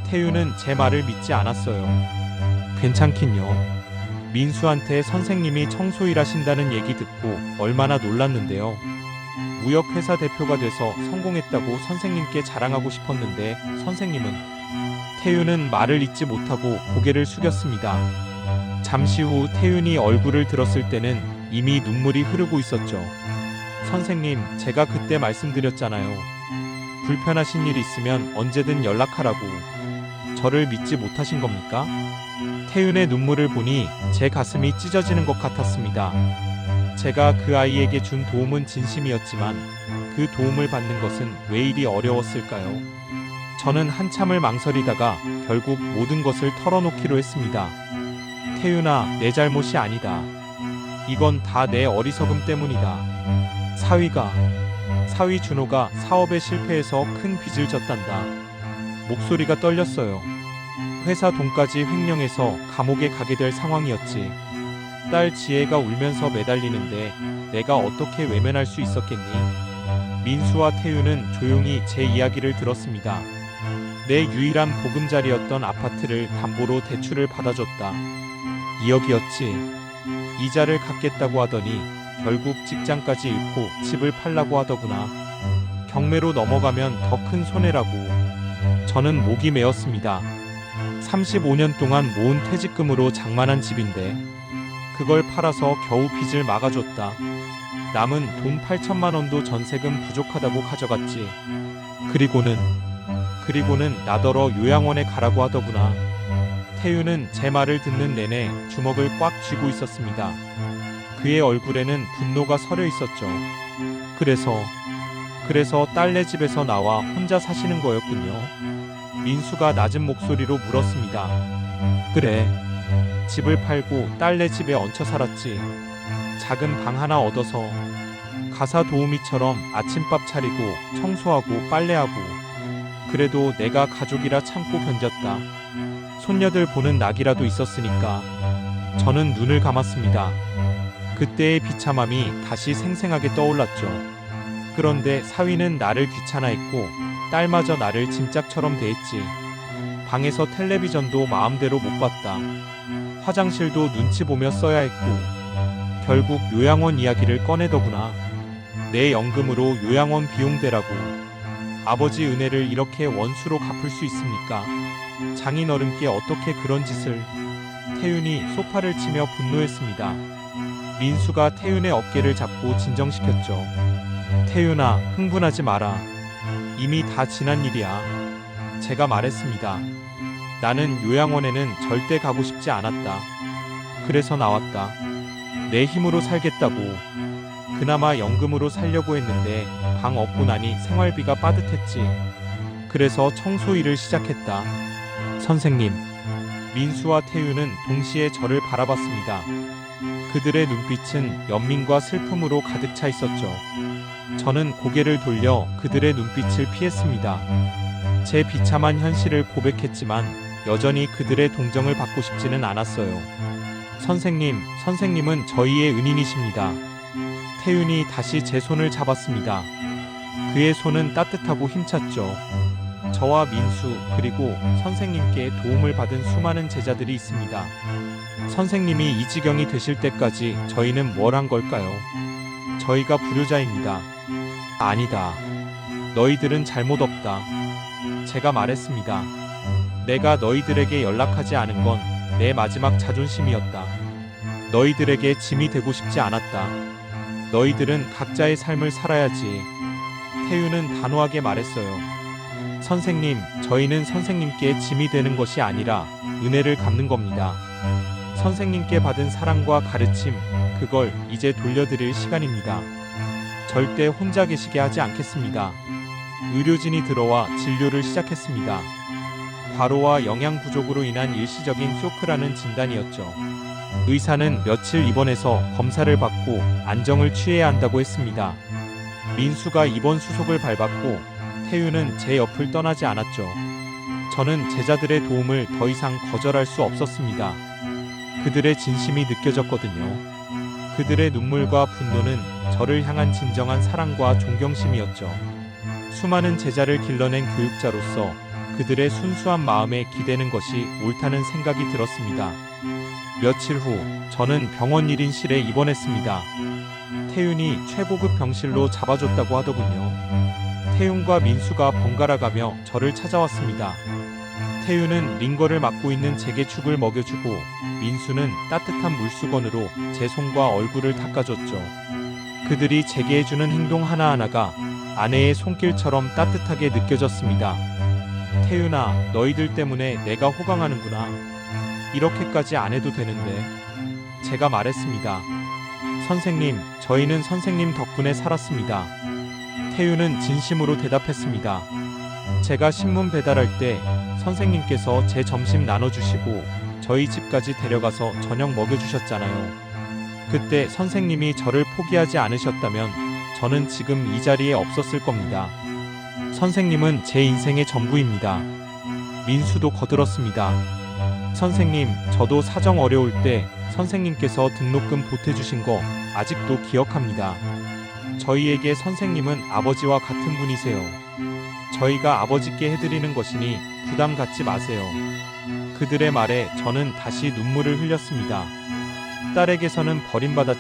태윤은 제 말을 믿지 않았어요. 괜찮긴요. 민수한테 선생님이 청소 일하신다는 얘기 듣고 얼마나 놀랐는데요. 무역회사 대표가 돼서 성공했다고 선생님께 자랑하고 싶었는데 선생님은. 태윤은 말을 잇지 못하고 고개를 숙였습니다. 잠시 후 태윤이 얼굴을 들었을 때는 이미 눈물이 흐르고 있었죠. 선생님, 제가 그때 말씀드렸잖아요. 불편하신 일 있으면 언제든 연락하라고. 저를 믿지 못하신 겁니까? 태윤의 눈물을 보니 제 가슴이 찢어지는 것 같았습니다. 제가 그 아이에게 준 도움은 진심이었지만 그 도움을 받는 것은 왜 이리 어려웠을까요? 저는 한참을 망설이다가 결국 모든 것을 털어놓기로 했습니다. 태윤아, 내 잘못이 아니다. 이건 다 내 어리석음 때문이다. 사위 준호가 사업에 실패해서 큰 빚을 졌단다. 목소리가 떨렸어요. 회사 돈까지 횡령해서 감옥에 가게 될 상황이었지. 딸 지혜가 울면서 매달리는데 내가 어떻게 외면할 수 있었겠니? 민수와 태윤은 조용히 제 이야기를 들었습니다. 내 유일한 보금자리였던 아파트를 담보로 대출을 받아줬다. 2억이었지. 이자를 갚겠다고 하더니 결국 직장까지 잃고 집을 팔라고 하더구나. 경매로 넘어가면 더 큰 손해라고. 저는 목이 메었습니다. 35년 동안 모은 퇴직금으로 장만한 집인데 그걸 팔아서 겨우 빚을 막아줬다. 남은 돈 8천만 원도 전세금 부족하다고 가져갔지. 그리고는 나더러 요양원에 가라고 하더구나. 태윤은 제 말을 듣는 내내 주먹을 꽉 쥐고 있었습니다. 그의 얼굴에는 분노가 서려 있었죠. 그래서 딸네 집에서 나와 혼자 사시는 거였군요. 민수가 낮은 목소리로 물었습니다. 그래. 집을 팔고 딸네 집에 얹혀 살았지. 작은 방 하나 얻어서 가사 도우미처럼 아침밥 차리고 청소하고 빨래하고. 그래도 내가 가족이라 참고 견뎠다. 손녀들 보는 낙이라도 있었으니까. 저는 눈을 감았습니다. 그때의 비참함이 다시 생생하게 떠올랐죠. 그런데 사위는 나를 귀찮아했고 딸마저 나를 짐짝처럼 대했지. 방에서 텔레비전도 마음대로 못 봤다. 화장실도 눈치 보며 써야 했고 결국 요양원 이야기를 꺼내더구나. 내 연금으로 요양원 비용 대라고. 아버지 은혜를 이렇게 원수로 갚을 수 있습니까? 장인어른께 어떻게 그런 짓을. 태윤이 소파를 치며 분노했습니다. 민수가 태윤의 어깨를 잡고 진정시켰죠. 태윤아, 흥분하지 마라. 이미 다 지난 일이야. 제가 말했습니다. 나는 요양원에는 절대 가고 싶지 않았다. 그래서 나왔다. 내 힘으로 살겠다고. 그나마 연금으로 살려고 했는데 방 얻고 나니 생활비가 빠듯했지. 그래서 청소 일을 시작했다. 선생님. 민수와 태윤은 동시에 저를 바라봤습니다. 그들의 눈빛은 연민과 슬픔으로 가득 차 있었죠. 저는 고개를 돌려 그들의 눈빛을 피했습니다. 제 비참한 현실을 고백했지만 여전히 그들의 동정을 받고 싶지는 않았어요. 선생님은 저희의 은인이십니다. 태윤이 다시 제 손을 잡았습니다. 그의 손은 따뜻하고 힘찼죠. 저와 민수 그리고 선생님께 도움을 받은 수많은 제자들이 있습니다. 선생님이 이 지경이 되실 때까지 저희는 뭘 한 걸까요? 저희가 불효자입니다. 아니다. 너희들은 잘못 없다. 제가 말했습니다. 내가 너희들에게 연락하지 않은 건 내 마지막 자존심이었다. 너희들에게 짐이 되고 싶지 않았다. 너희들은 각자의 삶을 살아야지. 태윤은 단호하게 말했어요. 선생님, 저희는 선생님께 짐이 되는 것이 아니라 은혜를 갚는 겁니다. 선생님께 받은 사랑과 가르침, 그걸 이제 돌려드릴 시간입니다. 절대 혼자 계시게 하지 않겠습니다. 의료진이 들어와 진료를 시작했습니다. 과로와 영양 부족으로 인한 일시적인 쇼크라는 진단이었죠. 의사는 며칠 입원해서 검사를 받고 안정을 취해야 한다고 했습니다. 민수가 입원 수속을 밟았고 태윤은 제 옆을 떠나지 않았죠. 저는 제자들의 도움을 더 이상 거절할 수 없었습니다. 그들의 진심이 느껴졌거든요. 그들의 눈물과 분노는 저를 향한 진정한 사랑과 존경심이었죠. 수많은 제자를 길러낸 교육자로서 그들의 순수한 마음에 기대는 것이 옳다는 생각이 들었습니다. 며칠 후 저는 병원 1인실에 입원했습니다. 태윤이 최고급 병실로 잡아줬다고 하더군요. 태윤과 민수가 번갈아가며 저를 찾아왔습니다. 태윤은 링거를 맡고 있는 제게 죽을 먹여주고 민수는 따뜻한 물수건으로 제 손과 얼굴을 닦아줬죠. 그들이 제게 해주는 행동 하나하나가 아내의 손길처럼 따뜻하게 느껴졌습니다. 태윤아, 너희들 때문에 내가 호강하는구나. 이렇게까지 안 해도 되는데. 제가 말했습니다. 선생님, 저희는 선생님 덕분에 살았습니다. 태윤은 진심으로 대답했습니다. 제가 신문 배달할 때 선생님께서 제 점심 나눠주시고 저희 집까지 데려가서 저녁 먹여주셨잖아요. 그때 선생님이 저를 포기하지 않으셨다면 저는 지금 이 자리에 없었을 겁니다. 선생님은 제 인생의 전부입니다. 민수도 거들었습니다. 선생님, 저도 사정 어려울 때 선생님께서 등록금 보태주신 거 아직도 기억합니다. 저희에게 선생님은 아버지와 같은 분이세요. 저희가 아버지께 해드리는 것이니 부담 갖지 마세요. 그들의 말에 저는 다시 눈물을 흘렸습니다. 딸에게서는 버림받았지만